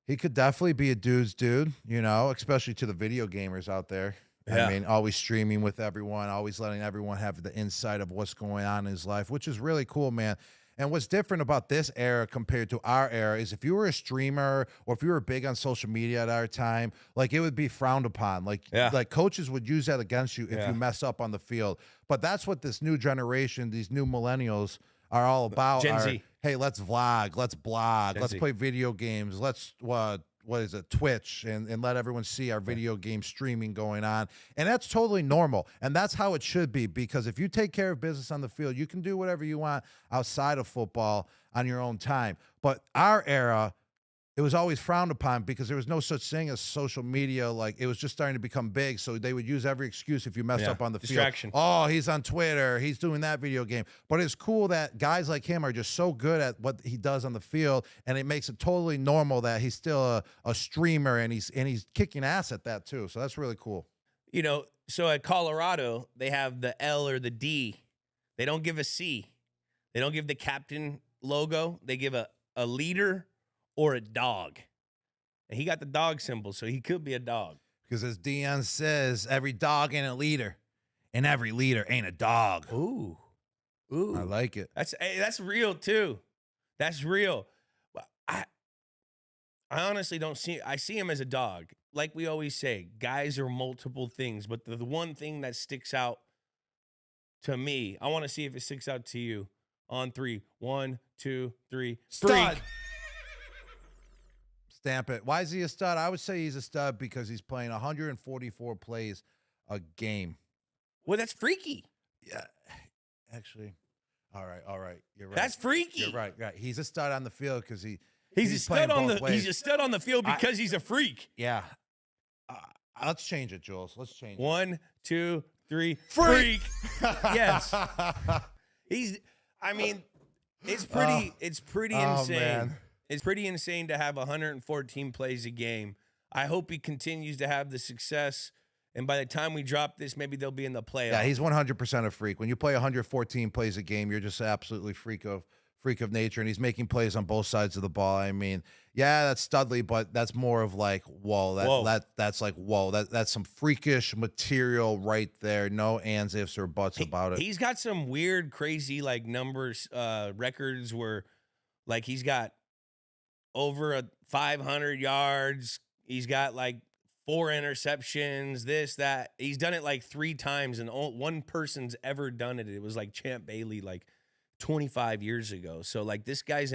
He could definitely be a dude's dude, especially to the video gamers out there. Yeah. I mean, always streaming with everyone, always letting everyone have the insight of what's going on in his life, which is really cool, man. And what's different about this era compared to our era is if you were a streamer or if you were big on social media at our time, it would be frowned upon. Like coaches would use that against you if you mess up on the field. But that's what this new generation, these new millennials are all about. Gen Z. Hey, let's vlog, let's blog, let's play video games, let's what is it, Twitch, and let everyone see our video game streaming going on. And that's totally normal. And that's how it should be, because if you take care of business on the field, you can do whatever you want outside of football on your own time. But our era, it was always frowned upon because there was no such thing as social media. It was just starting to become big. So they would use every excuse if you messed up on the distraction. Field. Oh, he's on Twitter. He's doing that video game. But it's cool that guys like him are just so good at what he does on the field. And it makes it totally normal that he's still a streamer and he's kicking ass at that too. So that's really cool. So at Colorado, they have the L or the D. They don't give a C. They don't give the captain logo. They give a leader or a dog. And he got the dog symbol, so he could be a dog. Because as Dion says, every dog ain't a leader, and every leader ain't a dog. Ooh. I like it. That's real, too. That's real. I honestly don't I see him as a dog. Like we always say, guys are multiple things, but the one thing that sticks out to me, I want to see if it sticks out to you. On 3. 1, 2, 3. Stud. Freak. Stamp it. Why is he a stud? I would say he's a stud because he's playing 144 plays a game. Well, that's freaky. Yeah, actually, all right. You're right. That's freaky. You're right. He's a stud on the field because he's a stud on the. He's a stud on the field because he's a freak. Yeah. Let's change it, Jules. Let's change it. 1, 2, 3. Freak. Yes. I mean, it's pretty. It's pretty insane. Man. It's pretty insane to have 114 plays a game. I hope he continues to have the success. And by the time we drop this, maybe they'll be in the playoffs. Yeah, he's 100% a freak. When you play 114 plays a game, you're just absolutely freak of nature. And he's making plays on both sides of the ball. I mean, yeah, that's studly, but that's more of like, that's like, whoa, that's some freakish material right there. No ands, ifs, or buts about it. He's got some weird, crazy like numbers, records where like he's got over 500 yards. He's got like 4 interceptions, this, that. He's done it like 3 times, and one person's ever done it. It was like Champ Bailey like 25 years ago. So like this guy's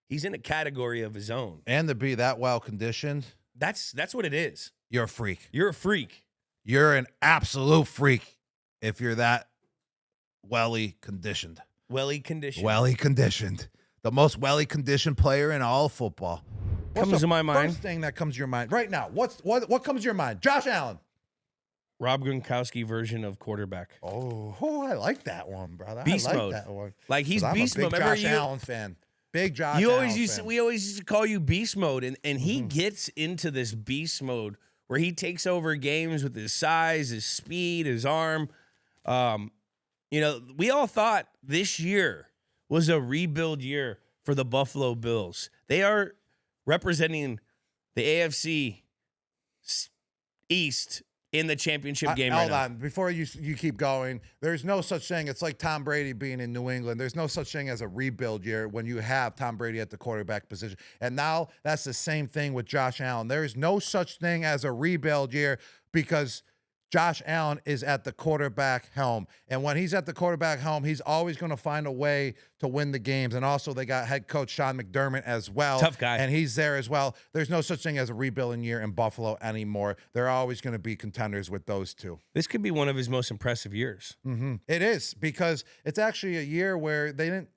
he's in a category of his own. And to be that well conditioned, that's what it is. You're a freak. You're a freak. You're an absolute freak if you're that welly conditioned. Welly conditioned. Welly conditioned. The most welly conditioned player in all football. Comes to my mind. First thing that comes to your mind right now. What comes to your mind? Josh Allen. Rob Gronkowski version of quarterback. Oh, I like that one, brother. Beast I like mode. that one. Like he's beast mode. I'm a big Josh Allen fan. Big Josh. We always used to call you beast mode, and he gets into this beast mode where he takes over games with his size, his speed, his arm. You know, we all thought this year was a rebuild year for the Buffalo Bills. They are representing the AFC East in the championship game right hold now. on. Before you keep going, there's no such thing. It's like Tom Brady being in New England. There's no such thing as a rebuild year when you have Tom Brady at the quarterback position. And now that's the same thing with Josh Allen. There is no such thing as a rebuild year because Josh Allen is at the quarterback helm. And when he's at the quarterback helm, he's always going to find a way to win the games. And also they got head coach Sean McDermott as well. Tough guy. And he's there as well. There's no such thing as a rebuilding year in Buffalo anymore. They're always going to be contenders with those two. This could be one of his most impressive years. Mm-hmm. It is, because it's actually a year where they didn't,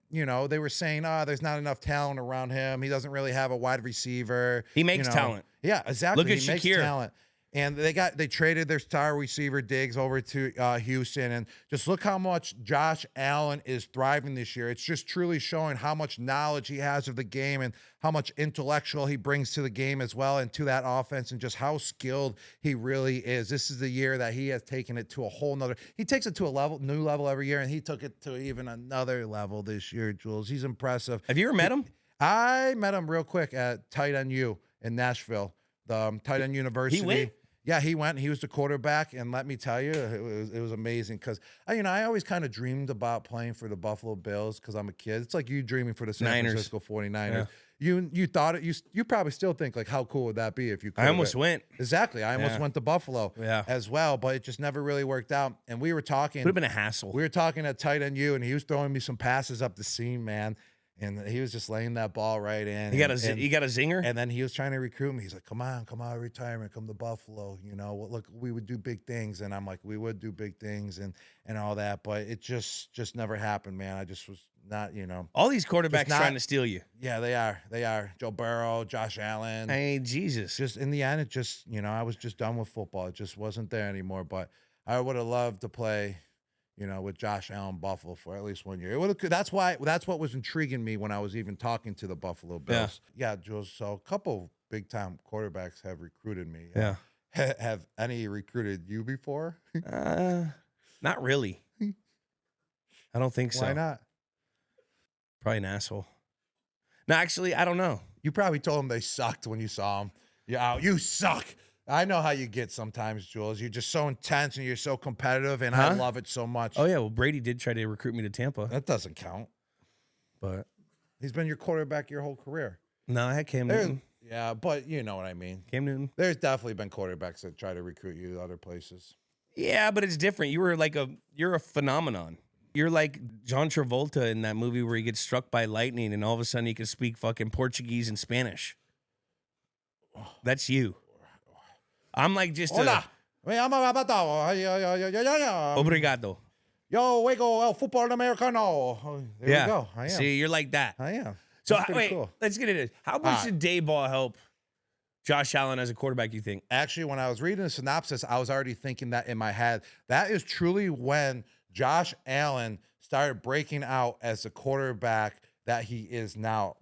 they were saying, there's not enough talent around him. He doesn't really have a wide receiver. He makes talent. Yeah, exactly. Look at he Shakir. Makes talent. And they traded their star receiver Diggs over to Houston, and just look how much Josh Allen is thriving this year. It's just truly showing how much knowledge he has of the game and how much intellectual he brings to the game as well and to that offense, and just how skilled he really is. This is the year that he has taken it to a whole nother. He takes it to a new level every year, and he took it to even another level this year, Jules. He's impressive. Have you ever met him? I met him real quick at Tight End U in Nashville, the Tight End University. He went? Yeah, he went. He was the quarterback, and let me tell you, it was amazing because I always kind of dreamed about playing for the Buffalo Bills because I'm a kid. It's like you dreaming for the San Francisco 49ers. Yeah. You thought it. You probably still think like, how cool would that be if you could? I almost went. Exactly. I almost went to Buffalo as well, but it just never really worked out. And we were talking. Would have been a hassle. We were talking at Tight End U, and he was throwing me some passes up the seam, man. And he was just laying that ball right in. You got a zinger? And then he was trying to recruit me. He's like, come on, retirement, come to Buffalo. Look, we would do big things. And I'm like, we would do big things and all that. But it just never happened, man. I just was not, All these quarterbacks trying to steal you. Yeah, they are. They are. Joe Burrow, Josh Allen. Hey, Jesus. Just in the end, it just, I was just done with football. It just wasn't there anymore. But I would have loved to play with Josh Allen, Buffalo for at least 1 year. That's what was intriguing me when I was even talking to the Buffalo Bills. Yeah, Jules. So a couple big time quarterbacks have recruited me. Yeah. Have any recruited you before? Not really. I don't think so. Why not? Probably an asshole. No, actually, I don't know. You probably told them they sucked when you saw them. Yeah, you suck. I know how you get sometimes, Jules. You're just so intense and you're so competitive, and I love it so much. Oh, yeah. Well, Brady did try to recruit me to Tampa. That doesn't count. But he's been your quarterback your whole career. No, I had Cam Newton. Yeah, but you know what I mean. Cam Newton. There's definitely been quarterbacks that try to recruit you to other places. Yeah, but it's different. You're a phenomenon. You're like John Travolta in that movie where he gets struck by lightning and all of a sudden he can speak fucking Portuguese and Spanish. That's you. I'm like just Hola. Obrigado. Yo, juego el fútbol americano. There we go. I am. See, you're like that. I am. So That's pretty wait, cool. let's get into this. How much did Dayball help Josh Allen as a quarterback, you think? Actually, when I was reading the synopsis, I was already thinking that in my head. That is truly when Josh Allen started breaking out as the quarterback that he is now.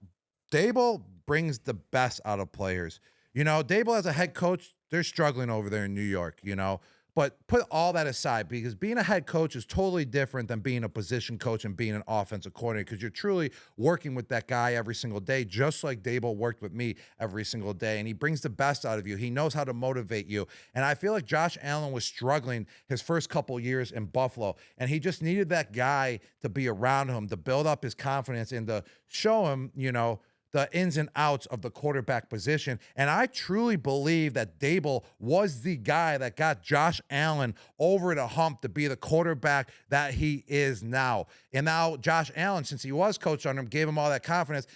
Dayball brings the best out of players. You know, Dayball as a head coach, they're struggling over there in New York, you know. But put all that aside, because being a head coach is totally different than being a position coach and being an offensive coordinator, because you're truly working with that guy every single day, just like Dayball worked with me every single day. And he brings the best out of you. He knows how to motivate you. And I feel like Josh Allen was struggling his first couple years in Buffalo, and he just needed that guy to be around him, to build up his confidence and to show him, you know, the ins and outs of the quarterback position. And I truly believe that Dayball was the guy that got Josh Allen over the hump to be the quarterback that he is now. And now Josh Allen, since he was coached under him, gave him all that confidence.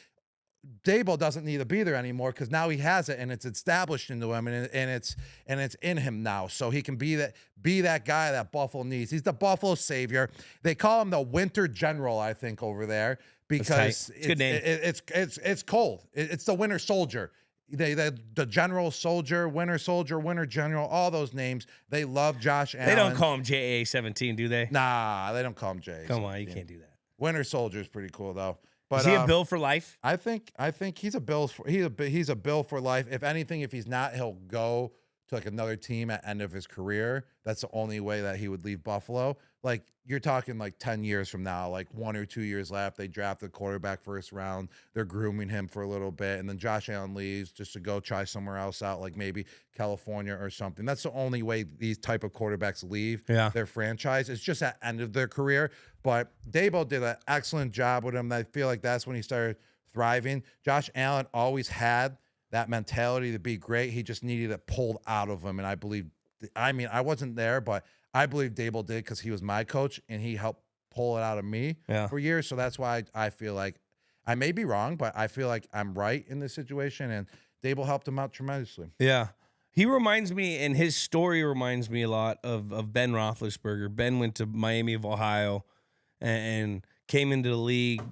Dayball doesn't need to be there anymore because now he has it and it's established into him and it's in him now. So he can be that guy that Buffalo needs. He's the Buffalo savior. They call him the Winter General, I think, over there. Because it's good name. It's cold. It's the Winter Soldier. The General Soldier, Winter Soldier, Winter General, all those names. They love Josh Allen. They don't call him JA-17, do they? Nah, they don't call him JA-17. Come on, you can't do that. Winter Soldier is pretty cool though. But is he a Bill for life? I think he's a Bill for life. If anything, if he's not, he'll go to like another team at end of his career. That's the only way that he would leave Buffalo. Like you're talking like 10 years from now, like 1 or 2 years left. They draft the quarterback first round. They're grooming him for a little bit. And then Josh Allen leaves just to go try somewhere else out, like maybe California or something. That's the only way these type of quarterbacks leave their franchise. It's just at end of their career. But Dayball did an excellent job with him. I feel like that's when he started thriving. Josh Allen always had that mentality to be great. He just needed it pulled out of him. And I wasn't there, but I believe Dayball did because he was my coach and he helped pull it out of me for years. So that's why I feel like I may be wrong, but I feel like I'm right in this situation. And Dayball helped him out tremendously. Yeah. He reminds me, and his story reminds me a lot of Ben Roethlisberger. Ben went to Miami of Ohio and came into the league,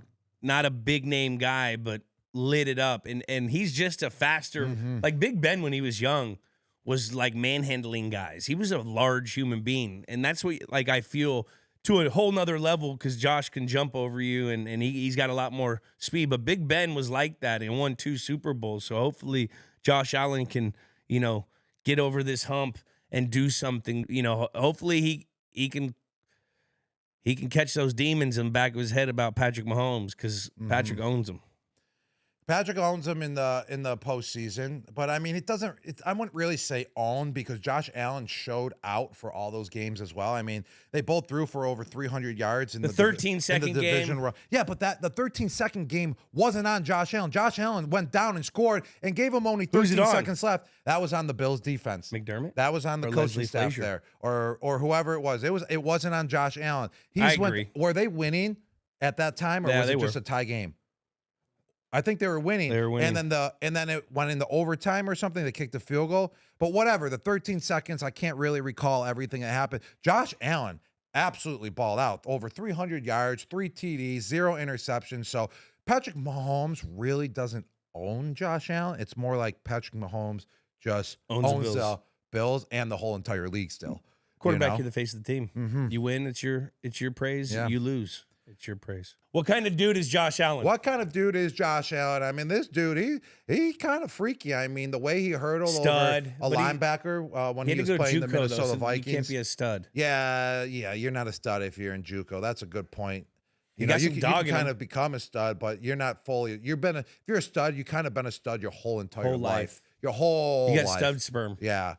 not a big name guy, but lit it up. And he's just a faster, like Big Ben when he was young was like manhandling guys. He was a large human being. And that's what like I feel to a whole nother level because Josh can jump over you and he's got a lot more speed. But Big Ben was like that and won 2 Super Bowls. So hopefully Josh Allen can, you know, get over this hump and do something. You know, hopefully he can catch those demons in the back of his head about Patrick Mahomes because Patrick owns him. Patrick owns him in the postseason, but I mean, I wouldn't really say own because Josh Allen showed out for all those games as well. I mean, they both threw for over 300 yards in the 13-second division game. Yeah, but the 13-second game wasn't on Josh Allen. Josh Allen went down and scored and gave him only 13 seconds left. That was on the Bills defense. McDermott? That was on the coaching staff there, or whoever it was. It wasn't on Josh Allen. I agree. Were they winning at that time, or was it just a tie game? I think they were winning. And then it went into overtime or something. They kicked a field goal. But whatever, the 13 seconds, I can't really recall everything that happened. Josh Allen absolutely balled out. Over 300 yards, 3 TDs, 0 interceptions. So Patrick Mahomes really doesn't own Josh Allen. It's more like Patrick Mahomes just owns the Bills and the whole entire league still. Quarterback, you're the face of the team. You win, it's your praise. Yeah. You lose. It's your praise. What kind of dude is Josh Allen? I mean, this dude, he kind of freaky. I mean, the way he hurdled over a linebacker when he was playing the Minnesota Vikings. You can't be a stud. Yeah, you're not a stud if you're in JUCO. That's a good point. You can kind of become a stud, but you're not fully. If you're a stud, you kind of been a stud your whole entire life. Your whole life. You got stud sperm. Yeah.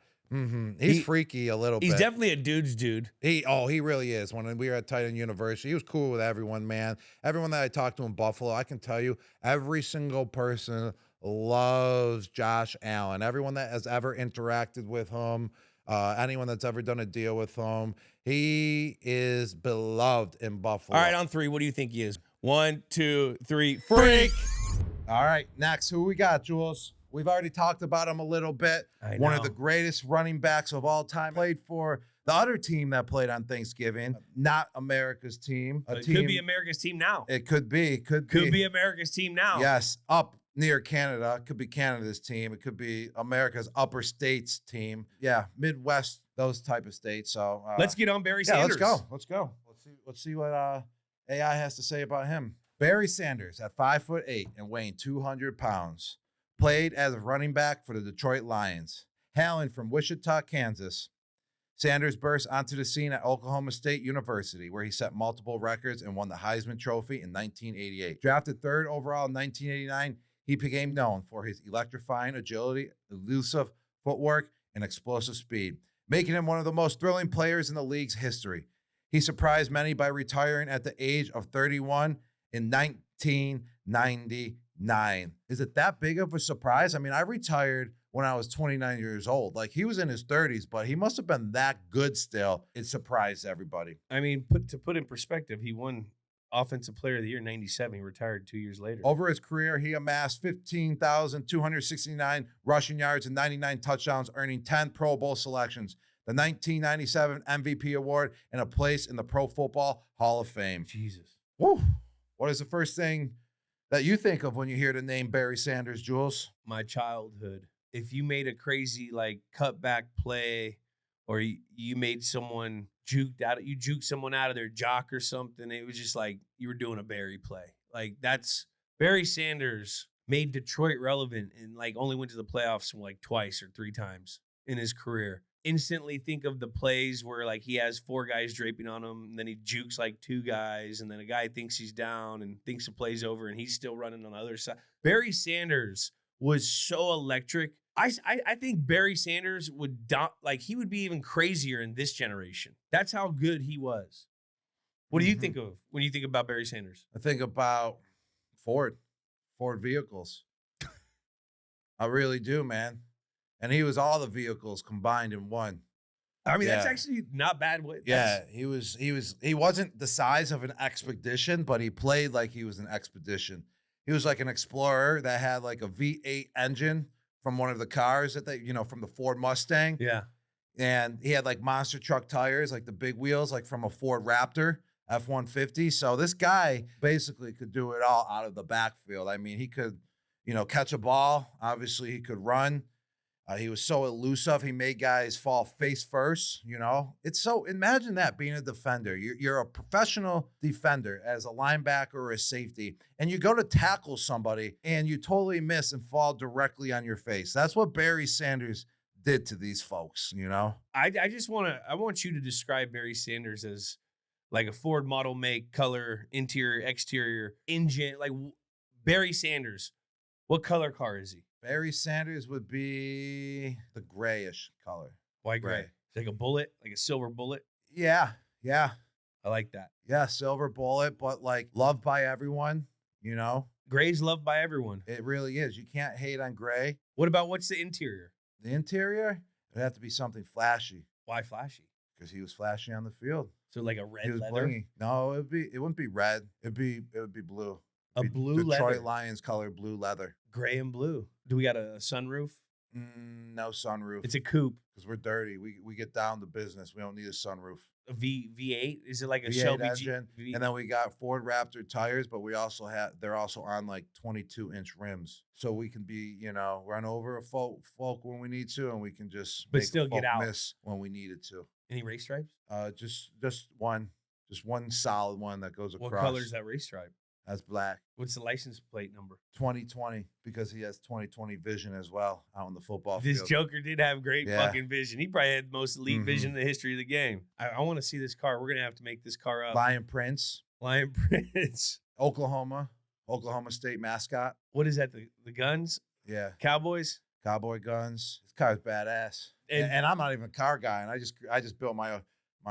He's freaky a little bit. He's definitely a dude's dude. He really is. When we were at Titan University, he was cool with everyone, man. Everyone that I talked to in Buffalo, I can tell you, every single person loves Josh Allen. Everyone that has ever interacted with him, anyone that's ever done a deal with him, he is beloved in Buffalo. All right, on 3, what do you think he is? 1, 2, 3, freak. All right, next, who we got, Jules? We've already talked about him a little bit. One of the greatest running backs of all time. Played for the other team that played on Thanksgiving, not America's team. It could be America's team now. It could be. Could be America's team now. Yes, up near Canada. It could be Canada's team. It could be America's upper states team. Yeah, Midwest, those type of states. So let's get on Barry Sanders. Let's go. Let's see what AI has to say about him. Barry Sanders, at 5'8" and weighing 200 pounds, played as a running back for the Detroit Lions. Hailing from Wichita, Kansas, Sanders burst onto the scene at Oklahoma State University, where he set multiple records and won the Heisman Trophy in 1988. Drafted 3rd overall in 1989, he became known for his electrifying agility, elusive footwork, and explosive speed, making him one of the most thrilling players in the league's history. He surprised many by retiring at the age of 31 in 1999. Is it that big of a surprise? I mean, I retired when I was 29 years old. Like, he was in his 30s, but he must have been that good still. It surprised everybody. I mean, to put in perspective, he won Offensive Player of the Year in 97. He retired 2 years later. Over his career, he amassed 15,269 rushing yards and 99 touchdowns, earning 10 Pro Bowl selections, the 1997 MVP award, and a place in the Pro Football Hall of Fame. Jesus. Woo. What is the first thing that you think of when you hear the name Barry Sanders, Jules? My childhood. If you made a crazy like cutback play, or you made someone juked someone out of their jock or something, it was just like you were doing a Barry play. Like, that's Barry Sanders made Detroit relevant and like only went to the playoffs like twice or 3 times in his career. Instantly think of the plays where like he has 4 guys draping on him, and then he jukes like 2 guys, and then a guy thinks he's down and thinks the play's over, and he's still running on the other side. Barry Sanders was so electric. I think Barry Sanders he would be even crazier in this generation. That's how good he was. What do you think of when you think about Barry Sanders? I think about Ford vehicles. I really do, man. And he was all the vehicles combined in one. I mean, that's actually not bad. He wasn't the size of an expedition, but he played like he was an expedition. He was like an explorer that had like a V8 engine from one of the cars that from the Ford Mustang. Yeah. And he had like monster truck tires, like the big wheels, like from a Ford Raptor F-150. So this guy basically could do it all out of the backfield. I mean, he could, catch a ball. Obviously, he could run. He was so elusive. He made guys fall face first, It's so, imagine that, being a defender. You're a professional defender as a linebacker or a safety, and you go to tackle somebody and you totally miss and fall directly on your face. That's what Barry Sanders did to these folks, I want you to describe Barry Sanders as like a Ford model make, color, interior, exterior, engine. Like, Barry Sanders, what color car is he? Barry Sanders would be the grayish color. Why gray? Like a bullet, like a silver bullet? Yeah. I like that. Yeah, silver bullet, but like loved by everyone, Gray's loved by everyone. It really is. You can't hate on gray. What about what's the interior? The interior? It'd have to be something flashy. Why flashy? Because he was flashy on the field. So like a red leather? Blingy. No, it wouldn't be red. It would be blue. Blue leather. Detroit Lions color blue leather. Gray and blue. Do we got a sunroof? No sunroof. It's a coupe. Because we're dirty. We get down to business. We don't need a sunroof. A V8? Is it like a V8 Shelby engine? And then we got Ford Raptor tires, but they're also on like 22-inch rims. So we can be, run over a folk when we need to, and we can just still get out miss when we needed to. Any race stripes? Just one solid one that goes across. What color is that race stripe? That's black. What's the license plate number? 2020, because he has 2020 vision as well out on the football field. This Joker did have great fucking vision. He probably had the most elite vision in the history of the game. I want to see this car. We're going to have to make this car up. Lion Prince. Oklahoma State mascot. What is that? The guns? Yeah. Cowboys? Cowboy guns. This car's badass. And I'm not even a car guy, and I just built my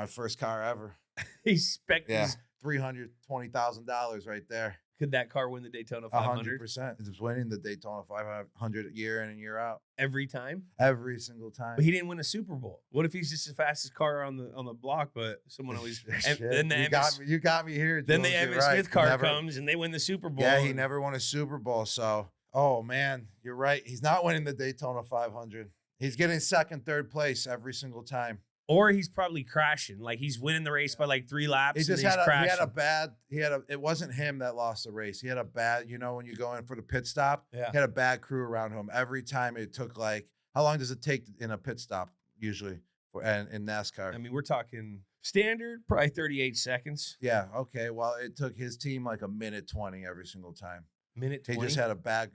first car ever. He's spec. Yeah. $320,000 right there. Could that car win the Daytona 500? 100%. It's winning the Daytona 500 year in and year out. Every time? Every single time. But he didn't win a Super Bowl. What if he's just the fastest car on the block, but someone always... then you got me here. Then the Emmitt Smith car comes and they win the Super Bowl. Yeah, he never won a Super Bowl, so... Oh, man, you're right. He's not winning the Daytona 500. He's getting second, third place every single time. Or he's probably crashing. Like he's winning the race by like 3 laps. He just and it wasn't him that lost the race. He had a bad, when you go in for the pit stop, Yeah. he had a bad crew around him. Every time it took how long does it take in a pit stop usually in NASCAR? I mean, we're talking standard, probably 38 seconds. Yeah. Okay. Well, it took his team like a minute 20 every single time. Minute 20? He just had a bad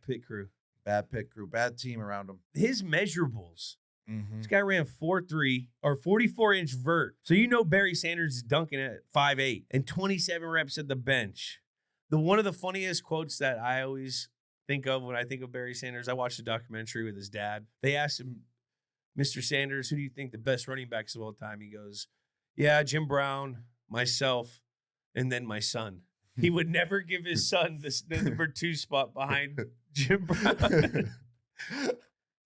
pit crew. Bad pit crew, bad team around him. His measurables. Mm-hmm. This guy ran 4.3 or 44-inch vert. So Barry Sanders is dunking at 5'8" and 27 reps at the bench. One of the funniest quotes that I always think of when I think of Barry Sanders, I watched a documentary with his dad. They asked him, Mr. Sanders, who do you think the best running backs of all time? He goes, yeah, Jim Brown, myself, and then my son. He would never give his son the number 2 spot behind Jim Brown.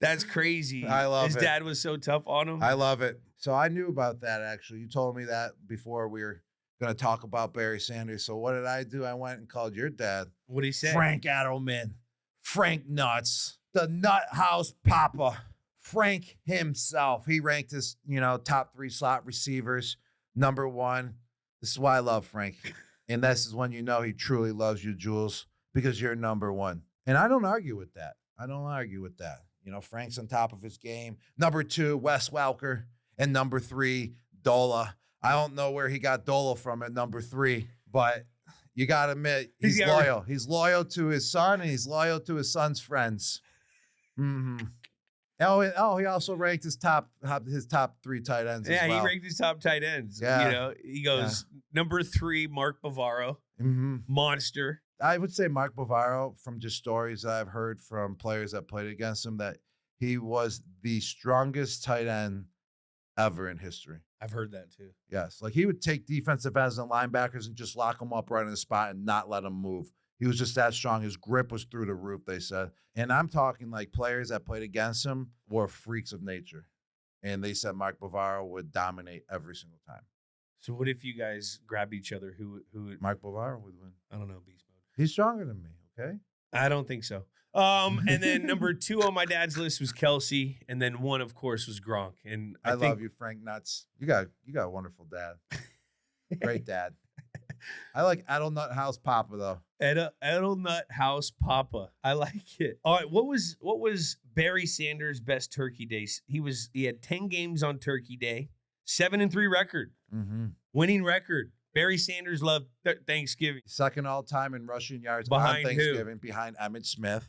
That's crazy. I love His dad was so tough on him. I love it. So I knew about that, actually. You told me that before we were going to talk about Barry Sanders. So what did I do? I went and called your dad. What did he say? Frank Edelman. Frank Nuts. The Nuthouse Papa. Frank himself. He ranked his, top 3 slot receivers. Number 1. This is why I love Frank. And this is when you know he truly loves you, Jules, because you're number 1. And I don't argue with that. Frank's on top of his game. Number 2, Wes Welker. And number 3, Dola. I don't know where he got Dola from at number 3, but you got to admit, he's loyal. He's loyal to his son, and he's loyal to his son's friends. Mm-hmm. Oh, he also ranked his top 3 tight ends as well. Yeah, he ranked his top tight ends. Yeah. He goes, number 3, Mark Bavaro. Mm-hmm. Monster. I would say Mark Bavaro, from just stories that I've heard from players that played against him, that he was the strongest tight end ever in history. I've heard that too. Yes. Like he would take defensive ends and linebackers and just lock them up right in the spot and not let them move. He was just that strong. His grip was through the roof, they said. And I'm talking like players that played against him were freaks of nature. And they said Mark Bavaro would dominate every single time. So what if you guys grabbed each other? Who would? Mark Bavaro would win. I don't know, beast mode. He's stronger than me, okay? I don't think so. And then number 2 on my dad's list was Kelsey, and then 1, of course, was Gronk. And I love you, Frank Nuts. You got a wonderful dad. Great dad. I like Nuthouse Papa though. Nuthouse Papa. I like it. All right, what was Barry Sanders' best Turkey Day? He had 10 games on Turkey Day, 7-3 record, winning record. Barry Sanders loved Thanksgiving. Second all time in rushing yards behind on Thanksgiving, behind Emmitt Smith.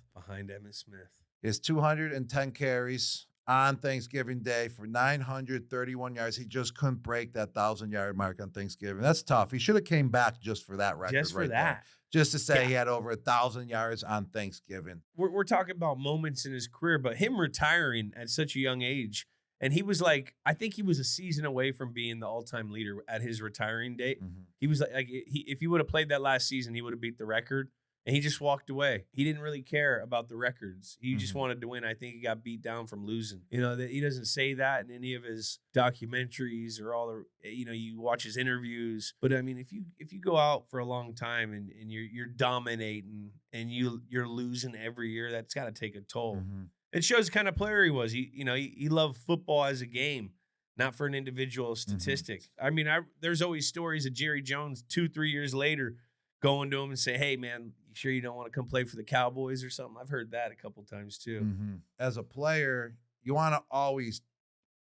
His 210 carries on Thanksgiving Day for 931 yards. He just couldn't break that 1,000-yard mark on Thanksgiving. That's tough. He should have came back just for that record. Just for that. There. Just to say he had over 1,000 yards on Thanksgiving. We're talking about moments in his career, but him retiring at such a young age, and he was like, I think he was a season away from being the all-time leader at his retiring date. Mm-hmm. He was like if he would have played that last season, he would have beat the record. And he just walked away. He didn't really care about the records. He just wanted to win. I think he got beat down from losing. That he doesn't say that in any of his documentaries or all the, you watch his interviews. But I mean, if you go out for a long time and you're dominating and you're losing every year, that's got to take a toll. Mm-hmm. It shows the kind of player he was. He loved football as a game, not for an individual statistic. Mm-hmm. I mean, there's always stories of Jerry Jones 2-3 years later going to him and say, hey, man, you sure you don't want to come play for the Cowboys or something? I've heard that a couple times too. Mm-hmm. As a player, you want to always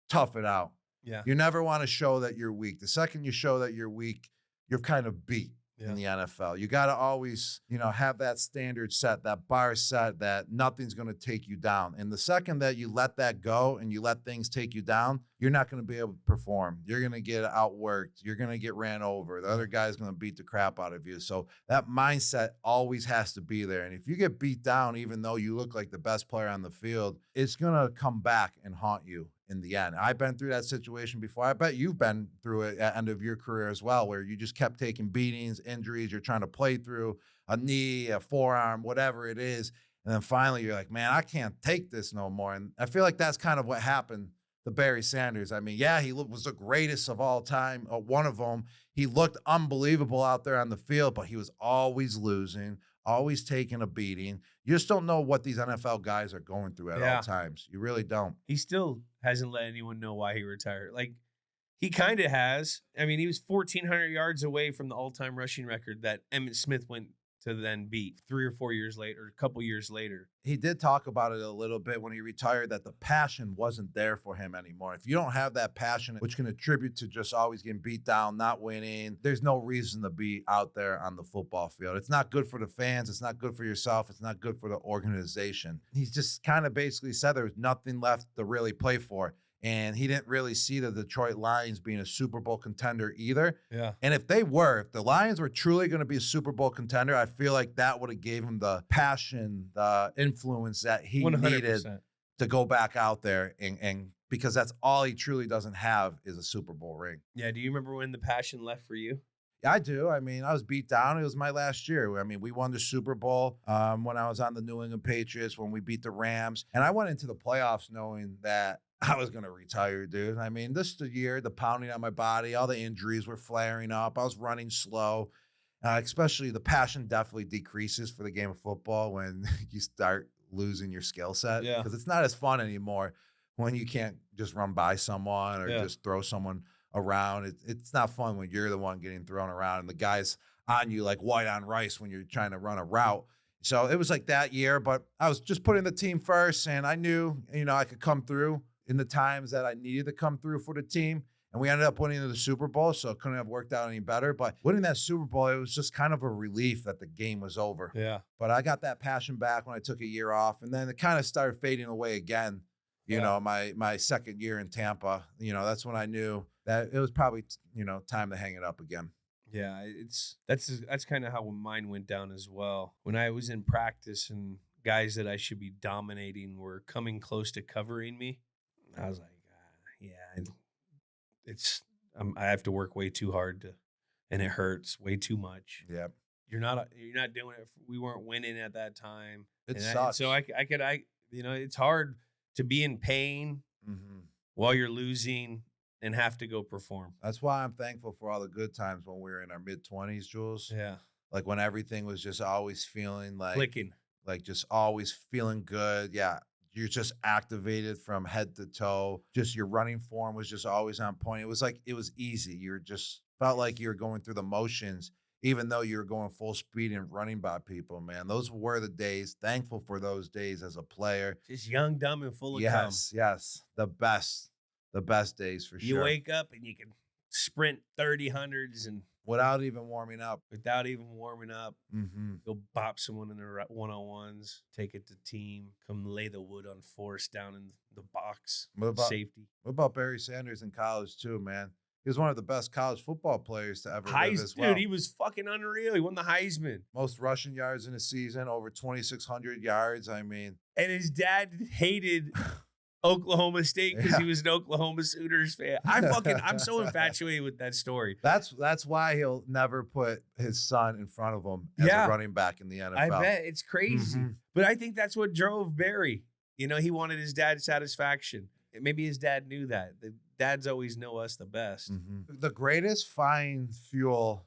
tough it out. Yeah. You never want to show that you're weak. The second you show that you're weak, you're kind of beat in the NFL. You got to always, have that standard set, that bar set, that nothing's going to take you down. And the second that you let that go and you let things take you down, you're not going to be able to perform. You're going to get outworked. You're going to get ran over. The other guy's going to beat the crap out of you. So that mindset always has to be there. And if you get beat down, even though you look like the best player on the field, it's going to come back and haunt you in the end. I've been through that situation before. I bet you've been through it at the end of your career as well, where you just kept taking beatings, injuries. You're trying to play through a knee, a forearm, whatever it is. And then finally you're like, man, I can't take this no more. And I feel like that's kind of what happened to Barry Sanders. I mean, yeah, he was the greatest of all time, one of them. He looked unbelievable out there on the field, but he was always losing, always taking a beating. You just don't know what these NFL guys are going through at all times. You really don't. He still hasn't let anyone know why he retired. Like, he kind of has. I mean, he was 1,400 yards away from the all-time rushing record that Emmitt Smith went to then beat 3 or 4 years later, a couple years later. He did talk about it a little bit when he retired, that the passion wasn't there for him anymore. If you don't have that passion, which can attribute to just always getting beat down, not winning, there's no reason to be out there on the football field. It's not good for the fans. It's not good for yourself. It's not good for the organization. He's just kind of basically said there was nothing left to really play for. And he didn't really see the Detroit Lions being a Super Bowl contender either. Yeah. And if the Lions were truly going to be a Super Bowl contender, I feel like that would have gave him the passion, the influence that he 100%. needed to go back out there. And because that's all he truly doesn't have is a Super Bowl ring. Yeah. Do you remember when the passion left for you? I do. I mean, I was beat down. It was my last year. I mean, we won the Super Bowl when I was on the New England Patriots, when we beat the Rams. And I went into the playoffs knowing that I was going to retire, dude. I mean, this is the year, the pounding on my body, all the injuries were flaring up. I was running slow. Especially the passion definitely decreases for the game of football when you start losing your skill set. Yeah. Because it's not as fun anymore when you can't just run by someone or just throw someone around. It's not fun when you're the one getting thrown around and the guy's on you like white on rice when you're trying to run a route. So it was like that year, but I was just putting the team first, and I knew, I could come through in the times that I needed to come through for the team. And we ended up winning the Super Bowl, so it couldn't have worked out any better. But winning that Super Bowl, it was just kind of a relief that the game was over. Yeah. But I got that passion back when I took a year off, and then it kind of started fading away again. My second year in Tampa, that's when I knew that it was probably, time to hang it up again. Yeah, that's kind of how mine went down as well. When I was in practice and guys that I should be dominating were coming close to covering me, I was like, I have to work way too hard and it hurts way too much. Yeah, you're not doing it. We weren't winning at that time. It sucks. So it's hard to be in pain while you're losing and have to go perform. That's why I'm thankful for all the good times when we were in our mid-20s, Jules. Yeah. Like when everything was just always feeling like clicking, like just always feeling good. Yeah. You're just activated from head to toe. Just your running form was just always on point. It was like, it was easy. You just felt like you were going through the motions, even though you were going full speed and running by people, man. Those were the days. Thankful for those days as a player. Just young, dumb, and full of cum. Yes. The best days for sure. You wake up and you can sprint 30 hundreds and without even warming up. Go bop someone in the one-on-ones, take it to team, come lay the wood on force down in the box. Safety. What about Barry Sanders in college too, man? He was one of the best college football players to ever live as well. Dude, he was fucking unreal. He won the Heisman. Most rushing yards in a season, over 2,600 yards. I mean. And his dad hated Oklahoma State because he was an Oklahoma Sooners fan. I'm so infatuated with that story. That's why he'll never put his son in front of him as a running back in the NFL. I bet. It's crazy. But I think that's what drove Barry. He wanted his dad's satisfaction. Maybe his dad knew that. The dads always know us the best. The greatest fine fuel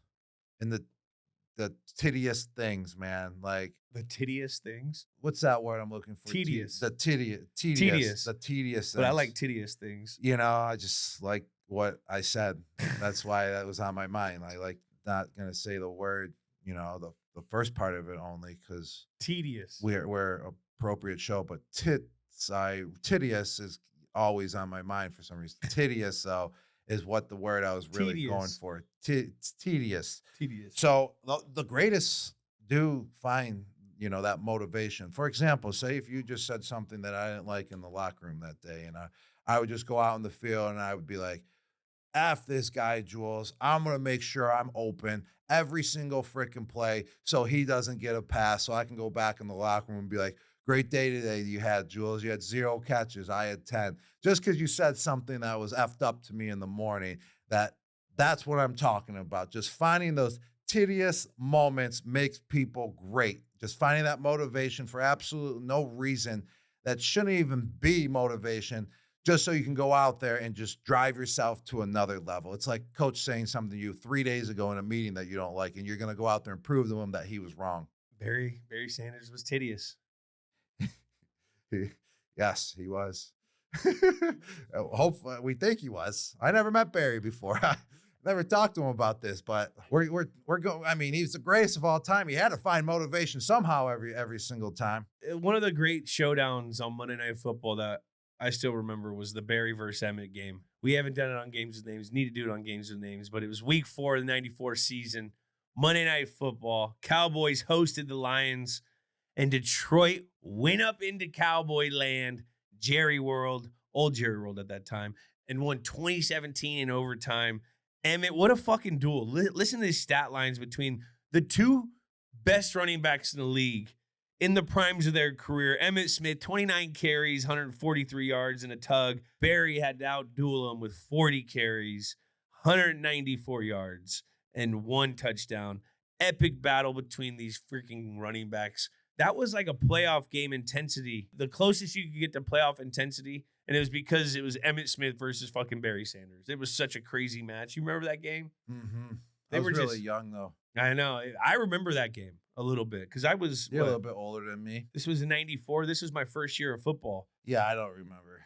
in the tedious things, man. Like the tedious things. What's that word I'm looking for? Tedious. The tedious. The tedious. But I like tedious things. I just like what I said. That's why that was on my mind. I like not gonna say the word. The first part of it only because tedious. We're appropriate show, but tedious is always on my mind for some reason. Tedious though is what the word I was really going for. Tedious. So the greatest do find, that motivation. For example, say if you just said something that I didn't like in the locker room that day, and I would just go out in the field and I would be like, F this guy, Jules. I'm going to make sure I'm open every single freaking play so he doesn't get a pass, so I can go back in the locker room and be like, great day today you had, Jules. You had 0 catches. I had 10. Just because you said something that was effed up to me in the morning, that's what I'm talking about. Just finding those tedious moments makes people great. Just finding that motivation for absolutely no reason that shouldn't even be motivation, just so you can go out there and just drive yourself to another level. It's like coach saying something to you 3 days ago in a meeting that you don't like, and you're going to go out there and prove to him that he was wrong. Barry Sanders was tedious. Yes, he was. Hopefully, we think he was. I never met Barry before. I never talked to him about this, but we're going. I mean, he's the greatest of all time. He had to find motivation somehow every single time. One of the great showdowns on Monday Night Football that I still remember was the Barry versus Emmett game. We haven't done it on Games with Names. Need to do it on Games with Names, but it was week 4 of the 94 season. Monday Night Football. Cowboys hosted the Lions, and Detroit went up into Cowboy land, Jerry World, old Jerry World at that time, and won 2017 in overtime. Emmett, what a fucking duel. Listen to these stat lines between the two best running backs in the league in the primes of their career. Emmitt Smith, 29 carries, 143 yards and a tug. Barry had to outduel him with 40 carries, 194 yards, and 1 touchdown. Epic battle between these freaking running backs. That was like a playoff game intensity. The closest you could get to playoff intensity, and it was because it was Emmitt Smith versus fucking Barry Sanders. It was such a crazy match. You remember that game? Mm-hmm. They were were really just young, though. I know. I remember that game a little bit because I was You're a little bit older than me. This was in '94. This was my first year of football. Yeah, I don't remember.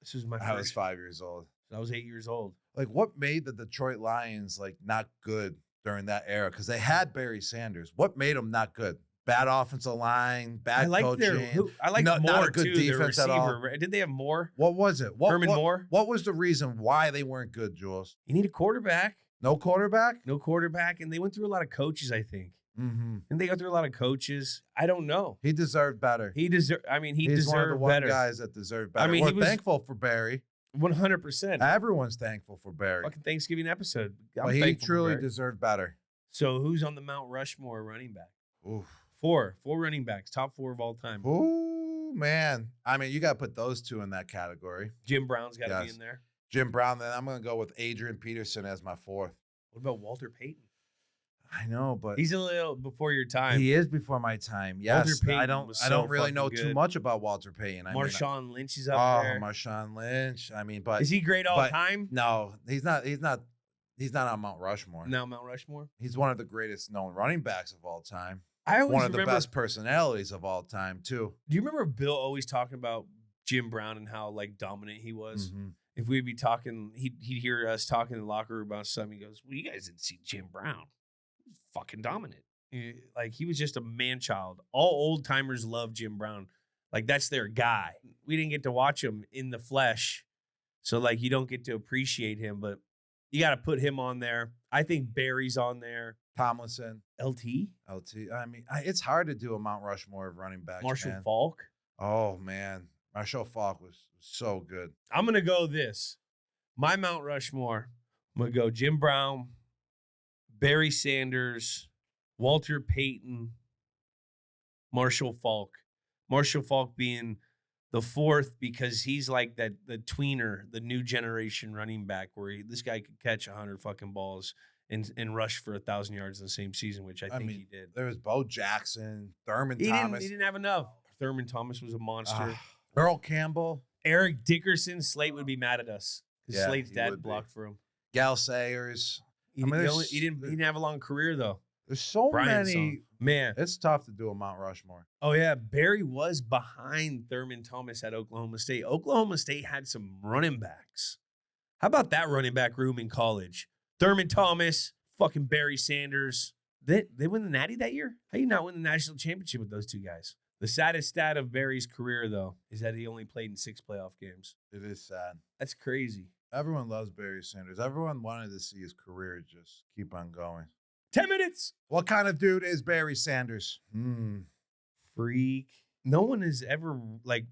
This was my I was 5 years old. I was 8 years old. Like, what made the Detroit Lions like not good during that era? Because they had Barry Sanders. What made them not good? Bad offensive line, bad coaching. I like not Moore a good too, defense the at all. receiver. Did they have Moore? What was it? Herman Moore? What was the reason why they weren't good, Jules? You need a quarterback. No quarterback? No quarterback, and they went through a lot of coaches, I think. Mm-hmm. And they go through a lot of coaches. I don't know. He deserved better. He deserved. I mean, He's one of the deserved better. guys that deserved better. I mean, we're he was thankful for Barry. 100%. Everyone's thankful for Barry. Fucking Thanksgiving episode. But he truly deserved better. So who's on the Mount Rushmore running back? Oof. Four running backs, top 4 of all time. Ooh, man. I mean, you got to put those two in that category. Jim Brown's got to be in there. Jim Brown. Then I'm going to go with Adrian Peterson as my 4th. What about Walter Payton? I know, but he's a little before your time. He is before my time. Yes, Walter Payton I don't really know too much about Walter Payton. Marshawn Lynch is up there. Marshawn Lynch. I mean, but is he great all time? No, he's not. He's not on Mount Rushmore. No, Mount Rushmore. He's one of the greatest known running backs of all time. I always one of the best personalities of all time too. Do you remember Bill always talking about Jim Brown and how like dominant he was? Mm-hmm. If we'd be talking, he'd hear us talking in the locker room about something. He goes, "Well, you guys didn't see Jim Brown. He's fucking dominant. Like he was just a man child. All old timers love Jim Brown. Like that's their guy. We didn't get to watch him in the flesh, so like you don't get to appreciate him. But you got to put him on there. I think Barry's on there. Tomlinson, LT. I mean, it's hard to do a Mount Rushmore of running backs. Marshall Faulk. Oh man, Marshall Faulk was so good. I'm gonna go this. My Mount Rushmore. I'm gonna go Jim Brown, Barry Sanders, Walter Payton, Marshall Faulk. Marshall Faulk being the 4th because he's like the tweener, the new generation running back where this guy could catch 100 fucking balls and rush for 1,000 yards in the same season, which I think he did. There was Bo Jackson, Thurman Thomas. He didn't have enough. Thurman Thomas was a monster. Earl Campbell. Eric Dickerson. Slate would be mad at us because Slate's dad blocked for him. Gal Sayers. He didn't have a long career though. There's so many. Man, it's tough to do a Mount Rushmore. Oh yeah, Barry was behind Thurman Thomas at Oklahoma State. Oklahoma State had some running backs. How about that running back room in college? Thurman Thomas, fucking Barry Sanders. They win the Natty that year? How you not win the national championship with those two guys? The saddest stat of Barry's career, though, is that he only played in 6 playoff games. It is sad. That's crazy. Everyone loves Barry Sanders. Everyone wanted to see his career just keep on going. 10 minutes. What kind of dude is Barry Sanders? Freak. No one has ever, like,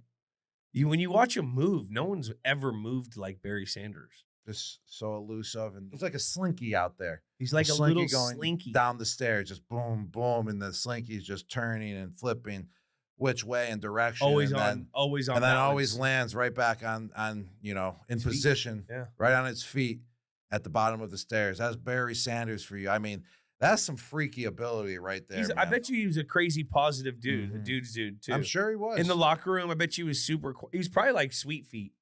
when you watch him move, no one's ever moved like Barry Sanders. Just so elusive. And he's like a slinky out there. He's like a little slinky. Down the stairs, just boom, boom. And the slinky's just turning and flipping which way and direction. Always and on, then, always on. And then balance. always lands right back on in position, right on its feet at the bottom of the stairs. That's Barry Sanders for you. I mean, that's some freaky ability right there. I bet you he was a crazy positive dude, a dude's dude too. I'm sure he was. In the locker room, I bet you he was super. He was probably like Sweet Feet,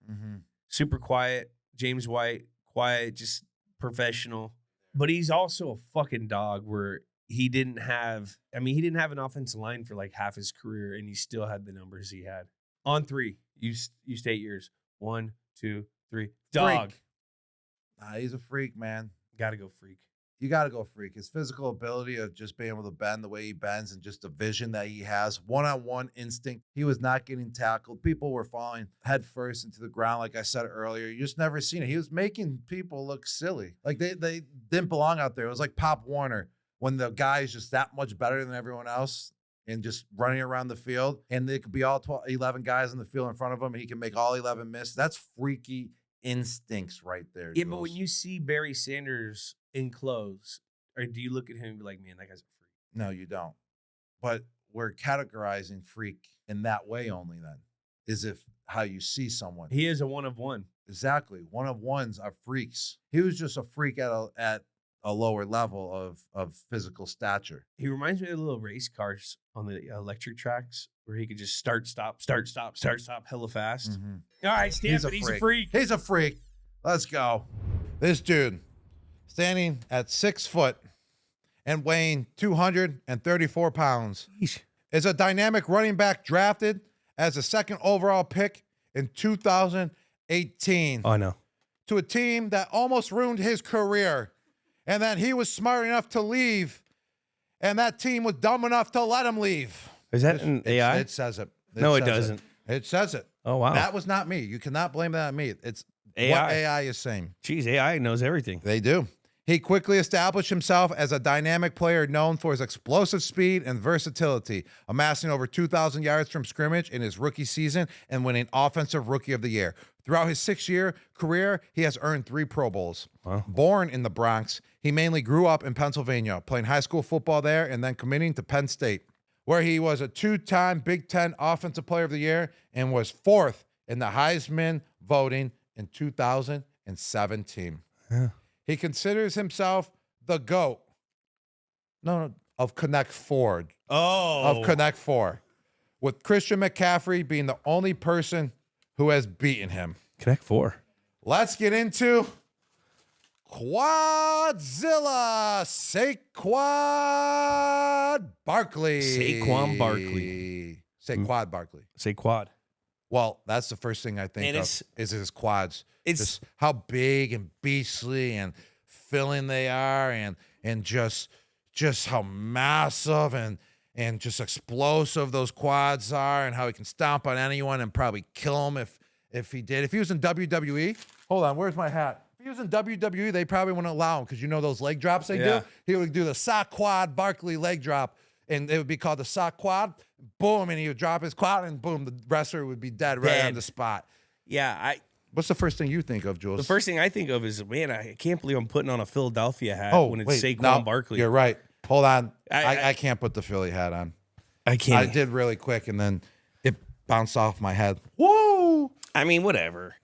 super quiet. James White, quiet, just professional. But he's also a fucking dog. Where he didn't have an offensive line for like half his career, and he still had the numbers he had. On 3, you state yours. 1, 2, 3. Dog. Freak. Nah, he's a freak, man. Got to go freak. You got to go freak. His physical ability of just being able to bend the way he bends and just the vision that he has, one-on-one instinct. He was not getting tackled. People were falling head first into the ground, like I said earlier. You just never seen it. He was making people look silly. Like they didn't belong out there. It was like Pop Warner when the guy is just that much better than everyone else and just running around the field. And they could be all 11 guys in the field in front of him, and he can make all 11 miss. That's freaky instincts right there. Yeah, but when you see Barry Sanders in clothes, or do you look at him and be like, man, that guy's a freak? No, you don't. But we're categorizing freak in that way only then, is if how you see someone. He is a one of one. Exactly. One of ones are freaks. He was just a freak at a lower level of physical stature. He reminds me of the little race cars on the electric tracks where he could just start, stop, hella fast. Mm-hmm. All right, Stanford, he's a freak. He's a freak. Let's go. This dude, standing at 6 foot and weighing 234 pounds, is a dynamic running back drafted as a 2nd overall pick in 2018. Oh, I know. To a team that almost ruined his career. And then he was smart enough to leave, and that team was dumb enough to let him leave. Is that an AI? It says it. No, it doesn't. It says it. Oh, wow. That was not me. You cannot blame that on me. It's AI. what AI is saying. Jeez, AI knows everything. They do. He quickly established himself as a dynamic player known for his explosive speed and versatility, amassing over 2,000 yards from scrimmage in his rookie season and winning Offensive Rookie of the Year. Throughout his 6-year career, he has earned 3 Pro Bowls. Wow. Born in the Bronx, he mainly grew up in Pennsylvania, playing high school football there and then committing to Penn State, where he was a 2-time Big Ten Offensive Player of the Year and was 4th in the Heisman voting in 2017. Yeah. He considers himself the GOAT. Of Connect Four. Oh. Of Connect Four. With Christian McCaffrey being the only person who has beaten him. Connect Four. Let's get into Quadzilla. Saquon Barkley. Saquon Barkley. Saquon Barkley. Saquon. Well, that's the first thing I think of is his quads. It's just how big and beastly and filling they are, and just how massive and just explosive those quads are, and how he can stomp on anyone and probably kill him if he did. If he was in WWE, hold on, where's my hat? If he was in WWE, they probably wouldn't allow him because you know those leg drops they do? He would do the Saquon Barkley leg drop, and it would be called the Saquon. Boom, and he would drop his quad, and boom, the wrestler would be dead right on the spot. Yeah, What's the first thing you think of, Jules? the first thing I think of is, man, I can't believe I'm putting on a Philadelphia hat when it's Saquon Barkley. You're right. Hold on. I can't put the Philly hat on. I can't. I did really quick, and then it bounced off my head. Woo! I mean, whatever.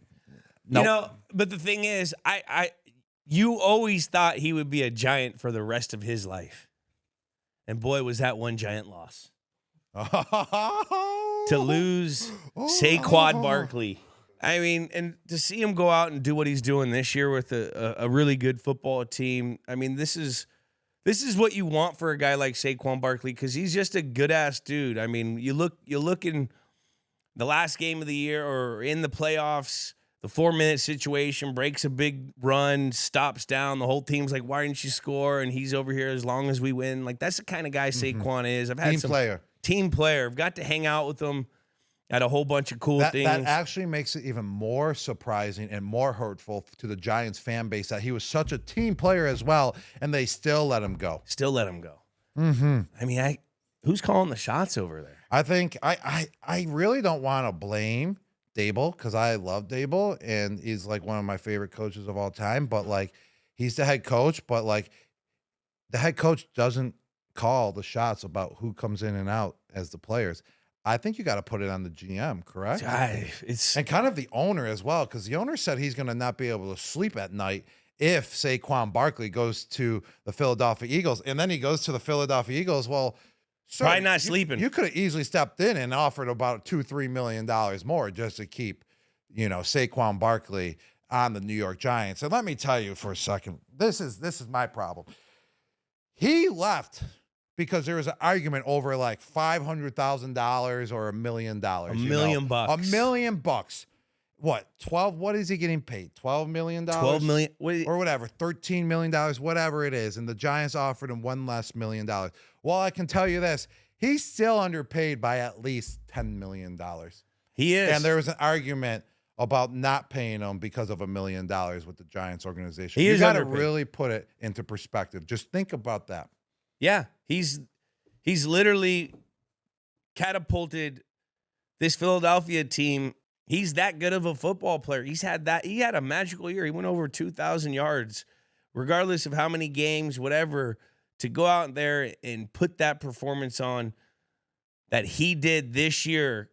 Nope. You know, but the thing is, you always thought he would be a Giant for the rest of his life. And boy, was that one Giant loss. To lose Saquon Barkley. I mean, and to see him go out and do what he's doing this year with a really good football team. I mean, this is what you want for a guy like Saquon Barkley, because he's just a good ass dude. I mean, you look in the last game of the year or in the playoffs, the 4-minute situation, breaks a big run, stops down. The whole team's like, why didn't you score? And he's over here as long as we win. Like, that's the kind of guy Saquon is. I've had team player. I've got to hang out with him at a whole bunch of cool things. That actually makes it even more surprising and more hurtful to the Giants fan base that he was such a team player as well, and they still let him go. Mm-hmm. I mean, who's calling the shots over there? I think I really don't want to blame Dable, because I love Dable, and he's like one of my favorite coaches of all time. But like, he's the head coach, but like, the head coach doesn't call the shots about who comes in and out as the players. I think you got to put it on the GM, correct? And kind of the owner as well, because the owner said he's going to not be able to sleep at night if Saquon Barkley goes to the Philadelphia Eagles, and then he goes to the Philadelphia Eagles. Well, sir, probably not sleeping. You could have easily stepped in and offered about $2-3 million more just to keep, Saquon Barkley on the New York Giants. And let me tell you for a second, this is my problem. He left because there was an argument over like $500,000 or $1 million. $1 million bucks. $1 million bucks. What? 12? What is he getting paid? $12 million? 12 million or whatever. $13 million, whatever it is. And the Giants offered him $1 less million. Well, I can tell you this. He's still underpaid by at least $10 million. He is. And there was an argument about not paying him because of $1 million with the Giants organization. He you is got to underpaid. really put it into perspective. Just think about that. Yeah, he's literally catapulted this Philadelphia team. He's that good of a football player. He had a magical year. He went over 2,000 yards, regardless of how many games, whatever, to go out there and put that performance on that he did this year,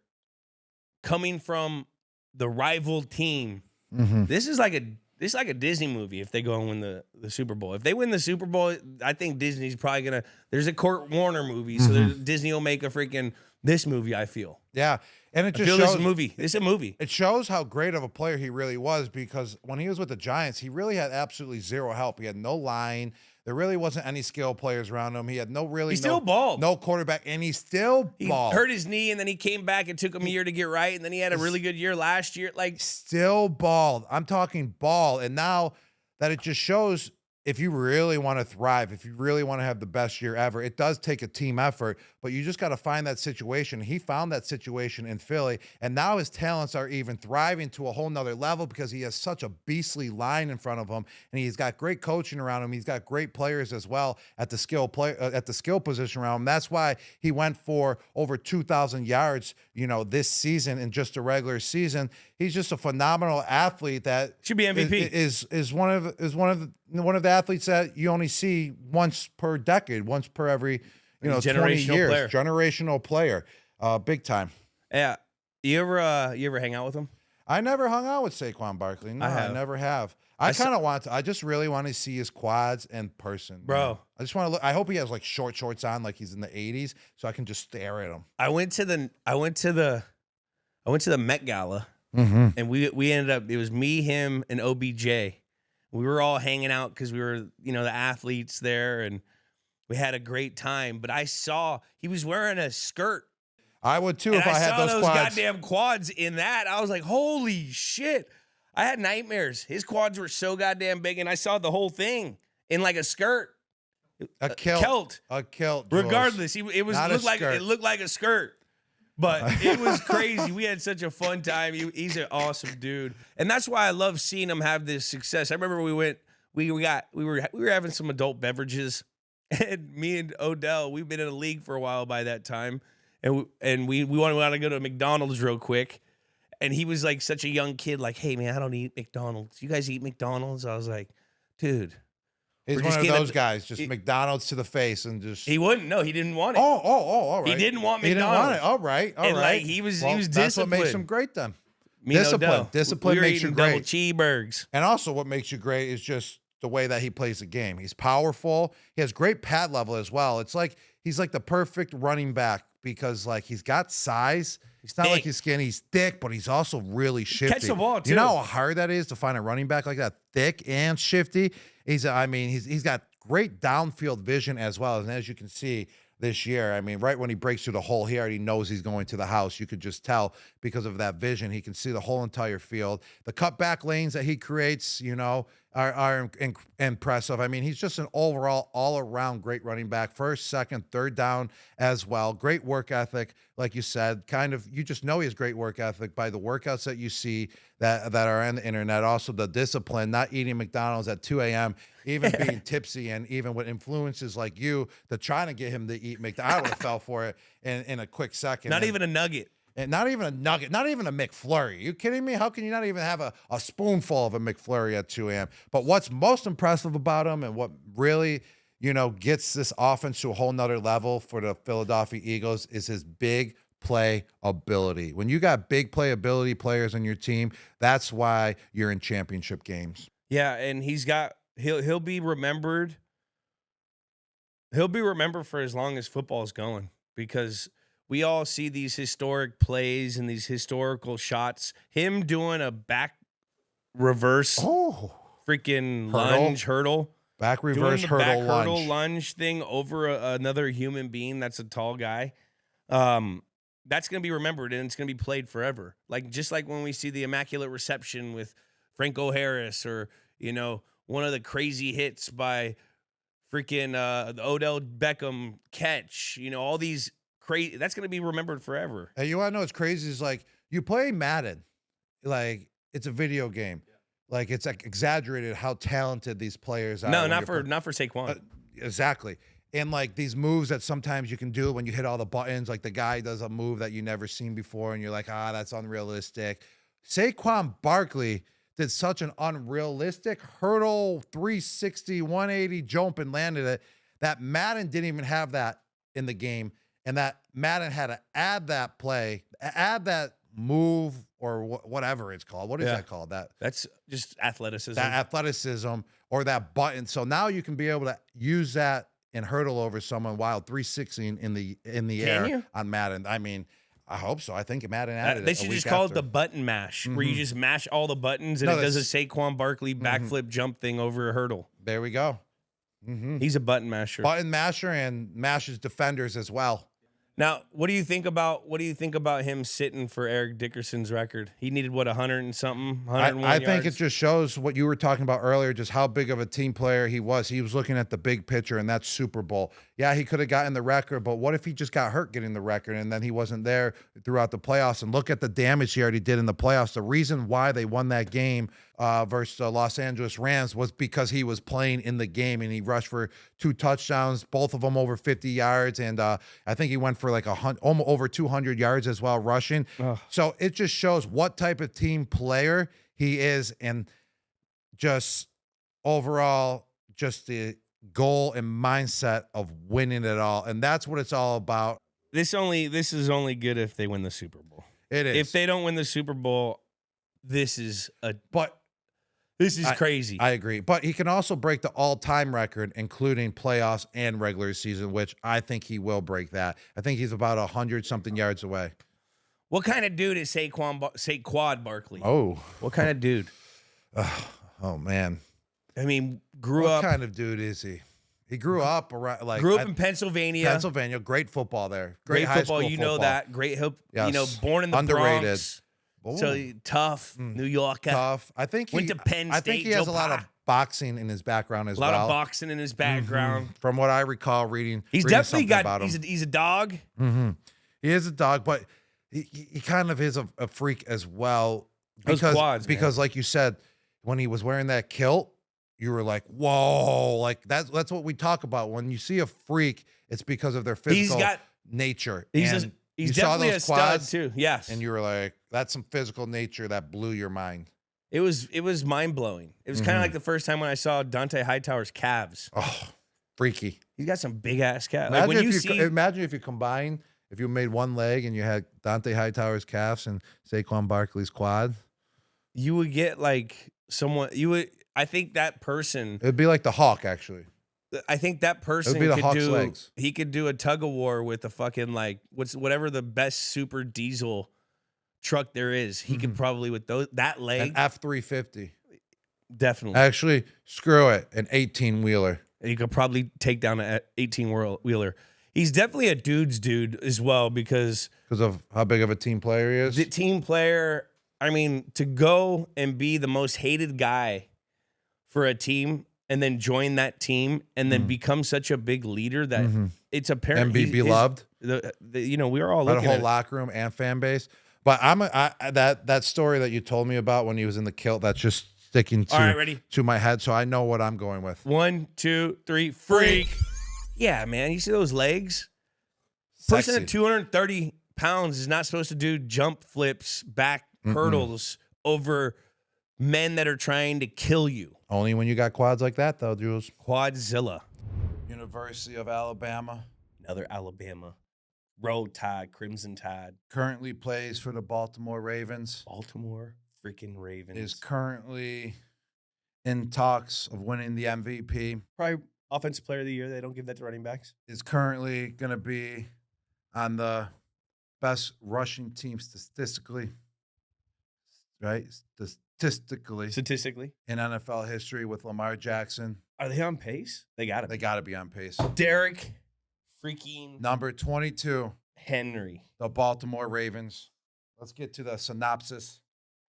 coming from the rival team. Mm-hmm. This is like a Disney movie if they go and win the Super Bowl. If they win the Super Bowl, I think Disney's probably going to – there's a Kurt Warner movie, so Disney will make a freaking this movie, I feel. Yeah. And it just shows shows this movie. It's a movie. It shows how great of a player he really was, because when he was with the Giants, he really had absolutely zero help. He had no line. There really wasn't any skill players around him. He had He still balled. No quarterback, and he still balled. He hurt his knee, and then he came back. It took him a year to get right, and then he had a really good year last year. Still balled. I'm talking ball. And now that it just shows, if you really want to thrive, if you really want to have the best year ever, it does take a team effort, but you just got to find that situation. He found that situation in Philly, and now his talents are even thriving to a whole nother level because he has such a beastly line in front of him, and he's got great coaching around him. He's got great players as well at the skill position around him. That's why he went for over 2,000 yards, this season in just a regular season. He's just a phenomenal athlete that should be MVP. Is one of the athletes that you only see once per decade, once per every 20 years. Player. Generational player, big time. Yeah, you ever hang out with him? I never hung out with Saquon Barkley. No, I never have. I just really want to see his quads in person, bro. I just want to look. I hope he has like short shorts on, like he's in the 80s, so I can just stare at him. I went to the Met Gala, and we ended up. It was me, him, and OBJ. We were all hanging out because we were, the athletes there, and we had a great time. But I saw he was wearing a skirt. I would too if I had those quads. Goddamn quads in that. I was like, holy shit. I had nightmares. His quads were so goddamn big, and I saw the whole thing in like a skirt. A kilt. A kilt. Regardless, it looked like a skirt. But it was crazy. We had such a fun time. He's an awesome dude, and that's why I love seeing him have this success. I remember we were having some adult beverages, and me and Odell, we've been in a league for a while by that time, and we wanted to go to McDonald's real quick, and he was like such a young kid, like, hey man, I don't eat McDonald's. You guys eat McDonald's? I was like, dude. He's one of those guys, just McDonald's to the face and just. He wouldn't. No, he didn't want it. Oh, all right. He didn't want McDonald's. He didn't want it. All right. Like, he was disciplined. That's what makes him great then. Discipline. Discipline makes you great. Double cheeseburgers. And also what makes you great is just the way that he plays the game. He's powerful. He has great pad level as well. It's like he's like the perfect running back because like he's got size. He's not like he's skinny. He's thick, but he's also really shifty. Catch the ball too. You know how hard that is to find a running back like that, thick and shifty. He's got great downfield vision as well. And as you can see this year, right when he breaks through the hole, he already knows he's going to the house. You could just tell because of that vision. He can see the whole entire field. The cutback lanes that he creates, are impressive. He's just an overall, all-around great running back. First, second, third down as well. Great work ethic, like you said. You just know he has great work ethic by the workouts that you see that are on the internet. Also, the discipline, not eating McDonald's at 2 a.m., even being tipsy, and even with influences like you that trying to get him to eat McDonald's. I would have fell for it in a quick second. Not even a nugget. And not even a nugget, not even a McFlurry. You kidding me? How can you not even have a spoonful of a McFlurry at 2 a.m.? But what's most impressive about him and what really, gets this offense to a whole nother level for the Philadelphia Eagles is his big play ability. When you got big play ability players on your team, that's why you're in championship games. Yeah, and he'll be remembered. He'll be remembered for as long as football is going, because we all see these historic plays and these historical shots. Him doing a back reverse freaking lunge hurdle. Back doing reverse the hurdle back lunge. hurdle lunge thing over another human being that's a tall guy. That's going to be remembered, and it's going to be played forever. Like, just like when we see the immaculate reception with Franco Harris, or, you know, one of the crazy hits by freaking the Odell Beckham catch, you know, all these crazy, that's going to be remembered forever. And you want to know what's crazy is, like, you play Madden, like it's a video game. Like, it's like exaggerated how talented these players are. No, not for Saquon. Exactly. And like these moves that sometimes you can do when you hit all the buttons, like the guy does a move that you never seen before, and you're like, that's unrealistic. Saquon Barkley did such an unrealistic hurdle 360, 180 jump and landed it that Madden didn't even have that in the game. And that Madden had to add that play, add that move, or whatever it's called. What is that called? That's just athleticism. That athleticism, or that button. So now you can be able to use that and hurdle over someone while 360 in the air on Madden. I mean, I hope so. I think Madden added they it. should just call it the button mash, where you just mash all the buttons and it does a Saquon Barkley backflip jump thing over a hurdle. There we go. He's a button masher. Button masher, and mashes defenders as well. Now, what do you think about him sitting for Eric Dickerson's record? He needed 100 and something, 101 I yards. think it just shows what you were talking about earlier, just how big of a team player he was. He was looking at the big picture, and that's Super Bowl. Yeah, he could have gotten the record, but what if he just got hurt getting the record, and then he wasn't there throughout the playoffs? And look at the damage he already did in the playoffs. The reason why they won that game versus the Los Angeles Rams was because he was playing in the game, and he rushed for 2 touchdowns, both of them over 50 yards, and I think he went for like almost over 200 yards as well rushing. So it just shows what type of team player he is, and just overall, just the goal and mindset of winning it all, and that's what it's all about. This is only good if they win the Super Bowl. It is. If they don't win the Super Bowl, this is crazy. I agree. But he can also break the all-time record, including playoffs and regular season, which I think he will break that. I think he's about 100-something yards away. What kind of dude is Saquon Barkley? Oh. What kind of dude? Oh, man. I mean, What kind of dude is he? He grew up around, in Pennsylvania. Pennsylvania, great football there. Great high football, school you know that. Great hope. Yes. You know, born in the Underrated. Bronx. So tough, New Yorker. Tough. I think went to Penn State. I think he has a lot of boxing in his background as well. A lot of boxing in his background. From what I recall reading. He's reading definitely something about him. He's a dog. He is a dog, but he kind of is a freak as well. Those quads, because like you said, when he was wearing that kilt, you were like, whoa, like that's what we talk about. When you see a freak, it's because of their physical nature. He's definitely a stud too. Yes. And you were like, that's some physical nature that blew your mind. It was mind blowing. It was kind of like the first time when I saw Dante Hightower's calves. Oh, freaky. He's got some big ass calves. Imagine if you combine, if you made one leg and you had Dante Hightower's calves and Saquon Barkley's quad, you would get like someone. I think that person. It'd be like the Hawk, actually. I think that person he could do a tug of war with a fucking whatever the best super diesel truck there is. He could probably with that leg. An F-350. Definitely. Actually, screw it. An 18-wheeler. He could probably take down an 18-wheeler. He's definitely a dude's dude as well because of how big of a team player he is. The team player, I mean, to go and be the most hated guy for a team and then join that team and then become such a big leader that it's apparent and be beloved. We are all looking at a whole at locker room and fan base. But that story that you told me about when he was in the kilt, that's just sticking to my head, so I know what I'm going with. 1, 2, 3, freak. Yeah, man. You see those legs? Sexy. Person at 230 pounds is not supposed to do jump flips, back hurdles over men that are trying to kill you. Only when you got quads like that, though, Jules. Quadzilla. University of Alabama. Another Alabama. Roll Tide, Crimson Tide. Currently plays for the Baltimore Ravens. Baltimore freaking Ravens. Is currently in talks of winning the MVP. Probably Offensive Player of the Year. They don't give that to running backs. Is currently going to be on the best rushing team statistically. Right? statistically in NFL history with Lamar Jackson. Are they on pace? They got to be. They got to be on pace. Derrick freaking number 22. Henry. The Baltimore Ravens. Let's get to the synopsis.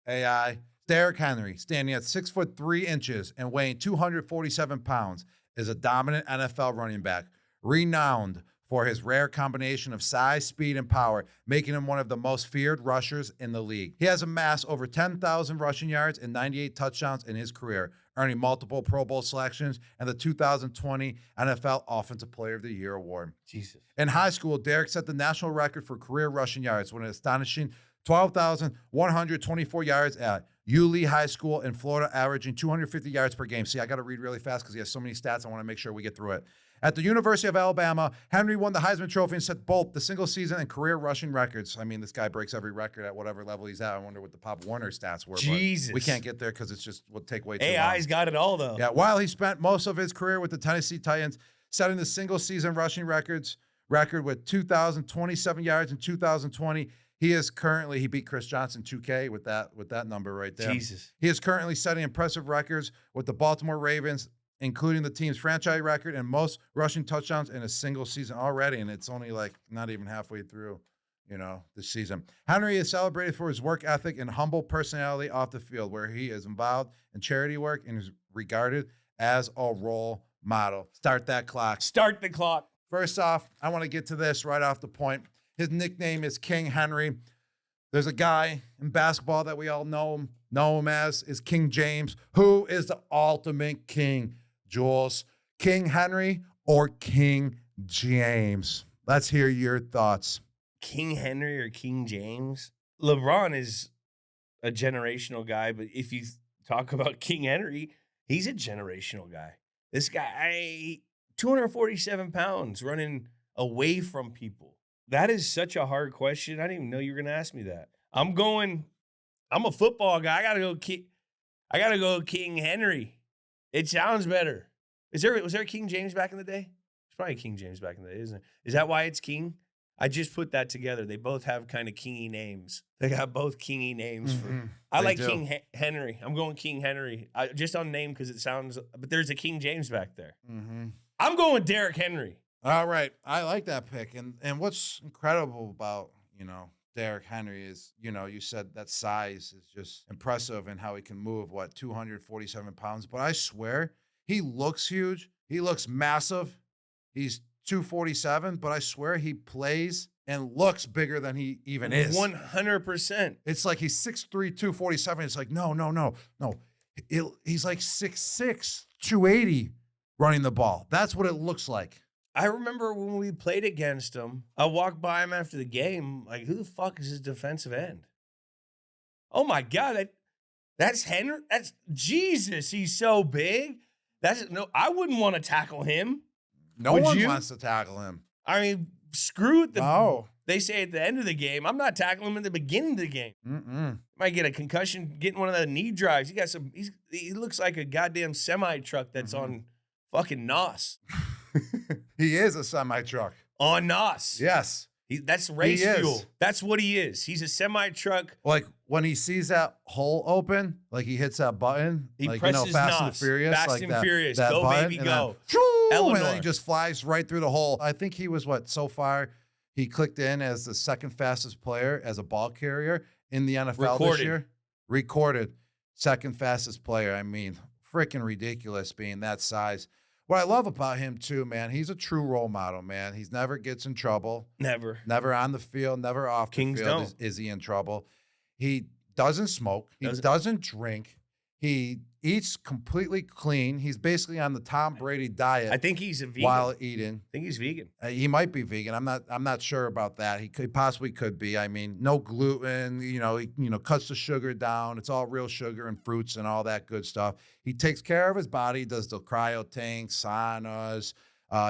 AI. Derrick Henry, standing at 6'3" and weighing 247 pounds, is a dominant NFL running back, renowned for his rare combination of size, speed, and power, making him one of the most feared rushers in the league. He has amassed over 10,000 rushing yards and 98 touchdowns in his career, earning multiple Pro Bowl selections and the 2020 NFL Offensive Player of the Year award. Jesus. In high school, Derrick set the national record for career rushing yards with an astonishing 12,124 yards at Yulee High School in Florida, averaging 250 yards per game. See, I got to read really fast because he has so many stats. I want to make sure we get through it. At the University of Alabama, Henry won the Heisman Trophy and set both the single season and career rushing records. I mean, this guy breaks every record at whatever level he's at. I wonder what the Pop Warner stats were. Jesus. But we can't get there because it's just will take way too long. AI's got it all, though. Yeah, while he spent most of his career with the Tennessee Titans, setting the single season rushing record with 2,027 yards in 2020. He beat Chris Johnson 2K with that number right there. Jesus. He is currently setting impressive records with the Baltimore Ravens, including the team's franchise record and most rushing touchdowns in a single season already, and it's only like not even halfway through, this season. Henry is celebrated for his work ethic and humble personality off the field, where he is involved in charity work and is regarded as a role model. Start that clock. Start the clock. First off, I want to get to this right off the point. His nickname is King Henry. There's a guy in basketball that we all know him as is King James. Who is the ultimate king, Jules? King Henry or King James? Let's hear your thoughts. King Henry or King James? LeBron is a generational guy, but if you talk about King Henry, he's a generational guy. This guy, 247 pounds, running away from people. That is such a hard question. I didn't even know you were going to ask me that. I'm a football guy. I gotta go King Henry. It sounds better. Was there a King James back in the day? There's probably a King James back in the day, isn't it? Is that why it's King? I just put that together. They both have kind of kingy names. They got both kingy names. I like King Henry. I'm going King Henry. Just on name because it sounds, but there's a King James back there. I'm going Derrick Henry. All right. I like that pick. And what's incredible about, Derrick Henry is, you said that size is just impressive and how he can move, 247 pounds. But I swear, he looks huge. He looks massive. He's 247, but I swear he plays and looks bigger than he even is. 100%. It's like he's 6'3", 247. It's like, no. He's like 6'6", 280 running the ball. That's what it looks like. I remember when we played against him, I walked by him after the game, like, who the fuck is his defensive end? Oh, my God. That's Henry. That's Jesus. He's so big. I wouldn't want to tackle him. No one wants to tackle him. I mean, screw it. No. They say at the end of the game, I'm not tackling him at the beginning of the game. Might get a concussion getting one of the knee drives. He looks like a goddamn semi-truck that's on fucking NOS. He is a semi-truck. On NOS. Yes. That's race fuel. That's what he is. He's a semi-truck. Like when he sees that hole open, like he hits that button. He like, presses Fast NOS. and the Furious. Fast and Furious. That Go, button, baby, and go. And then he just flies right through the hole. I think he was so far, he clicked in as the second fastest player as a ball carrier in the NFL this year. Recorded. Second fastest player. I mean, freaking ridiculous being that size. What I love about him, too, man, he's a true role model, man. He never gets in trouble. Never. Never on the field, never off the field is he in trouble. He doesn't smoke. He doesn't drink. He eats completely clean. He's basically on the Tom Brady diet. I think he's a vegan. While eating. I think he's vegan. He might be vegan. I'm not sure about that. He possibly could be. I mean, no gluten. He cuts the sugar down. It's all real sugar and fruits and all that good stuff. He takes care of his body. Does the cryo tanks, saunas.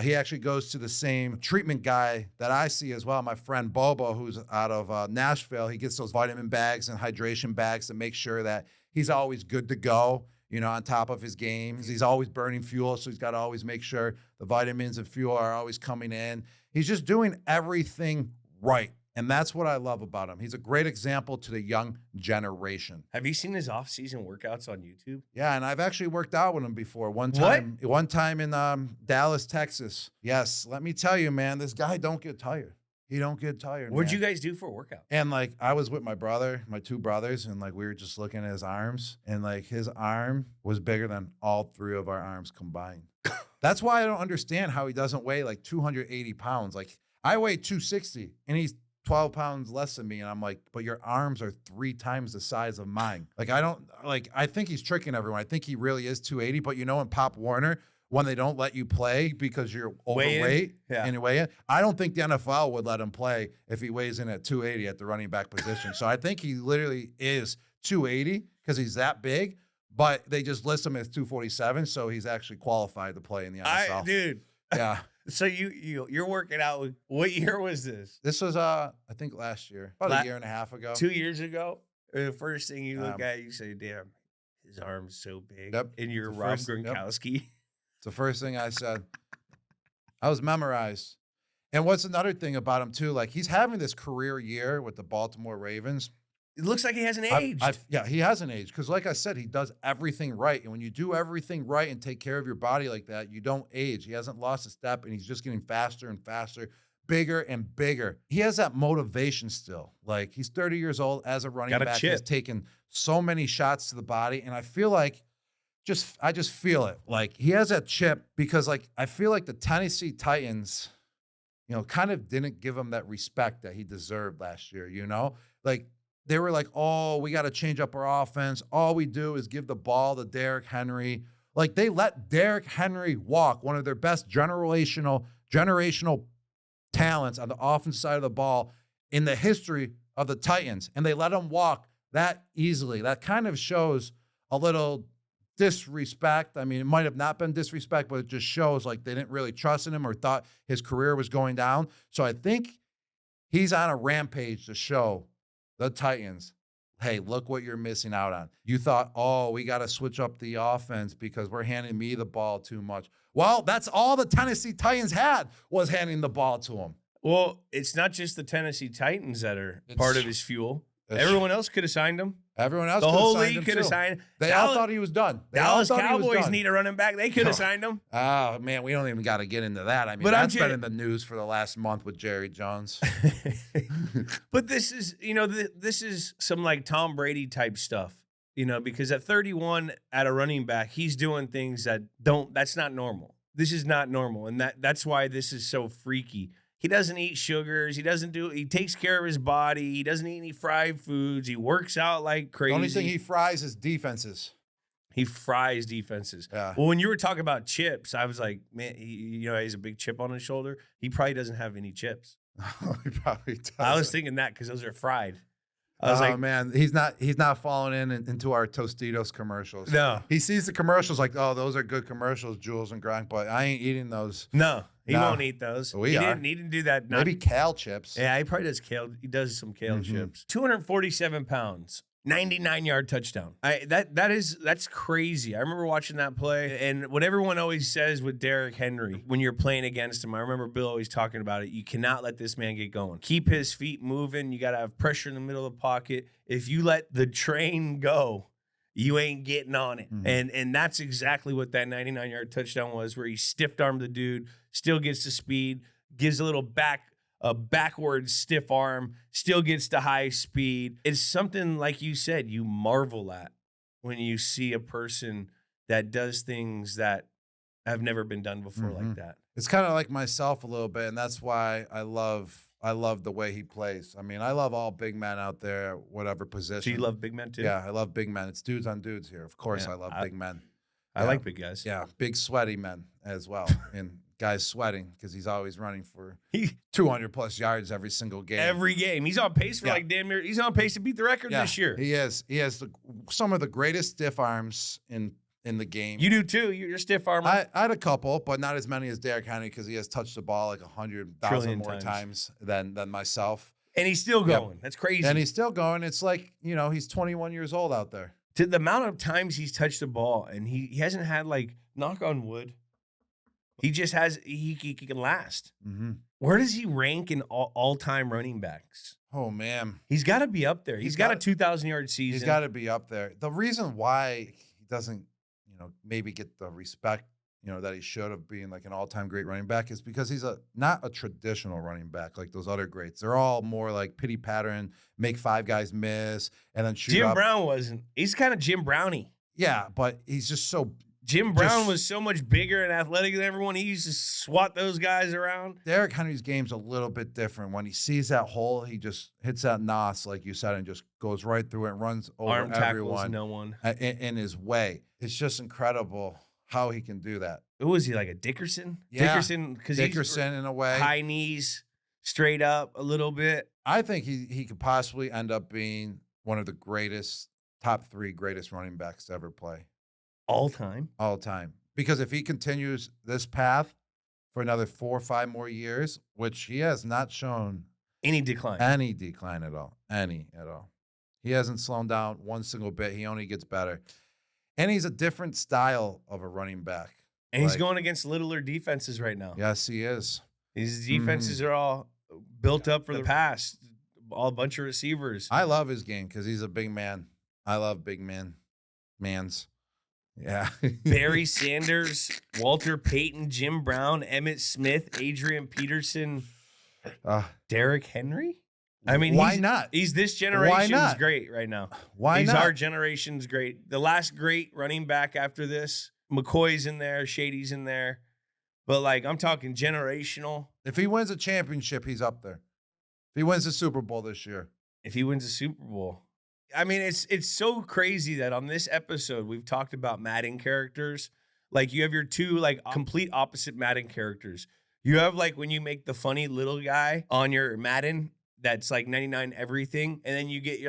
He actually goes to the same treatment guy that I see as well. My friend Bobo, who's out of Nashville. He gets those vitamin bags and hydration bags to make sure that he's always good to go, on top of his games. He's always burning fuel, so he's got to always make sure the vitamins and fuel are always coming in. He's just doing everything right. And that's what I love about him. He's a great example to the young generation. Have you seen his off-season workouts on YouTube? Yeah, and I've actually worked out with him before. One time in Dallas, Texas. Yes, let me tell you, man, this guy don't get tired. He don't get tired. What'd you guys do for a workout? And like I was with my brother, my two brothers, and like we were just looking at his arms, and like his arm was bigger than all three of our arms combined. That's why I don't understand how he doesn't weigh like 280 pounds. Like I weigh 260 and he's 12 pounds less than me. And I'm like, but your arms are 3 times the size of mine. Like I think he's tricking everyone. I think he really is 280, but you know, in Pop Warner, when they don't let you play because you're overweight and you weigh in, I don't think the NFL would let him play if he weighs in at 280 at the running back position. So I think he literally is 280 because he's that big, but they just list him as 247, so he's actually qualified to play in the NFL. Dude. Yeah. So you're working out with, what year was this? This was I think last year, about a year and a half ago. 2 years ago. The first thing you look at, you say, "Damn, his arm's so big." Yep. And you're Rob Gronkowski. Yep. It's the first thing I said. I was memorized. And what's another thing about him too? Like he's having this career year with the Baltimore Ravens. It looks like he hasn't aged. Yeah, he hasn't aged because, like I said, he does everything right. And when you do everything right and take care of your body like that, you don't age. He hasn't lost a step, and he's just getting faster and faster, bigger and bigger. He has that motivation still. Like he's 30 years old as a running back. He's taken so many shots to the body, and I feel like I just feel it. Like he has that chip because, like, I feel like the Tennessee Titans, you know, kind of didn't give him that respect that he deserved last year. You know, like. They were like, oh, we got to change up our offense. All we do is give the ball to Derrick Henry. Like they let Derrick Henry walk, one of their best generational talents on the offensive side of the ball in the history of the Titans. And they let him walk that easily. That kind of shows a little disrespect. I mean, it might have not been disrespect, but it just shows like they didn't really trust in him or thought his career was going down. So I think he's on a rampage to show the Titans, hey, look what you're missing out on. You thought, oh, we got to switch up the offense because we're handing me the ball too much. Well, that's all the Tennessee Titans had was handing the ball to him. Well, it's not just the Tennessee Titans that are part of his fuel. Everyone else could have signed him. Everyone else, the whole league could have signed him. They all thought he was done. Dallas Cowboys need a running back. They could have signed him. Oh, man, we don't even got to get into that. I mean, that's been in the news for the last month with Jerry Jones. But this is, you know, this is some like Tom Brady type stuff, you know, because at 31 at a running back, he's doing things that's not normal. This is not normal. And that's why this is so freaky. He doesn't eat sugars. He takes care of his body. He doesn't eat any fried foods. He works out like crazy. The only thing he fries is defenses. He fries defenses. Yeah. Well, when you were talking about chips, I was like, man, he has a big chip on his shoulder. He probably doesn't have any chips. He probably does. I was thinking that because those are fried. I was like, man, he's not falling into our Tostitos commercials. No. He sees the commercials like, oh, those are good commercials, Jules and Gronk, but I ain't eating those. No. He won't eat those. He didn't do that. Maybe kale chips. Yeah, he probably does kale. He does some kale chips. 247 pounds, 99-yard touchdown. That's crazy. I remember watching that play, and what everyone always says with Derrick Henry when you're playing against him, I remember Bill always talking about it. You cannot let this man get going. Keep his feet moving. You got to have pressure in the middle of the pocket. If you let the train go, you ain't getting on it. And that's exactly what that 99-yard touchdown was, where he stiff-armed the dude, still gets the speed, gives a backward stiff arm, still gets to high speed. It's something, like you said, you marvel at when you see a person that does things that have never been done before like that. It's kind of like myself a little bit, and that's why I love the way he plays. I mean, I love all big men out there, whatever position. So you love big men too? Yeah, I love big men. It's dudes on dudes here. Of course, I love big men. I like big guys. Yeah, big sweaty men as well. And guys sweating because he's always running for 200+ yards every single game. Every game. He's on pace for like damn near. He's on pace to beat the record this year. He is. He has some of the greatest stiff arms in the game. You do too. You're a stiff armer. I had a couple, but not as many as Derrick Henry because he has touched the ball like 100,000 more times than myself. And he's still going. That's crazy. And he's still going. It's like, he's 21 years old out there. To the amount of times he's touched the ball, and he hasn't had, like, knock on wood, He just has he can last. Mm-hmm. Where does he rank in all-time running backs? Oh man, He's got to be up there. He's got a 2,000-yard season. He's got to be up there. The reason why he doesn't, maybe get the respect, that he should of being like an all-time great running back is because he's not a traditional running back like those other greats. They're all more like pity pattern, make 5 guys miss, and then shoot Jim up. Brown wasn't. He's kind of Jim Brownie. Yeah, but he's just so. Jim Brown was so much bigger and athletic than everyone. He used to swat those guys around. Derrick Henry's game's a little bit different. When he sees that hole, he just hits that nos, like you said, and just goes right through it and runs over Arm everyone. tackles no one. In his way. It's just incredible how he can do that. Who was he, like a Dickerson? Yeah. Dickerson, because Dickerson in a way. High knees, straight up a little bit. I think he could possibly end up being one of the top 3 greatest running backs to ever play. All time? All time. Because if he continues this path for another 4 or 5 more years, which he has not shown any decline at all. Any at all. He hasn't slowed down one single bit. He only gets better. And he's a different style of a running back. And he's going against littler defenses right now. Yes, he is. His defenses are all built up for the pass. All a bunch of receivers. I love his game because he's a big man. I love big mans. Yeah. Barry Sanders, Walter Payton, Jim Brown, Emmitt Smith, Adrian Peterson, Derrick Henry. I mean, why not? He's this generation's great right now. Why he's not? Our generation's great. The last great running back after this, McCoy's in there, Shady's in there. But, like, I'm talking generational. If he wins a championship, he's up there. If he wins the Super Bowl this year. If he wins a Super Bowl. I mean, it's so crazy that on this episode, we've talked about Madden characters. Like, you have your 2, like, complete opposite Madden characters. You have, like, when you make the funny little guy on your Madden that's, like, 99 everything, and then you get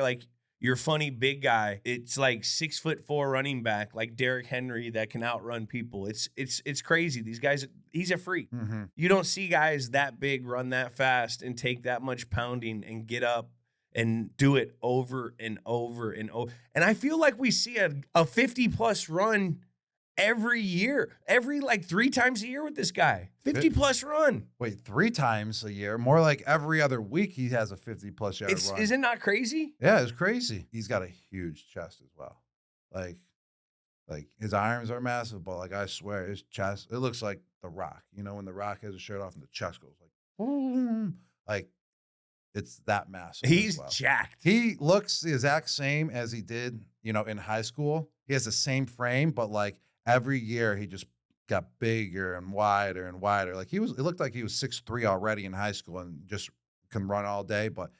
your funny big guy. It's, like, 6'4" running back, like Derrick Henry that can outrun people. It's crazy. These guys, he's a freak. Mm-hmm. You don't see guys that big run that fast and take that much pounding and get up and do it over and over and over. And I feel like we see a 50-plus run every year. Every, like, 3 times a year with this guy. 50-plus run. Wait, 3 times a year? More like every other week he has a 50-plus yard run. Is it not crazy? Yeah, it's crazy. He's got a huge chest as well. Like his arms are massive, but, like, I swear his chest, it looks like The Rock. You know, when The Rock has a shirt off and the chest goes like, boom. Like, it's that massive. He's jacked. He looks the exact same as he did, in high school. He has the same frame, but, like, every year he just got bigger and wider and wider. Like, it looked like he was 6'3" already in high school and just can run all day, but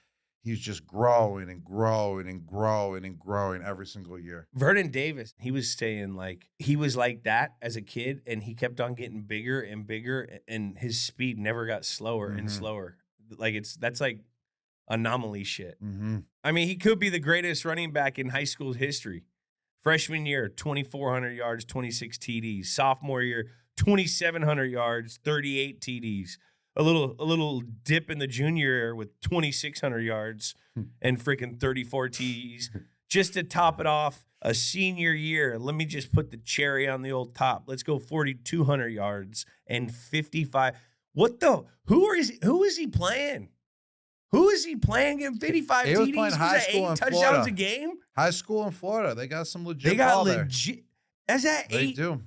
he's just growing and growing and growing and growing every single year. Vernon Davis, he was saying, like, he was like that as a kid, and he kept on getting bigger and bigger, and his speed never got slower and slower. Like, that's like anomaly shit. Mm-hmm. I mean, he could be the greatest running back in high school history. Freshman year, 2,400 yards, 26 TDs. Sophomore year, 2,700 yards, 38 TDs. A little dip in the junior year with 2,600 yards and freaking 34 TDs. Just to top it off, a senior year, let me just put the cherry on the old top. Let's go 4,200 yards and 55. Who is he playing? Who is he playing getting 55 he TDs? was playing high school in touchdowns Florida. a game? High school in Florida. They got some legit They got ball legit. Is that there. They 8? do.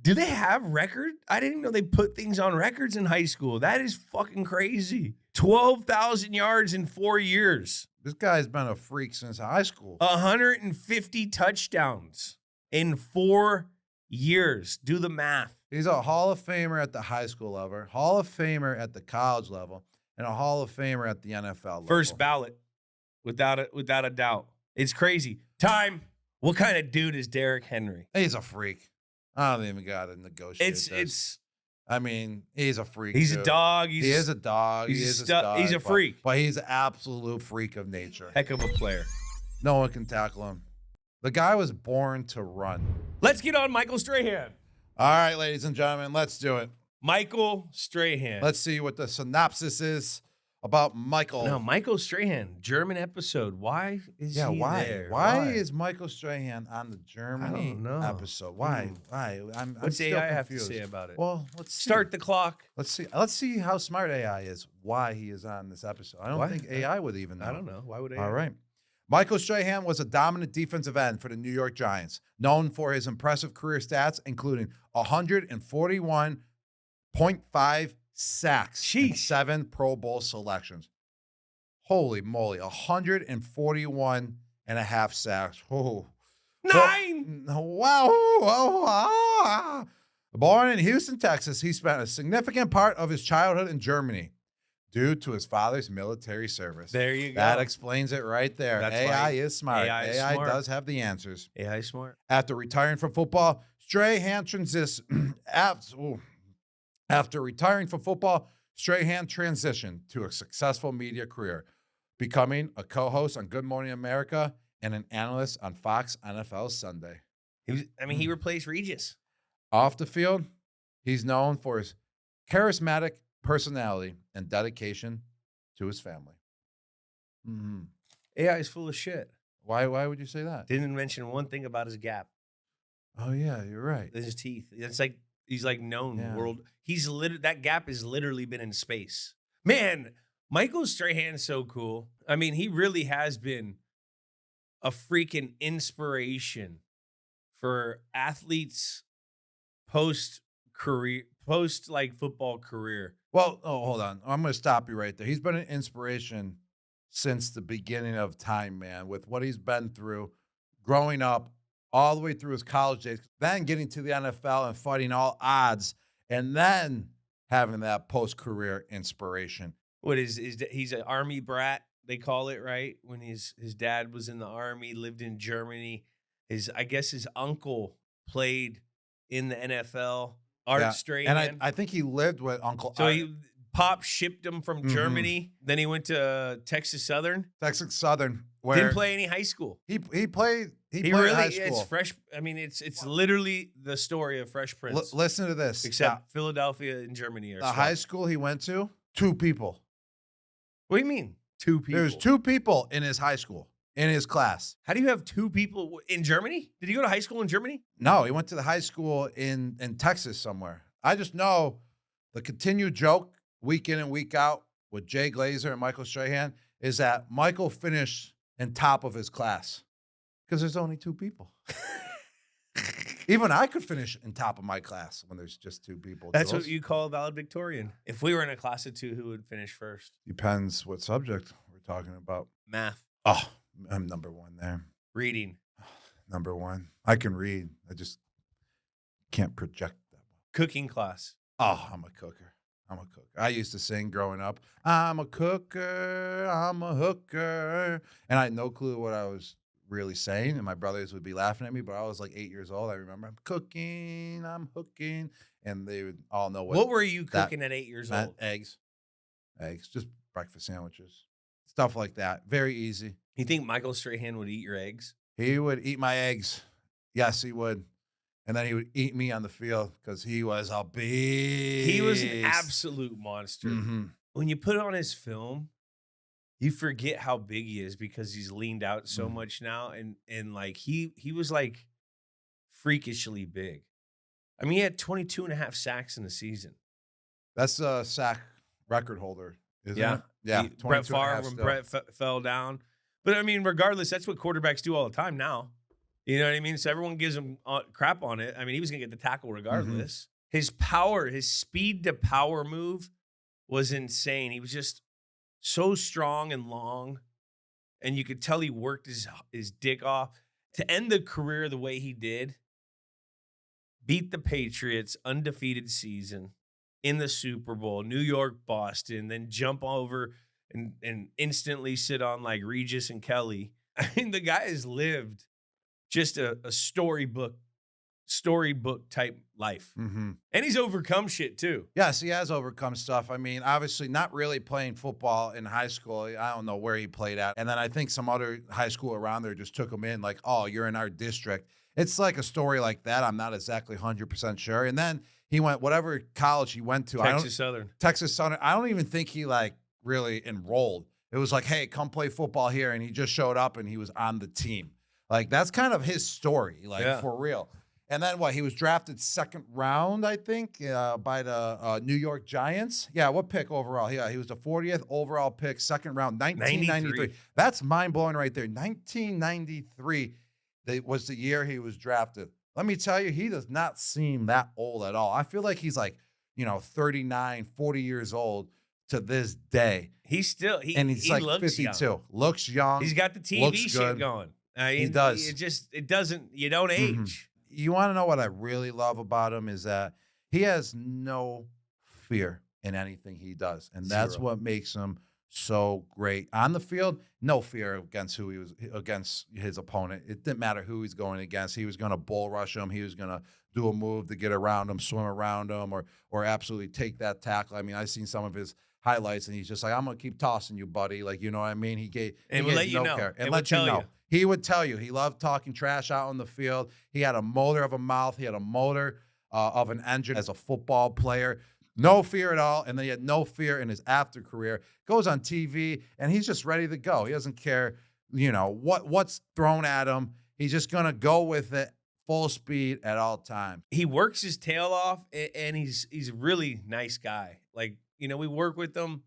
Do they have record? I didn't know they put things on records in high school. That is fucking crazy. 12,000 yards in 4 years. This guy's been a freak since high school. 150 touchdowns in 4 years. Do the math. He's a Hall of Famer at the high school level, Hall of Famer at the college level, and a Hall of Famer at the NFL level. First ballot, without a doubt. It's crazy. Time. What kind of dude is Derrick Henry? He's a freak. I don't even got to negotiate this. I mean, he's a freak. He's dude. A dog. He is a dog. He is a stud. He's a freak. But he's an absolute freak of nature. Heck of a player. No one can tackle him. The guy was born to run. Let's get on Michael Strahan. All right, ladies and gentlemen, let's do it. Michael Strahan. Let's see what the synopsis is about Michael. No, Michael Strahan, German episode. Why is he why? there? Why is Michael Strahan on the Germany don't know. episode? Why? Why? I'm What's still AI have to confused. say about it? Well, let's see. Start the clock. Let's see. Let's see how smart AI is. Why he is on this episode? I don't Why? think AI would even know. I don't know. Why would AI? All right. Michael Strahan was a dominant defensive end for the New York Giants, known for his impressive career stats, including 141.5 sacks and 7 Pro Bowl selections. Holy moly, 141 and a half sacks. Oh. 9! Wow. Born in Houston, Texas, he spent a significant part of his childhood in Germany due to his father's military service. There you go. That explains it right there. That's AI why is smart. AI is AI smart. does have the answers. AI smart. After retiring from football, Strahan After retiring from football, Strahan transitioned to a successful media career, becoming a co-host on Good Morning America and an analyst on Fox NFL Sunday. He replaced Regis. Off the field, he's known for his charismatic personality and dedication to his family. Mm-hmm. AI is full of shit. Why would you say that? Didn't mention one thing about his gap. Oh, yeah, you're right. His teeth. It's like he's like known world. That gap has literally been in space. Man, Michael Strahan's so cool. I mean, he really has been a freaking inspiration for athletes post football career. Well, hold on. I'm going to stop you right there. He's been an inspiration since the beginning of time, man, with what he's been through growing up all the way through his college days, then getting to the NFL and fighting all odds, and then having that post-career inspiration. What is he's an army brat, they call it, right? When his dad was in the army, lived in Germany. I guess his uncle played in the NFL. Art Strahan. And I think he lived with Uncle So Art. Pop shipped him from Germany. Then he went to Texas Southern. Texas Southern. Where Didn't play any high school. He played really, high school. It's fresh. I mean, it's literally the story of Fresh Prince. Listen to this. Except Philadelphia and Germany are the high school he went to, 2 people. What do you mean? 2 people? There's 2 people in his high school, in his class. How do you have 2 people in Germany? Did he go to high school in Germany? No, he went to the high school in Texas somewhere. I just know the continued joke week in and week out with Jay Glazer and Michael Strahan is that Michael finished in top of his class because there's only 2 people. Even I could finish in top of my class when there's just 2 people. That's what you call a valedictorian. If we were in a class of 2, who would finish first? Depends what subject we're talking about. Math. Oh, I'm number 1 there. Reading. Number 1. I can read. I just can't project that well. Cooking class. Oh, I'm a cooker. I used to sing growing up. I'm a cooker. I'm a hooker. And I had no clue what I was really saying. And my brothers would be laughing at me, but I was like 8 years old. I remember I'm cooking. I'm hooking. And they would all know what were you cooking at 8 years old? Eggs, just breakfast sandwiches, stuff like that. Very easy. You think Michael Strahan would eat your eggs? He would eat my eggs. Yes, he would. And then he would eat me on the field because he was a beast. He was an absolute monster. Mm-hmm. When you put on his film, you forget how big he is because he's leaned out so much now. And like he was like freakishly big. I mean, he had 22 and a half sacks in the season. That's a sack record holder, isn't it? Yeah. Brett Favre when Brett fell down. But I mean, regardless, that's what quarterbacks do all the time now. You know what I mean? So everyone gives him crap on it. I mean, he was going to get the tackle regardless. His power, his speed to power move was insane. He was just so strong and long. And you could tell he worked his dick off. To end the career the way he did, beat the Patriots, undefeated season in the Super Bowl, New York, Boston, then jump over and instantly sit on like Regis and Kelly. I mean, the guy has lived just a storybook type life. Mm-hmm. And he's overcome shit too. Yes, he has overcome stuff. I mean, obviously not really playing football in high school. I don't know where he played at. And then I think some other high school around there just took him in like, oh, you're in our district. It's like a story like that. I'm not exactly 100% sure. And then he went, whatever college he went to. Texas Southern. I don't even think he like really enrolled. It was like, hey, come play football here. And he just showed up and he was on the team. Like, that's kind of his story, like, for real. And then he was drafted 2nd round, I think, by the New York Giants. Yeah, what pick overall? Yeah, he was the 40th overall pick, 2nd round, 1993. That's mind-blowing right there. 1993 was the year he was drafted. Let me tell you, he does not seem that old at all. I feel like he's like, 39, 40 years old to this day. He's still, and he's like looks 52. young. Looks young. He's got the TV shit going. He does. It doesn't, you don't age. You want to know what I really love about him is that he has no fear in anything he does. And that's what makes him so great. On the field, no fear against his opponent. It didn't matter who he's going against. He was going to bull rush him. He was going to do a move to get around him, swim around him, or absolutely take that tackle. I mean, I've seen some of his highlights, and he's just like, I'm going to keep tossing you, buddy. Like, you know what I mean? He gave no care. And let you know. He would tell you. He loved talking trash out on the field. He had a motor of a mouth. He had a motor of an engine as a football player. No fear at all. And then he had no fear in his after career. Goes on TV, and he's just ready to go. He doesn't care, what's thrown at him. He's just going to go with it full speed at all times. He works his tail off, and he's a really nice guy. Like, we work with him.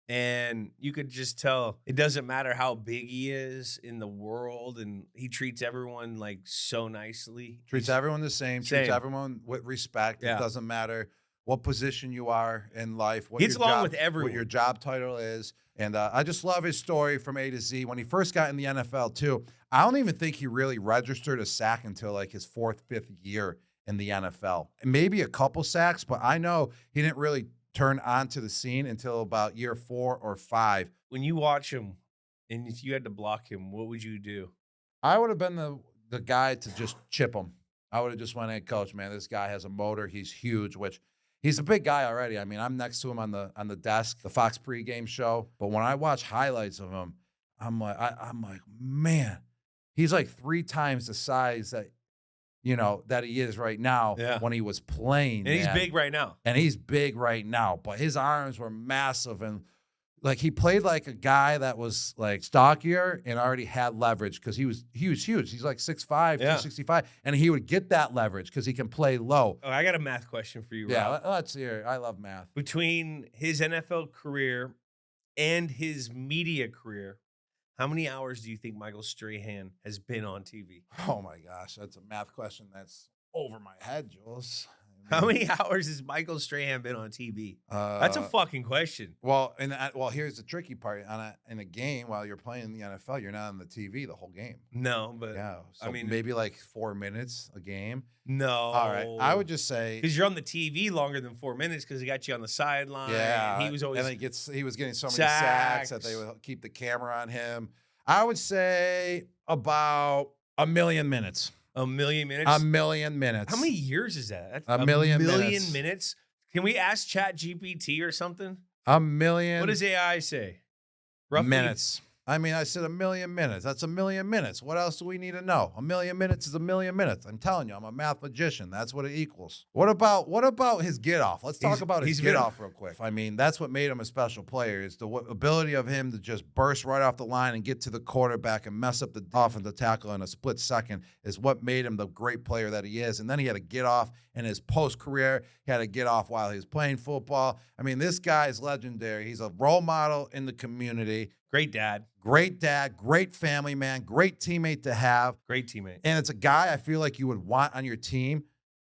And you could just tell it doesn't matter how big he is in the world, and he treats everyone like so nicely. Treats everyone the same. Treats everyone with respect. Yeah. It doesn't matter what position you are in life, what your job title is. And I just love his story from A to Z. When he first got in the NFL too, I don't even think he really registered a sack until like his 4th, 5th year in the NFL. Maybe a couple sacks, but I know he didn't really turn onto the scene until about year 4 or 5. When you watch him, and if you had to block him, what would you do? I would have been the guy to just chip him. I would have just went, hey, coach, man, this guy has a motor. He's huge, which he's a big guy already. I mean, I'm next to him on the desk, the Fox pregame show. But when I watch highlights of him, I'm like, man, he's like 3 times the size that he is right now when he was playing. And he's big right now. And he's big right now. But his arms were massive. And like he played like a guy that was like stockier and already had leverage because he was huge. He's like 6'5", 265. And he would get that leverage because he can play low. Oh, I got a math question for you, Rob. Yeah, let's hear it. I love math. Between his NFL career and his media career, how many hours do you think Michael Strahan has been on TV? Oh, my gosh. That's a math question that's over my head, Jules. How many hours has Michael Strahan been on TV? That's a fucking question. Well, here's the tricky part. In a game, while you're playing in the NFL, you're not on the TV the whole game. No, but yeah. So I mean, maybe like 4 minutes a game. No. All right. I would just say because you're on the TV longer than 4 minutes because he got you on the sideline. Yeah. He was always he was getting so many sacks that they would keep the camera on him. I would say about 1 million minutes. 1 million minutes? 1 million minutes. How many years is that? That's 1 million minutes. Can we ask ChatGPT or something? 1 million. What does AI say? Roughly? Minutes. I mean, I said 1 million minutes. That's 1 million minutes. What else do we need to know? 1 million minutes is 1 million minutes. I'm telling you, I'm a math magician. That's what it equals. What about his get off? Let's talk about his get off real quick. I mean, that's what made him a special player is the ability of him to just burst right off the line and get to the quarterback and mess up the offensive tackle in a split second is what made him the great player that he is. And then he had a get off in his post career. He had a get off while he was playing football. I mean, this guy is legendary. He's a role model in the community. Great dad. Great dad, great family man, great teammate to have. Great teammate. And it's a guy I feel like you would want on your team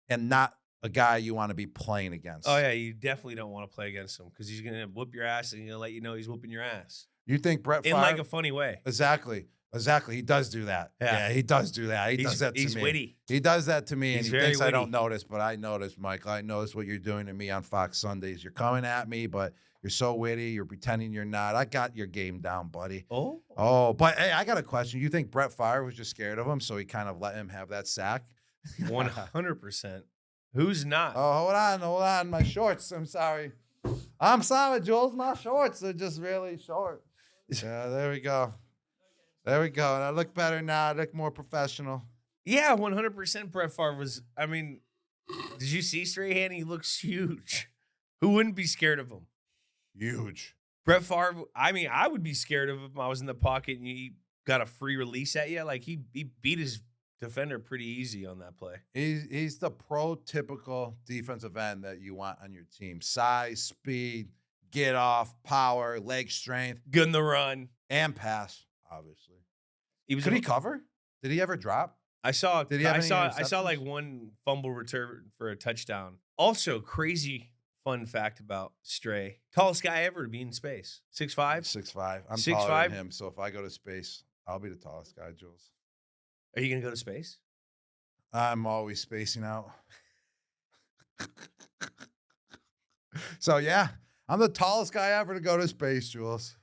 and not a guy you want to be playing against. Oh, yeah, you definitely don't want to play against him because he's going to whoop your ass and he's going to let you know he's whooping your ass. You think Brett Favre? In like a funny way. Exactly. He does do that. Yeah, he does do that. He does that to me. He's witty. He does that to me, and he thinks witty. I don't notice, but I notice, Michael. I notice what you're doing to me on Fox Sundays. You're coming at me, but you're so witty. You're pretending you're not. I got your game down, buddy. Oh, but hey, I got a question. You think Brett Favre was just scared of him, so he kind of let him have that sack? 100%. Who's not? Oh, hold on. My shorts. I'm sorry, Jules. My shorts are just really short. Yeah, there we go. There we go. And I look better now. I look more professional. Yeah, 100% Brett Favre was, I mean, did you see Strahan? He looks huge. Who wouldn't be scared of him? Huge. Brett Favre, I mean, I would be scared of him if I was in the pocket and he got a free release at you. Like, he beat his defender pretty easy on that play. He's the prototypical defensive end that you want on your team. Size, speed, get off, power, leg strength. Good in the run. And pass, obviously. Could he cover? Did he ever drop? I saw Did he have I any saw interceptions? like one fumble return for a touchdown. Also, crazy fun fact about Stray. Tallest guy ever to be in space. 6'5"? 6'5". I'm 6'5"? taller than him, so if I go to space, I'll be the tallest guy, Jules. Are you going to go to space? I'm always spacing out. So, yeah, I'm the tallest guy ever to go to space, Jules.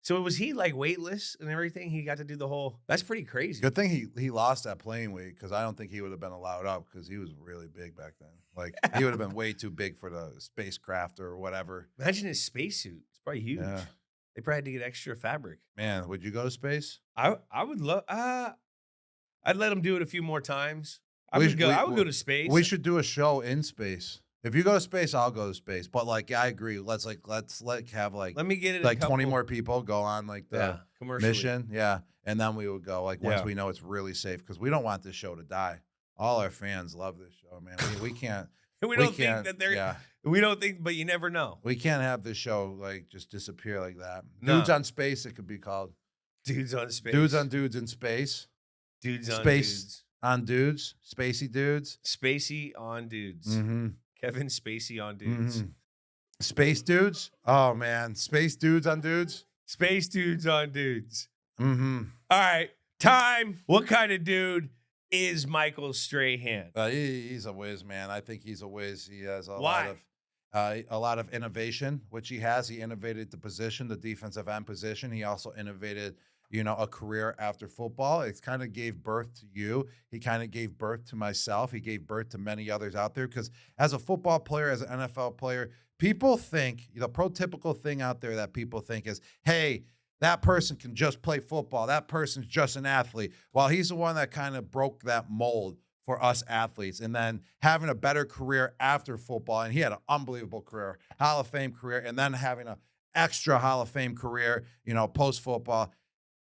So was he like weightless and everything? He got to do the whole. That's pretty crazy. Good thing he lost that playing weight because I don't think he would have been allowed up because he was really big back then. Like, he would have been way too big for the spacecraft or whatever. Imagine his spacesuit. It's probably huge. Yeah. They probably had to get extra fabric. Man, would you go to space? I would love. I'd let him do it a few more times. I We would sh- go. we- I would go to space. We should do a show in space. If you go to space, I'll go to space. But like, I agree. Let's have like Let me get it. like 20 more people go on like the commercially. mission. Yeah. And then we would go like once Yeah. we know it's really safe because we don't want this show to die. All our fans love this show, man. We can't. We don't think can't- that they're. Yeah. We don't think, but you never know. We can't have this show like just disappear like that. No. Dudes on space, it could be called. Dudes on space. Dudes on dudes in space. Dudes on space. dudes. On dudes. Spacey dudes. Spacey on dudes. Mm-hmm. Kevin Spacey on dudes. Mm-hmm. Space dudes. Oh man, space dudes on dudes. Space dudes on dudes. Mm-hmm. All right, time. What kind of dude is Michael Strahan? He's a whiz, man. I think he's a whiz. He has a lot of innovation, which he has. He innovated the position, the defensive end position. He also innovated, a career after football. It kind of gave birth to you. He kind of gave birth to myself. He gave birth to many others out there because as a football player, as an NFL player, people think, the prototypical thing out there that people think is, hey, that person can just play football. That person's just an athlete. Well, he's the one that kind of broke that mold for us athletes and then having a better career after football. And he had an unbelievable career, Hall of Fame career, and then having an extra Hall of Fame career, post-football.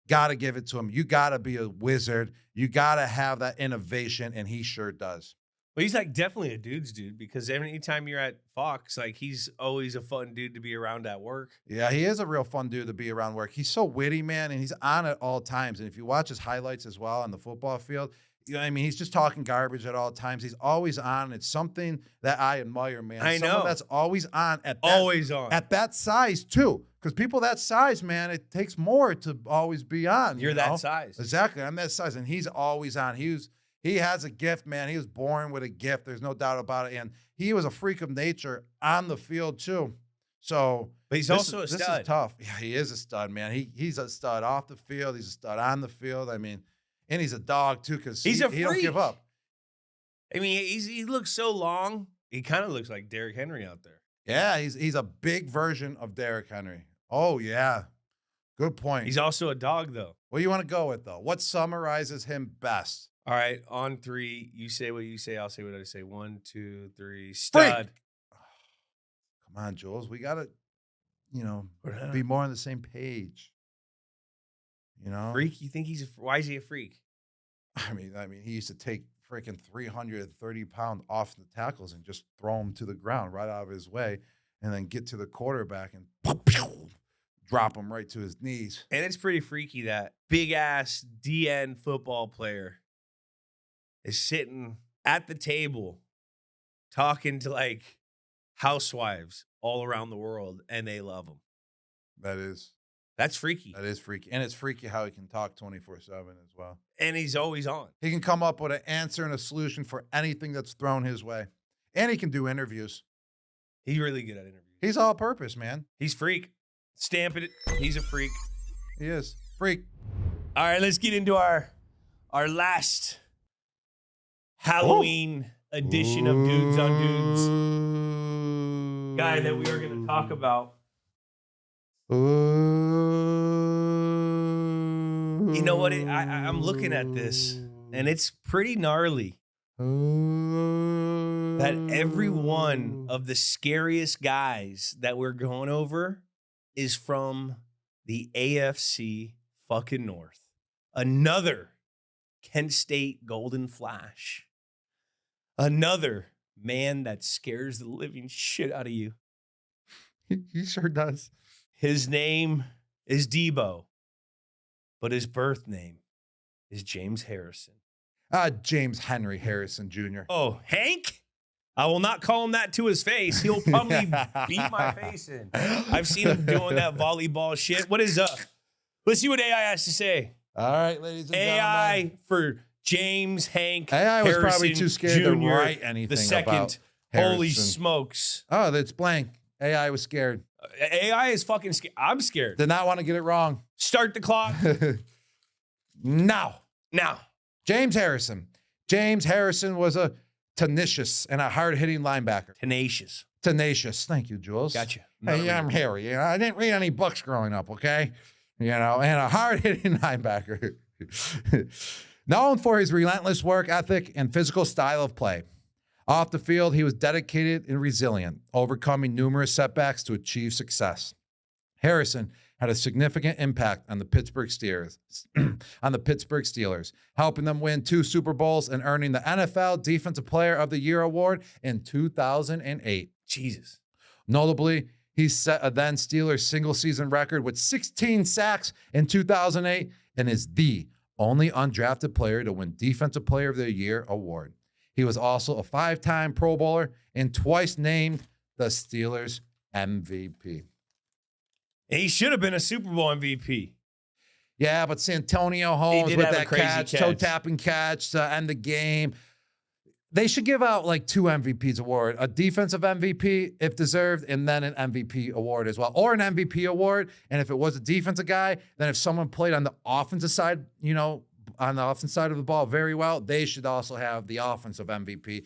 Got to give it to him. You got to be a wizard. You got to have that innovation, and he sure does. Well, he's like definitely a dude's dude because anytime you're at Fox, like he's always a fun dude to be around at work. Yeah, he is a real fun dude to be around work. He's so witty, man, and he's on at all times. And if you watch his highlights as well on the football field, he's just talking garbage at all times. He's always on. It's something that I admire, man. I know. Someone that's always on Always on. at that size too. Because people that size, man, it takes more to always be on. You're that size. Exactly. I'm that size, and he's always on. He has a gift, man. He was born with a gift. There's no doubt about it. And he was a freak of nature on the field too. So, but he's also a stud. This is tough. Yeah, he is a stud, man. He's a stud off the field. He's a stud on the field. I mean, and he's a dog too because he don't give up. I mean, he looks so long. He kind of looks like Derrick Henry out there. Yeah, he's a big version of Derrick Henry. Oh yeah, good point. He's also a dog though. What do you want to go with though? What summarizes him best? All right, on three, you say what you say. I'll say what I say. 1, 2, 3, stud. Freak. Come on, Jules. We gotta, be more on the same page. Freak? You think why is he a freak? I mean, he used to take freaking 330 pounds off the tackles and just throw him to the ground right out of his way, and then get to the quarterback and drop him right to his knees. And it's pretty freaky that big ass DN football player is sitting at the table talking to like housewives all around the world, and they love him. That's freaky. That is freaky. And it's freaky how he can talk 24/7 as well. And he's always on. He can come up with an answer and a solution for anything that's thrown his way. And he can do interviews. He's really good at interviews. He's all purpose, man. He's freak. Stamping it. He's a freak. He is. Freak. All right, let's get into our last Halloween edition of Dudes on Dudes. Guy that we are going to talk about. You know what? I'm looking at this, and it's pretty gnarly. That every one of the scariest guys that we're going over is from the AFC fucking North. Another Kent State Golden Flash. Another man that scares the living shit out of you. He sure does. His name is Debo, but his birth name is James Harrison. James Henry Harrison Jr. Oh, Hank? I will not call him that to his face. He'll probably beat my face in. I've seen him doing that volleyball shit. What is up? Let's see what AI has to say. All right, ladies and AI gentlemen. for James Hank AI was probably Harrison too scared to Jr., write anything the second. about Holy Harrison. smokes. Oh, that's blank. AI was scared. AI is fucking scared. I'm scared. Did not want to get it wrong. Start the clock Now. James Harrison was a tenacious and a hard-hitting linebacker. Tenacious. Thank you, Jules. Gotcha. Hey, I'm Harry. You know, I didn't read any books growing up, okay? You know, and a hard-hitting linebacker. Known for his relentless work ethic and physical style of play. Off the field, he was dedicated and resilient, overcoming numerous setbacks to achieve success. Harrison had a significant impact on the Pittsburgh Steelers, helping them win 2 Super Bowls and earning the NFL Defensive Player of the Year award in 2008. Jesus. Notably, he set a then Steelers single-season record with 16 sacks in 2008 and is the only undrafted player to win Defensive Player of the Year award. He was also a 5-time Pro Bowler and twice named the Steelers MVP. He should have been a Super Bowl MVP. Yeah, but Santonio Holmes with that catch, toe-tapping catch to end the game. They should give out like 2 MVPs award, a defensive MVP if deserved, and then an MVP award as well, or an MVP award. And if it was a defensive guy, then if someone played on the offensive side, you know, on the offensive side of the ball very well, they should also have the offensive MVP.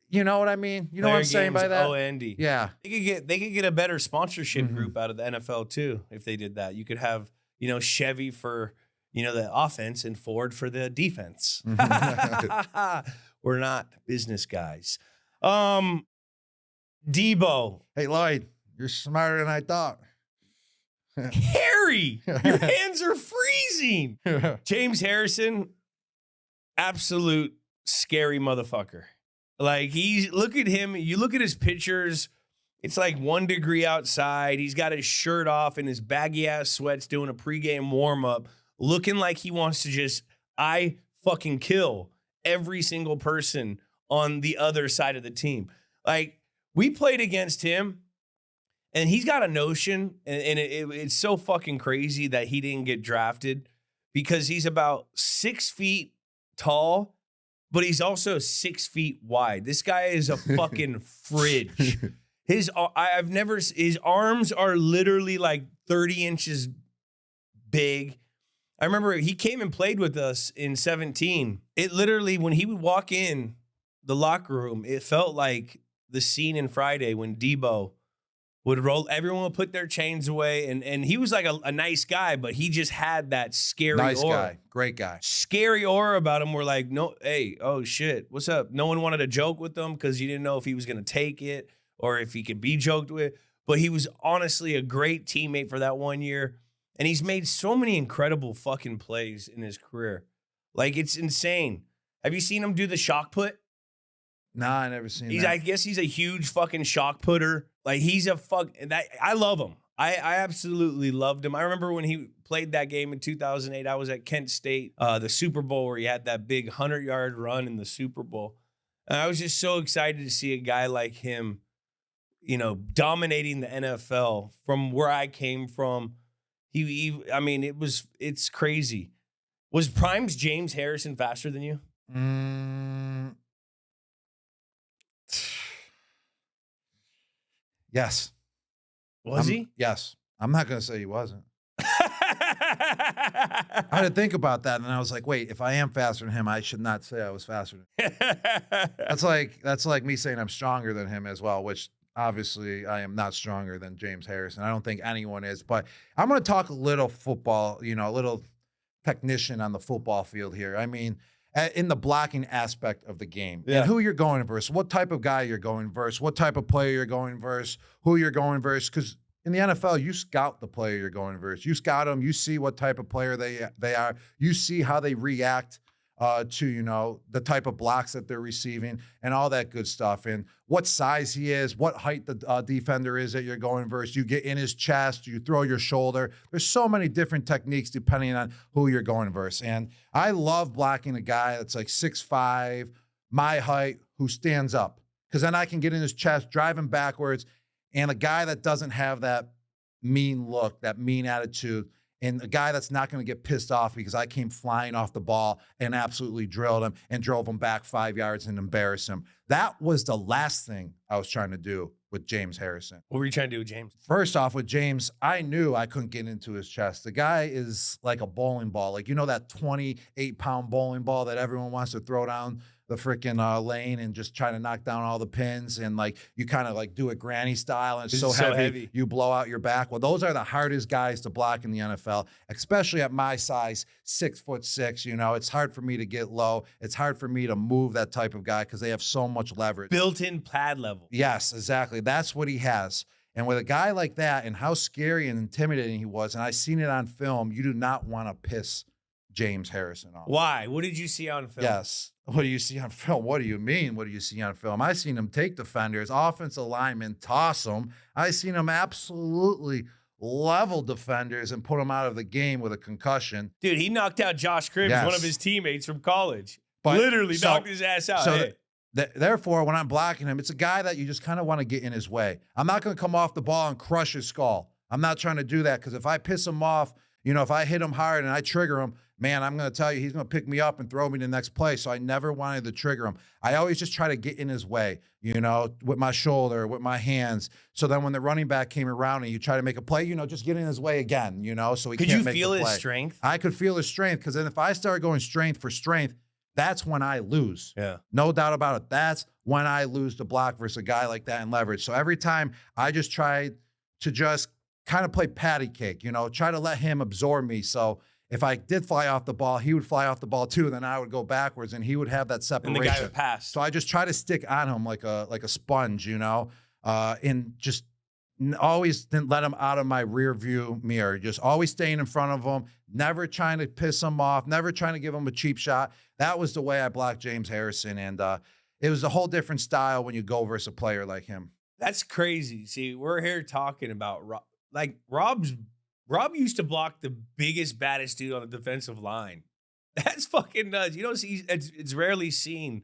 You know what I mean? You know what I'm saying by that? O-N-D. Yeah. They could get a better sponsorship group out of the NFL too if they did that. You could have, you know, Chevy for, you know, the offense and Ford for the defense. We're not business guys. Debo. Hey, Lloyd, you're smarter than I thought. Harry, your hands are freezing. James Harrison, absolute scary motherfucker. Like, look at him. You look at his pictures. It's like 1 degree outside. He's got his shirt off and his baggy ass sweats doing a pregame warm up, looking like he wants to just, I fucking kill every single person on the other side of the team. Like, we played against him and he's got a notion, and it's so fucking crazy that he didn't get drafted because he's about 6 feet tall, but he's also 6 feet wide. This guy is a fucking fridge. His arms are literally like 30 inches big. I remember he came and played with us in 17. It literally, when he would walk in the locker room, it felt like the scene in Friday when Debo would roll. Everyone would put their chains away. And he was like a nice guy, but he just had that scary aura. Guy. Great guy. Scary aura about him. We're like, no, hey, oh shit, what's up? No one wanted to joke with him because you didn't know if he was going to take it or if he could be joked with. But he was honestly a great teammate for that 1 year. And he's made so many incredible fucking plays in his career. Like, it's insane. Have you seen him do the shock put? Nah, I never seen that. I guess he's a huge fucking shock putter. Like, he's a I love him. I absolutely loved him. I remember when he played that game in 2008, I was at Kent State, the Super Bowl, where he had that big 100-yard run in the Super Bowl. And I was just so excited to see a guy like him, you know, dominating the NFL from where I came from. I mean, it's crazy. Was Prime's James Harrison faster than you? Yes. Was he? Yes. I'm not going to say he wasn't. I had to think about that, and I was like, wait, if I am faster than him, I should not say I was faster than him. That's like me saying I'm stronger than him as well, which obviously I am not stronger than James Harrison. I don't think anyone is, but I'm going to talk a little football, you know, a little technician on the football field here. I mean, in the blocking aspect of the game, and who you're going versus, what type of guy you're going versus, what type of player you're going versus, who you're going versus, because in the NFL, you scout the player you're going versus. You scout them. You see what type of player they are. You see how they react to, the type of blocks that they're receiving and all that good stuff. And what size he is, what height the defender is that you're going versus. You get in his chest, you throw your shoulder. There's so many different techniques depending on who you're going versus. And I love blocking a guy that's like 6'5", my height, who stands up. Because then I can get in his chest, drive him backwards. And a guy that doesn't have that mean look, that mean attitude, and a guy that's not going to get pissed off because I came flying off the ball and absolutely drilled him and drove him back 5 yards and embarrassed him. That was the last thing I was trying to do with James Harrison. What were you trying to do with James? First off, with James, I knew I couldn't get into his chest. The guy is like a bowling ball. Like, that 28-pound bowling ball that everyone wants to throw down the freaking lane and just try to knock down all the pins, and like you kind of like do it granny style, and it's so heavy you blow out your back. Well, those are the hardest guys to block in the NFL, especially at my size, 6'6". It's hard for me to get low. It's hard for me to move that type of guy because they have so much leverage. Built-in pad level. Yes, exactly. That's what he has. And with a guy like that and how scary and intimidating he was, and I seen it on film, you do not want to piss James Harrison off. Why? What did you see on film? Yes. What do you see on film? What do you mean? What do you see on film? I seen him take defenders, offensive linemen, toss them. I seen him absolutely level defenders and put them out of the game with a concussion. Dude, he knocked out Josh Cribbs, Yes. one of his teammates from college. But- Literally so- knocked his ass out. So Hey. therefore, when I'm blocking him, it's a guy that you just kind of want to get in his way. I'm not going to come off the ball and crush his skull. I'm not trying to do that because if I piss him off, if I hit him hard and I trigger him, man, I'm going to tell you, he's going to pick me up and throw me to the next play. So I never wanted to trigger him. I always just try to get in his way, with my shoulder, with my hands. So then when the running back came around and you try to make a play, just get in his way again, so he Could can't you make feel the his play. strength? I could feel his strength because then if I start going strength for strength, that's when I lose. Yeah. No doubt about it. That's when I lose the block versus a guy like that in leverage. So every time I just tried to just kind of play patty cake, try to let him absorb me. So if I did fly off the ball, he would fly off the ball too. Then I would go backwards and he would have that separation. And the guy would pass. So I just try to stick on him like a sponge, and just always didn't let him out of my rear view mirror. Just always staying in front of him, never trying to piss him off, never trying to give him a cheap shot. That was the way I blocked James Harrison. And it was a whole different style when you go versus a player like him. That's crazy. See, we're here talking about Rob used to block the biggest, baddest dude on the defensive line. That's fucking nuts. You don't see, it's rarely seen,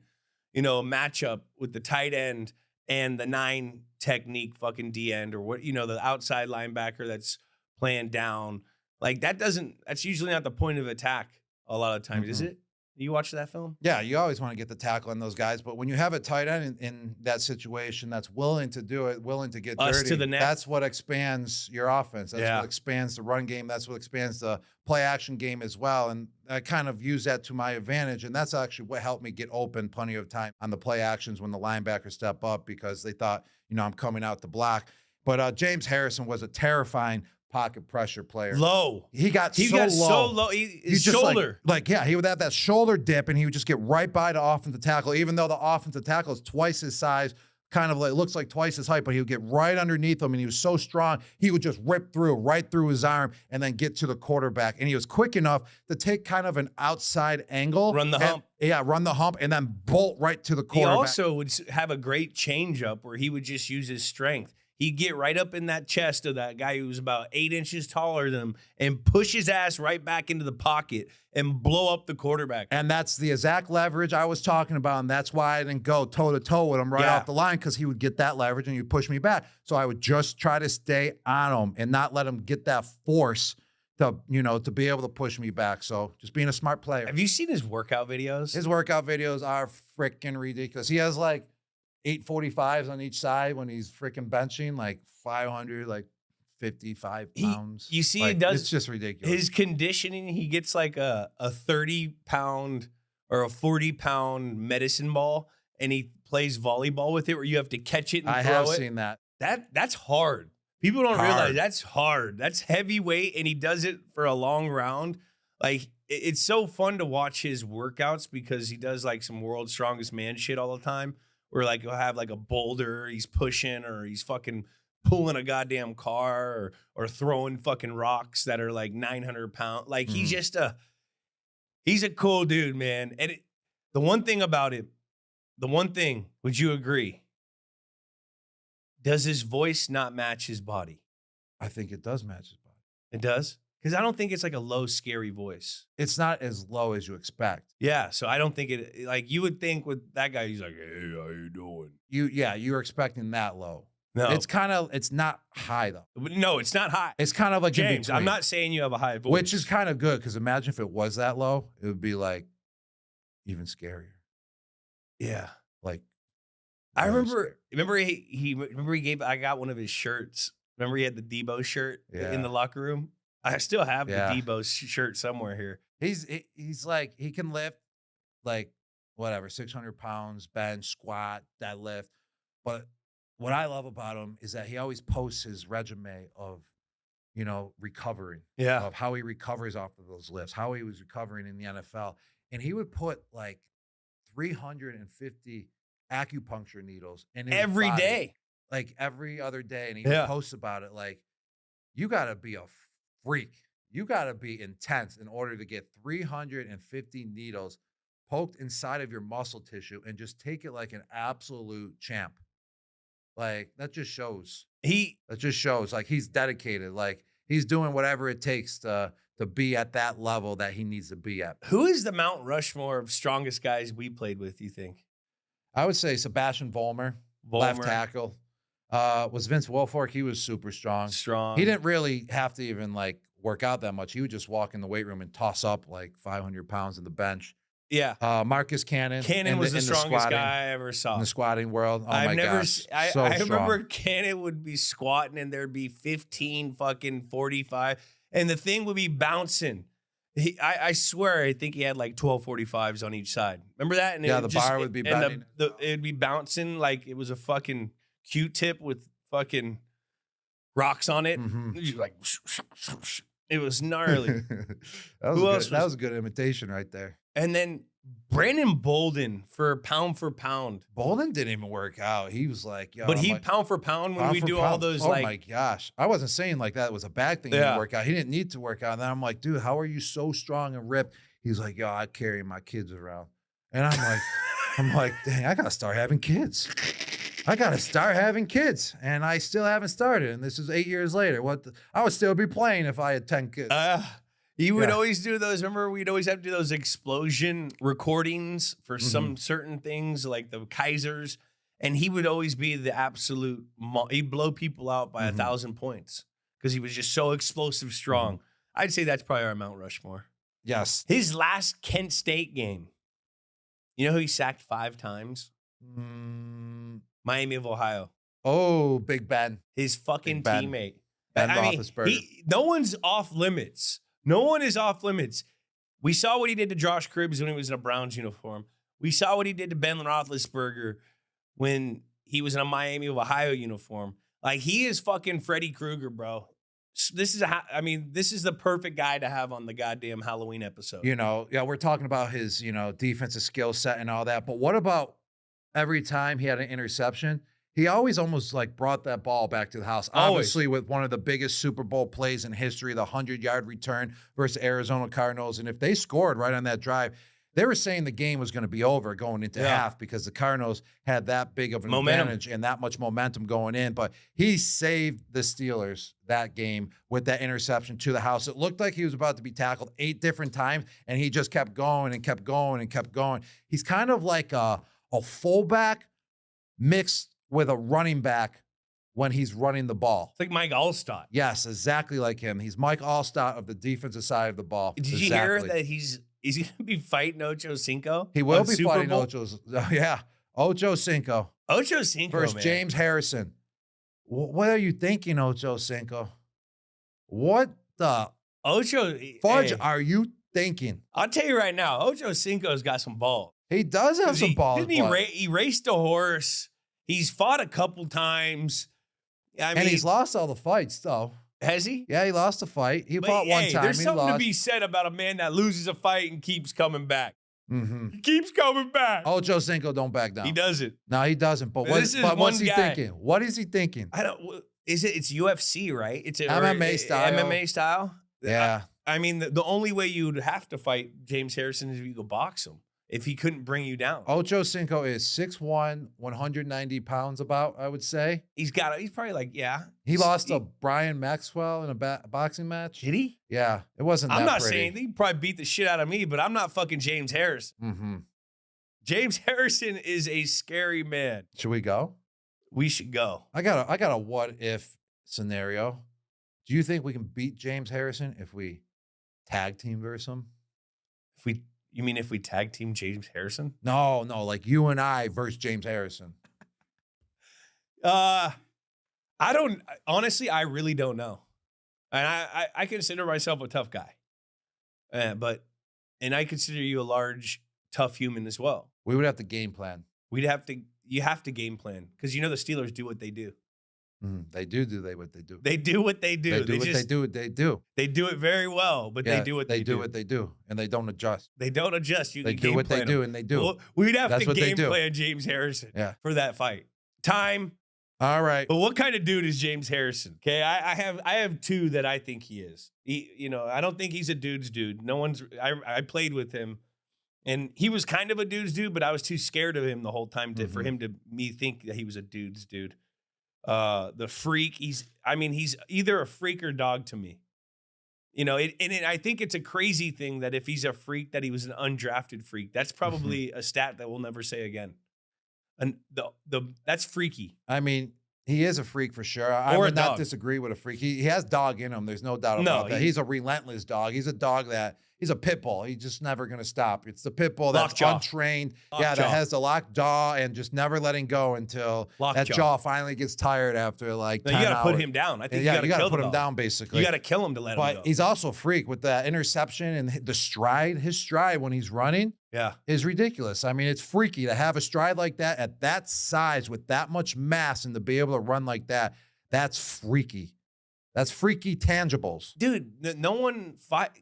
a matchup with the tight end and the 9 technique fucking D end or what, the outside linebacker that's playing down. Like that's usually not the point of attack a lot of times, is it? You watch that film? Yeah, you always want to get the tackle on those guys, but when you have a tight end in that situation that's willing to do it, willing to get dirty, to the net. That's what expands your offense. That's Yeah. what expands the run game. That's what expands the play action game as well. And I kind of use that to my advantage, and that's actually what helped me get open plenty of time on the play actions when the linebackers step up because they thought, I'm coming out to block. But James Harrison was a terrifying pocket pressure player. Low. He got so low. His just shoulder. He would have that shoulder dip and he would just get right by the offensive tackle, even though the offensive tackle is twice his size, kind of like looks like twice his height, but he would get right underneath him and he was so strong, he would just rip right through his arm and then get to the quarterback. And he was quick enough to take kind of an outside angle. Run the hump. Yeah, run the hump and then bolt right to the quarterback. He also would have a great changeup where he would just use his strength. He'd get right up in that chest of that guy who was about 8 inches taller than him and push his ass right back into the pocket and blow up the quarterback. And that's the exact leverage I was talking about, and that's why I didn't go toe-to-toe with him off the line because he would get that leverage and he'd push me back. So I would just try to stay on him and not let him get that force to be able to push me back. So just being a smart player. Have you seen his workout videos? His workout videos are freaking ridiculous. He has like 845s on each side when he's freaking benching like 55 pounds. You see, he does. It's just ridiculous. His conditioning, he gets like a 30-pound or a 40-pound medicine ball, and he plays volleyball with it, where you have to catch it and I throw have it. seen that. That's hard. People don't Hard. realize that's hard. That's heavyweight, and he does it for a long round. Like, it's so fun to watch his workouts because he does like some world's strongest man shit all the time. Where like he'll have like a boulder he's pushing, or he's fucking pulling a goddamn car or throwing fucking rocks that are like 900 pounds. Like he's just he's a cool dude, man. And the one thing about him, would you agree? Does his voice not match his body? I think it does match his body. It does? Because I don't think it's like a low, scary voice. It's not as low as you expect. Yeah, so I don't think it, like you would think with that guy, he's like, hey, how you doing? You're expecting that low. No. It's not high though. No, it's not high. It's kind of like James, I'm not saying you have a high voice. which is kind of good because imagine if it was that low, it would be like even scarier. Yeah. Like I really remember he gave, I got one of his shirts. Remember he had the Debo shirt in the locker room? I still have the Debo shirt somewhere here. He's like, he can lift like whatever, 600 pounds, bench, squat, deadlift. But what I love about him is that he always posts his resume of, recovering. Yeah. Of how he recovers off of those lifts, how he was recovering in the NFL. And he would put like 350 acupuncture needles in every day. Like every other day. And he would post about it like, you got to be a freak. You got to be intense in order to get 350 needles poked inside of your muscle tissue and just take it like an absolute champ. Like that just shows. Like he's dedicated. Like he's doing whatever it takes to be at that level that he needs to be at. Who is the Mount Rushmore of strongest guys we played with, you think? I would say Sebastian Vollmer. Left tackle. Was Vince Wilfork. He was super strong. He didn't really have to even like work out that much. He would just walk in the weight room and toss up like 500 pounds in the bench. Yeah. Marcus Cannon. Cannon was the strongest guy I ever saw. In the squatting world. Oh my gosh. I remember Cannon would be squatting and there'd be 15 fucking 45. And the thing would be bouncing. I swear, I think he had like 12 45s on each side. Remember that? And the bar would be bending. It'd be bouncing like it was a fucking Q-tip with fucking rocks on it. Like, it was gnarly. That was a good imitation right there. And then Brandon Bolden for pound. Bolden didn't even work out. He was like, yo. But pound for pound when we do all those oh my gosh. I wasn't saying like that was a bad thing. He didn't work out. He didn't need to work out. And then I'm like, dude, how are you so strong and ripped? He's like, yo, I carry my kids around. And I'm like, dang, I gotta start having kids. And I still haven't started. And this is 8 years later. I would still be playing if I had 10 kids. You would always do those. Remember, we'd always have to do those explosion recordings for some certain things, like the Kaisers. And he would always be the absolute, he'd blow people out by 1,000 points because he was just so explosive strong. I'd say that's probably our Mount Rushmore. Yes. His last Kent State game, you know who he sacked 5 times? Miami of Ohio. Oh, Big Ben. His fucking teammate. Ben Roethlisberger. No one's off limits. No one is off limits. We saw what he did to Josh Cribbs when he was in a Browns uniform. We saw what he did to Ben Roethlisberger when he was in a Miami of Ohio uniform. Like, he is fucking Freddy Krueger, bro. This is the perfect guy to have on the goddamn Halloween episode. We're talking about his, defensive skill set and all that. But what about every time he had an interception? He always almost like brought that ball back to the house. Obviously, with one of the biggest Super Bowl plays in history, the 100-yard return versus Arizona Cardinals. And if they scored right on that drive, they were saying the game was going to be over going into half because the Cardinals had that big of an advantage and that much momentum going in. But he saved the Steelers that game with that interception to the house. It looked like he was about to be tackled 8 different times, and he just kept going and kept going and kept going. He's kind of like a fullback mixed with a running back when he's running the ball. It's like Mike Allstott. Yes, exactly like him. He's Mike Allstott of the defensive side of the ball. Did you hear that he's going to be fighting Ocho Cinco? He will be fighting Ocho Cinco. Ocho Cinco versus James Harrison. What are you thinking, Ocho Cinco? What the fudge are you thinking? I'll tell you right now, Ocho Cinco's got some balls. He does have some balls. He raced a horse. He's fought a couple times. And he's lost all the fights, though. Has he? Yeah, he lost a fight. He fought one time. There's something to be said about a man that loses a fight and keeps coming back. He keeps coming back. Ocho Cinco don't back down. He doesn't. No, he doesn't. But what's he thinking? What is he thinking? Is it? It's UFC, right? It's MMA style. MMA style. Yeah. I mean, the only way you would have to fight James Harrison is if you go box him. If he couldn't bring you down. Ocho Cinco is 6'1", 190 pounds about, I would say. He's probably like, yeah. He lost to Brian Maxwell in a boxing match. Did he? Yeah. It wasn't I'm that not pretty. saying he probably beat the shit out of me, but I'm not fucking James Harrison. Mm-hmm. James Harrison is a scary man. Should we go? We should go. I got a what if scenario. Do you think we can beat James Harrison if we tag team versus him? You mean if we tag team James Harrison? No, like you and I versus James Harrison. I really don't know. And I consider myself a tough guy. And I consider you a large, tough human as well. We would have to game plan. You have to game plan because the Steelers do what they do. They do what they do. They do what they do. They do. They do it very well, but they do what they do. They do what they do, and they don't adjust. They don't adjust. They do what they do, and they do. Well, we'd have That's to what they game do. plan James Harrison Yeah. for that fight. Time. All right. But what kind of dude is James Harrison? Okay, I have two that I think he is. I don't think he's a dude's dude. I played with him, and he was kind of a dude's dude, but I was too scared of him the whole time for him to think that he was a dude's dude. The freak. He's either a freak or dog to me. I think it's a crazy thing that if he's a freak, that he was an undrafted freak. That's probably a stat that we'll never say again. And that's freaky. I mean, he is a freak for sure. I would not disagree with a freak. He has dog in him. There's no doubt about that. He's a relentless dog. He's a dog he's a pit bull. He's just never going to stop. It's the pit bull that's untrained. That has the locked jaw and just never letting go until that jaw finally gets tired after like 10 you got to hours. put him down. I think you got to put him down basically. You got to kill him to let him go. But he's also a freak with that interception and the stride. His stride when he's running is ridiculous. I mean, it's freaky to have a stride like that at that size with that much mass and to be able to run like that. That's freaky. That's freaky tangibles. Dude, no one,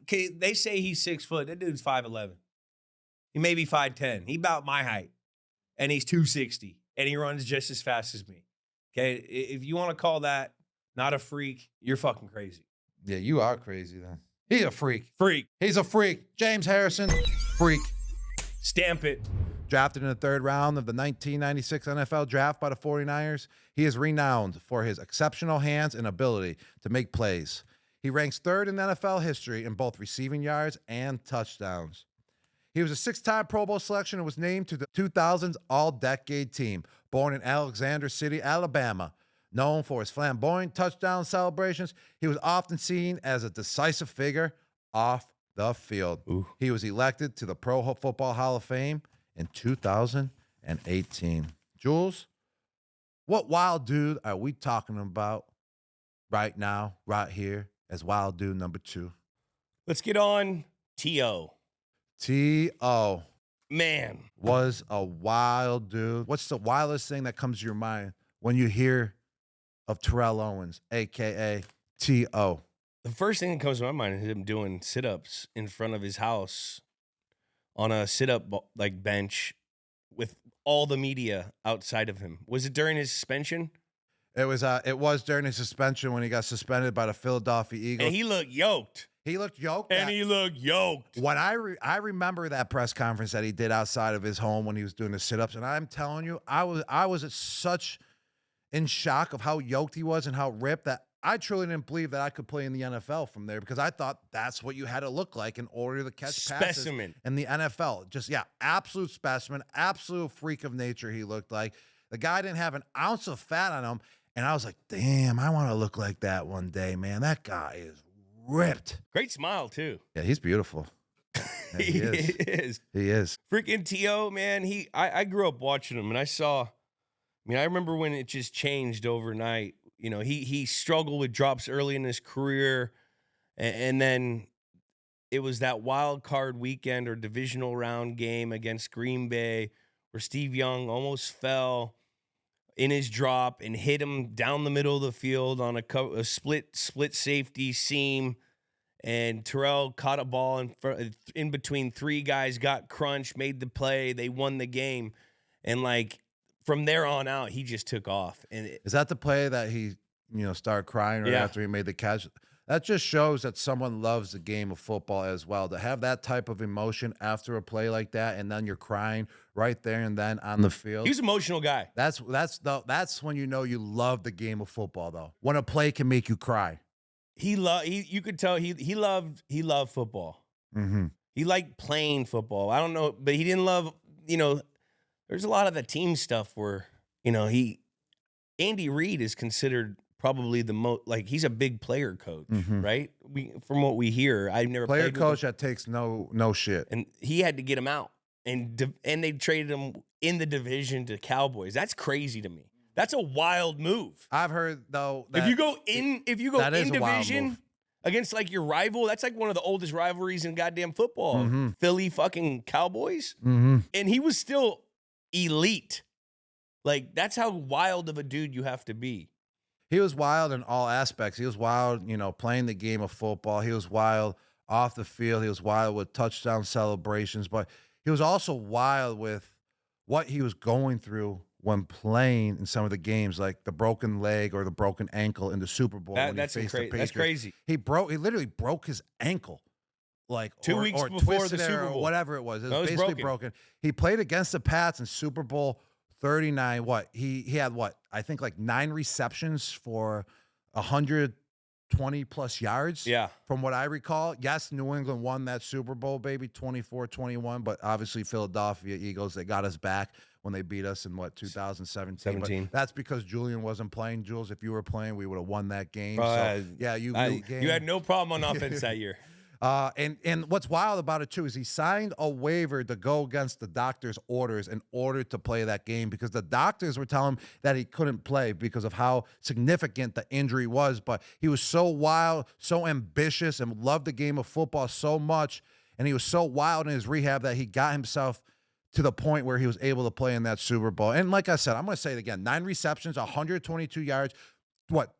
they say he's 6 foot. That dude's 5'11". He may be 5'10". He about my height. And he's 260. And he runs just as fast as me. Okay? If you want to call that not a freak, you're fucking crazy. Yeah, you are crazy then. He's a freak. Freak. He's a freak. James Harrison, freak. Stamp it. Drafted in the 3rd round of the 1996 NFL Draft by the 49ers, he is renowned for his exceptional hands and ability to make plays. He ranks 3rd in NFL history in both receiving yards and touchdowns. He was a 6-time Pro Bowl selection and was named to the 2000s All-Decade team. Born in Alexander City, Alabama, known for his flamboyant touchdown celebrations, he was often seen as a decisive figure off the field. Ooh. He was elected to the Pro Football Hall of Fame in 2018. Jules, what wild dude are we talking about right now, right here, as wild dude number 2? Let's get on T.O. T.O. Man. Was a wild dude. What's the wildest thing that comes to your mind when you hear of Terrell Owens, a.k.a. T.O.? The first thing that comes to my mind is him doing sit-ups in front of his house on a sit-up bench with all the media outside of him. Was it during his suspension? It was during his suspension when he got suspended by the Philadelphia Eagles. And he looked yoked. He looked yoked. When I remember that press conference that he did outside of his home when he was doing the sit-ups, and I'm telling you, I was such in shock of how yoked he was and how ripped that I truly didn't believe that I could play in the NFL from there because I thought that's what you had to look like in order to catch passes in the NFL. Just, absolute specimen, absolute freak of nature he looked like. The guy didn't have an ounce of fat on him, and I was like, damn, I want to look like that one day, man. That guy is ripped. Great smile, too. Yeah, he's beautiful. Yeah, he is. He is. Freaking T.O., man, I grew up watching him, and I remember when it just changed overnight. He struggled with drops early in his career, and then it was that wild card weekend or divisional round game against Green Bay where Steve Young almost fell in his drop and hit him down the middle of the field on a split safety seam, and Terrell caught a ball in between 3 guys, got crunched, made the play, they won the game, and from there on out, he just took off. And is that the play that he started crying right after he made the catch. That just shows that someone loves the game of football as well. To have that type of emotion after a play like that, and then you're crying right there and then on the field. He's an emotional guy. That's when you know you love the game of football, though. When a play can make you cry. You could tell he loved football. Mm-hmm. He liked playing football. I don't know, but he didn't love, there's a lot of the team stuff where, Andy Reid is considered probably the most, like, he's a big player coach, right? From what we hear, I've never player played with coach him. that takes no shit. And he had to get him out, and they traded him in the division to Cowboys. That's crazy to me. That's a wild move. I've heard though that if you go in division move. against like your rival, that's like one of the oldest rivalries in goddamn football. Philly fucking Cowboys. And he was still elite. Like, that's how wild of a dude you have to be. He was wild in all aspects. He was wild, playing the game of football. He was wild off the field. He was wild with touchdown celebrations, but he was also wild with what he was going through when playing in some of the games, like the broken leg or the broken ankle in the Super Bowl. That's crazy. He literally broke his ankle, like 2 weeks or before the twisted Super or Bowl. whatever it was. It No, was it was basically broken. He played against the Pats in Super Bowl 39. What he had? I think like 9 receptions for 120 plus yards. Yeah. From what I recall. Yes, New England won that Super Bowl, baby, 24-21. But obviously Philadelphia Eagles, they got us back when they beat us in 2017. But that's because Julian wasn't playing. Jules, if you were playing, we would have won that game. So, yeah, you had no problem on offense that year. And what's wild about it too is he signed a waiver to go against the doctor's orders in order to play that game, because the doctors were telling him that he couldn't play because of how significant the injury was. But he was so wild, so ambitious, and loved the game of football so much, and he was so wild in his rehab that he got himself to the point where he was able to play in that Super Bowl. And like I said, I'm going to say it again, 9 receptions, 122 yards.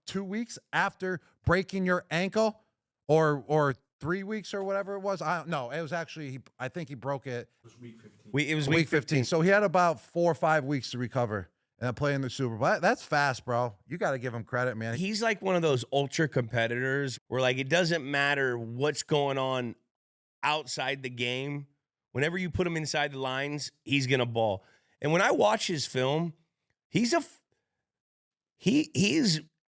2 weeks after breaking your ankle, or 3 weeks or whatever it was? I don't know. It was actually, I think he broke it. It was week 15. It was week 15. So he had about 4 or 5 weeks to recover and play in the Super Bowl. That's fast, bro. You got to give him credit, man. He's like one of those ultra competitors where, like, it doesn't matter what's going on outside the game. Whenever you put him inside the lines, he's going to ball. And when I watch his film, he's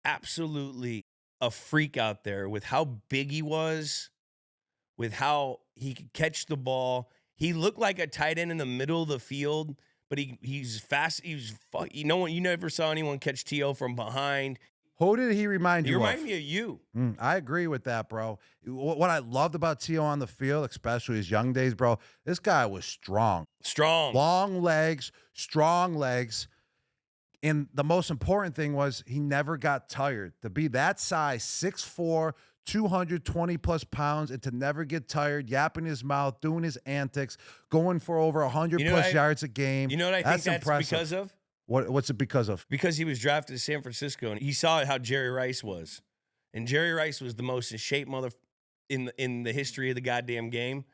absolutely a freak out there with how big he was, with how he could catch the ball. He looked like a tight end in the middle of the field, but he's fast. You never saw anyone catch T.O. from behind. Who did he remind you of? He reminded me of you. I agree with that, bro. What I loved about T.O. on the field, especially his young days, bro, this guy was strong. Long legs, strong legs. And the most important thing was he never got tired. To be that size, 6'4", 220 plus pounds, and to never get tired, yapping his mouth, doing his antics, going for over 100 plus yards a game. You know what I think that's because of? What's it because of? Because he was drafted to San Francisco, and he saw how Jerry Rice was. And Jerry Rice was the most in shape in the history of the goddamn game.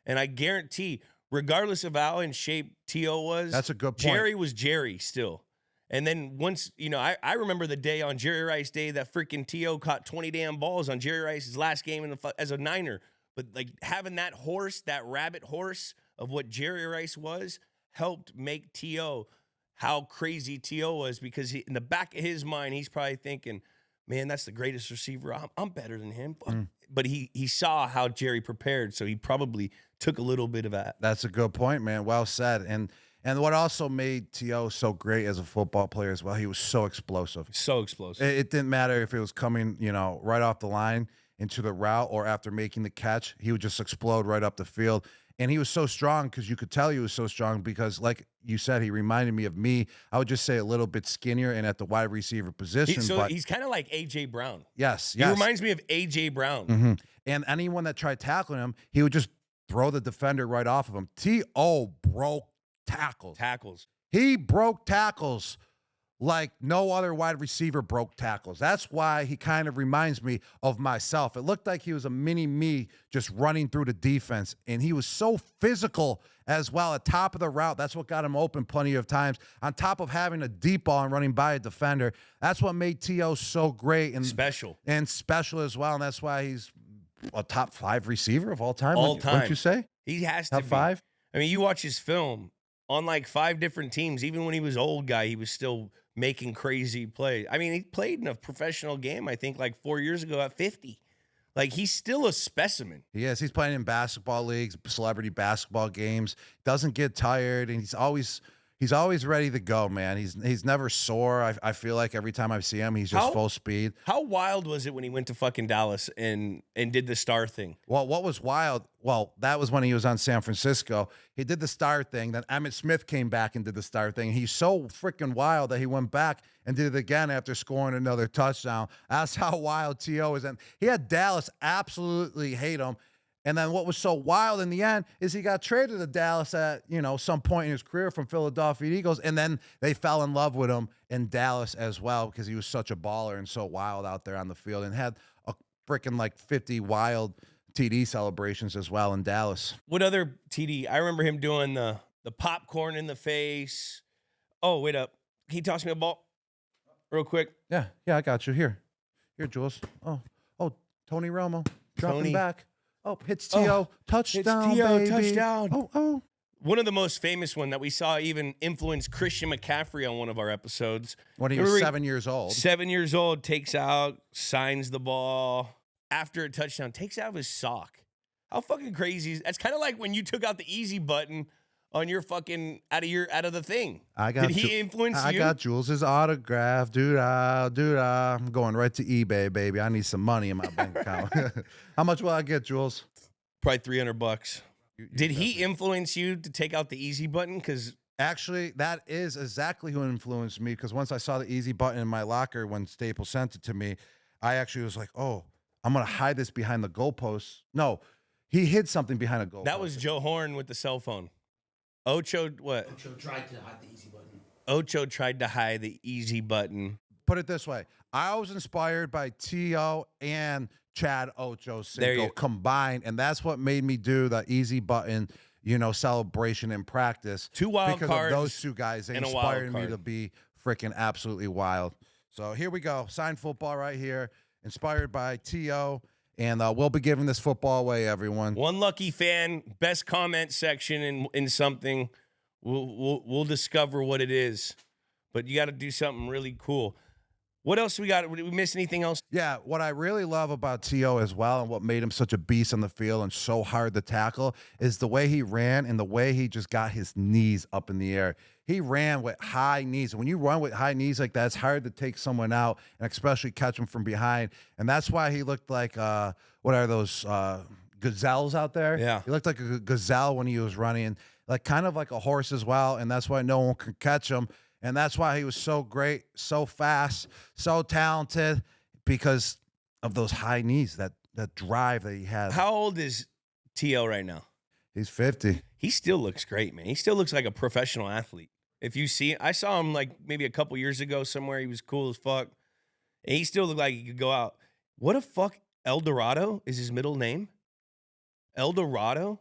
And I guarantee, regardless of how in shape T.O. was, that's a good point. Jerry was Jerry still. And then once, I remember the day on Jerry Rice Day that freaking T.O. caught 20 damn balls on Jerry Rice's last game as a Niner. But, like, having that horse, that rabbit horse of what Jerry Rice was, helped make T.O. how crazy T.O. was, because in the back of his mind, he's probably thinking, man, that's the greatest receiver. I'm better than him. But he saw how Jerry prepared, so he probably took a little bit of that. That's a good point, man. Well said. And what also made T.O. so great as a football player as well, he was so explosive. So explosive. It didn't matter if it was coming, right off the line into the route or after making the catch. He would just explode right up the field. And he was so strong, because you could tell he was so strong, because, like you said, he reminded me of me. I would just say a little bit skinnier and at the wide receiver position. He's kind of like A.J. Brown. Yes. He reminds me of A.J. Brown. Mm-hmm. And anyone that tried tackling him, he would just throw the defender right off of him. T.O. broke tackles. Tackles. He broke tackles like no other wide receiver broke tackles. That's why he kind of reminds me of myself. It looked like he was a mini me just running through the defense, and he was so physical as well at top of the route. That's what got him open plenty of times. On top of having a deep ball and running by a defender, that's what made T.O. so great and special as well. And that's why he's a top 5 receiver of all time. Wouldn't you say? He has top to be. 5. I mean, you watch his film on like 5 different teams. Even when he was old guy, he was still making crazy plays. I mean, he played in a professional game, I think, like 4 years ago at 50. Like, he's still a specimen. He is. He's playing in basketball leagues, celebrity basketball games. Doesn't get tired, and he's always ready to go, man. He's never sore. I feel like every time I see him, he's just full speed. How wild was it when he went to fucking Dallas and did the star thing? Well, what was wild? Well, that was when he was on San Francisco. He did the star thing. Then Emmitt Smith came back and did the star thing. He's so freaking wild that he went back and did it again after scoring another touchdown. That's how wild T.O. is. And he had Dallas absolutely hate him. And then what was so wild in the end is he got traded to Dallas at, some point in his career from Philadelphia Eagles. And then they fell in love with him in Dallas as well because he was such a baller and so wild out there on the field and had a freaking like 50 wild TD celebrations as well in Dallas. What other TD? I remember him doing the popcorn in the face. Oh, wait up. Can you toss me a ball real quick? Yeah, I got you. Here, Jules. Oh, Tony Romo dropping back. Oh, hits T.O. Touchdown, T.O. baby. Touchdown. Oh. One of the most famous one that we saw even influence Christian McCaffrey on one of our episodes. When he was 7 years old. 7 years old, takes out, signs the ball. After a touchdown, takes out his sock. How fucking crazy is that's kind of like when you took out the easy button on your fucking out of the thing. Did he influence you? I got Jules' autograph, dude. I'm going right to eBay, baby. I need some money in my bank account. How much will I get, Jules? Probably $300. Did he influence you to take out the easy button? Because actually, that is exactly who influenced me. Because once I saw the easy button in my locker when Staples sent it to me, I actually was like, oh, I'm gonna hide this behind the goalpost. No, he hid something behind a goalpost. That was Joe Horn with the cell phone. Ocho, what? Ocho tried to hide the easy button. Ocho tried to hide the easy button. Put it this way. I was inspired by T.O. and Chad Ochocinco combined, and that's what made me do the easy button, celebration in practice. 2 wild because cards of those 2 guys. They inspired me to be freaking absolutely wild. So here we go. Signed football right here. Inspired by T.O. And we'll be giving this football away, everyone. One lucky fan, best comment section in something. We'll discover what it is. But you got to do something really cool. What else we got? Did we miss anything else? Yeah, what I really love about T.O. as well and what made him such a beast on the field and so hard to tackle is the way he ran and the way he just got his knees up in the air. He ran with high knees. And when you run with high knees like that, it's hard to take someone out and especially catch him from behind. And that's why he looked like, what are those gazelles out there? Yeah. He looked like a gazelle when he was running, like kind of like a horse as well. And that's why no one could catch him. And that's why he was so great, so fast, so talented because of those high knees, that drive that he had. How old is T.O. right now? He's 50. He still looks great, man. He still looks like a professional athlete. If you see, I saw him like maybe a couple years ago somewhere. He was cool as fuck. And he still looked like he could go out. What the fuck? El Dorado is his middle name? El Dorado?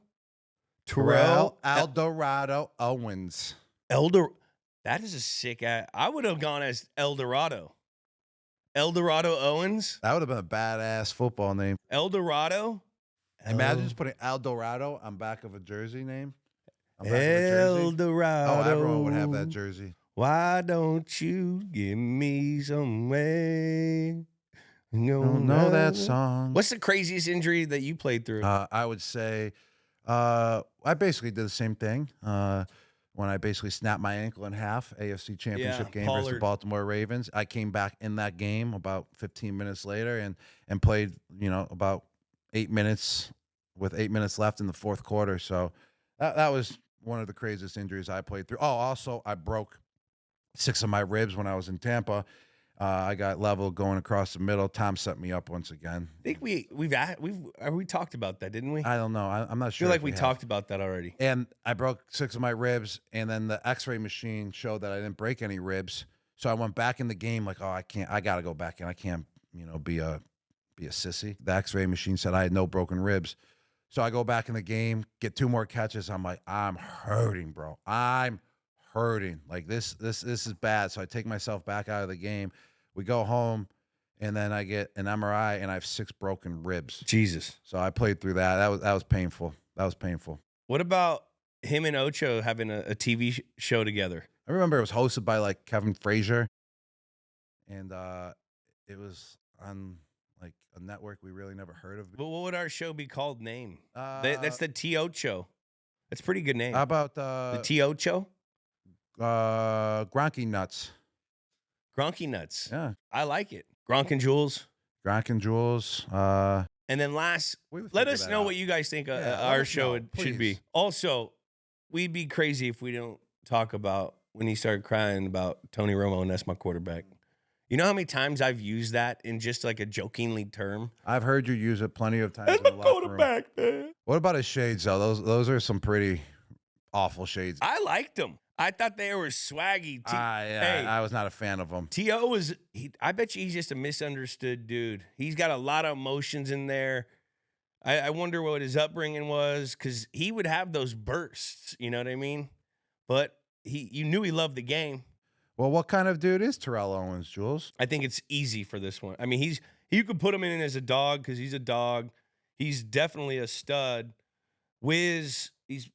Terrell Eldorado Owens. That is a sick ass. I would have gone as El Dorado. El Dorado Owens? That would have been a badass football name. El Dorado? Imagine just putting El Dorado on back of a jersey name. El Dorado. Oh, everyone would have that jersey. Why don't you give me some way? Don't know that song. What's the craziest injury that you played through? I would say I basically did the same thing when I basically snapped my ankle in half, AFC Championship game versus the Baltimore Ravens. I came back in that game about 15 minutes later and played, about 8 minutes with 8 minutes left in the fourth quarter. So that was one of the craziest injuries I played through. Oh, also, I broke 6 of my ribs when I was in Tampa. I got level going across the middle. Tom set me up once again. I think we talked about that, didn't we? I don't know. I'm not sure. I feel like we talked about that already. And I broke 6 of my ribs, and then the X-ray machine showed that I didn't break any ribs. So I went back in the game like, oh, I got to go back in. I can't, be a sissy. The X-ray machine said I had no broken ribs. So I go back in the game, get 2 more catches. I'm like, I'm hurting, bro. I'm hurting. Like this is bad. So I take myself back out of the game. We go home, and then I get an MRI, and I have 6 broken ribs. Jesus. So I played through that. That was painful. That was painful. What about him and Ocho having a TV show together? I remember it was hosted by like Kevin Frazier, and it was on like a network we really never heard of. But what would our show be called? Name? That's the T Ocho. That's a pretty good name. How about the T Ocho? Gronky Nuts. Gronky Nuts. Yeah, I like it. Gronk and Jules. Gronk and Jules. And then last, let us know what you guys think our show should be. Also, we'd be crazy if we don't talk about when he started crying about Tony Romo, and that's my quarterback. You know how many times I've used that in just like a jokingly term? I've heard you use it plenty of times. That's my quarterback, man. What about his shades, though? Those are some pretty awful shades. I liked them. I thought they were swaggy. Hey, I was not a fan of them. T.O. was, I bet you he's just a misunderstood dude. He's got a lot of emotions in there. I wonder what his upbringing was, because he would have those bursts, you know what I mean? But you knew he loved the game. Well, what kind of dude is Terrell Owens, Jules? I think it's easy for this one. I mean, you could put him in as a dog because he's a dog. He's definitely a stud. Wiz, he's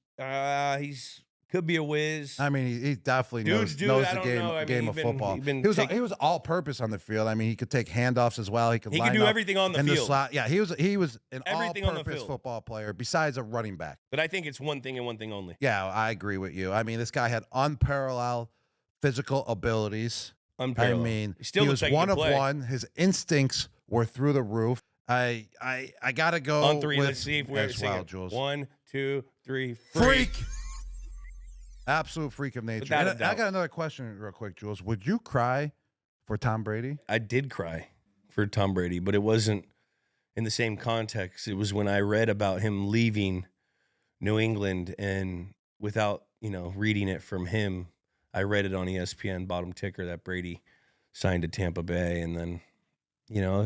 could be a whiz. I mean, he definitely knows the game of football. He was all purpose on the field. I mean, he could take handoffs as well. He could do everything on the field. Yeah, he was an all-purpose football player besides a running back. But I think it's one thing and one thing only. Yeah, I agree with you. I mean, this guy had unparalleled physical abilities. Unparalleled. I mean, he was one of one. His instincts were through the roof. I gotta go on 3. With, let's see if we're as well, Jules. 1, 2, 3. Freak. Absolute freak of nature. I got another question real quick, Jules. Would you cry for Tom Brady? I did cry for Tom Brady, but it wasn't in the same context. It was when I read about him leaving New England, and without, reading it from him, I read it on ESPN bottom ticker that Brady signed to Tampa Bay, and then,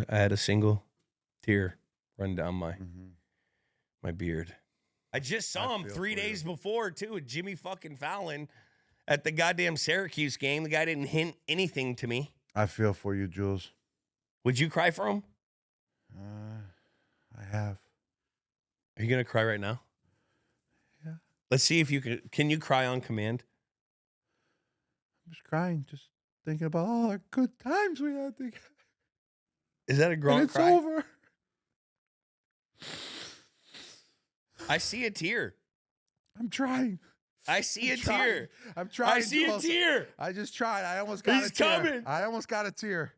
I had a single tear run down my beard. I just saw him 3 days before, too, with Jimmy fucking Fallon at the goddamn Syracuse game. The guy didn't hint anything to me. I feel for you, Jules. Would you cry for him? I have. Are you going to cry right now? Yeah. Let's see if you can you cry on command? I'm just crying, just thinking about all our good times we had together. Is that a Gronk cry? It's over. I see a tear. I'm trying. I see a tear. I'm trying. I see a tear. I just tried. I almost got a tear. He's coming. I almost got a tear.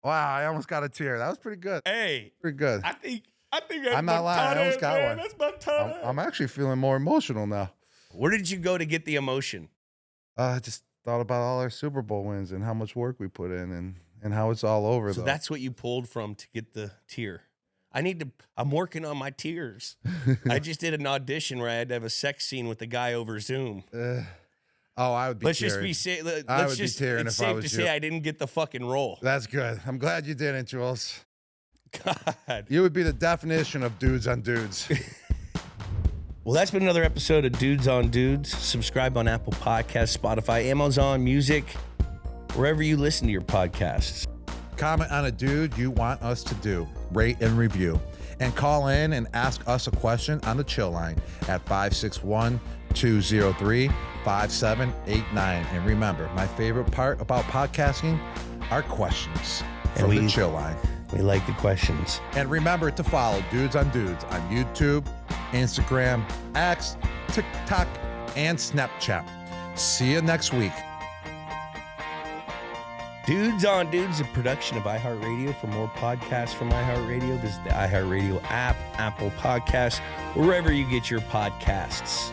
Wow, I almost got a tear. That was pretty good. Hey. Pretty good. I think I'm not lying. I almost got one. That's my time. I'm actually feeling more emotional now. Where did you go to get the emotion? I just thought about all our Super Bowl wins and how much work we put in and how it's all over. So that's what you pulled from to get the tear. I'm working on my tears. I just did an audition where I had to have a sex scene with the guy over Zoom. I would be Let's tearing. just be let's I would just be tearing it's if I safe was to you. say I didn't get the fucking role. That's good. I'm glad you didn't, Jules. God. You would be the definition of dudes on dudes. Well, that's been another episode of Dudes on Dudes. Subscribe on Apple Podcasts, Spotify, Amazon Music, wherever you listen to your podcasts. Comment on a dude you want us to do. Rate and review. And call in and ask us a question on the chill line at 561-203-5789. And remember, my favorite part about podcasting are questions from the chill line. We like the questions. And remember to follow Dudes on Dudes on YouTube, Instagram, X, TikTok, and Snapchat. See you next week. Dudes on Dudes, a production of iHeartRadio. For more podcasts from iHeartRadio, visit the iHeartRadio app, Apple Podcasts, wherever you get your podcasts.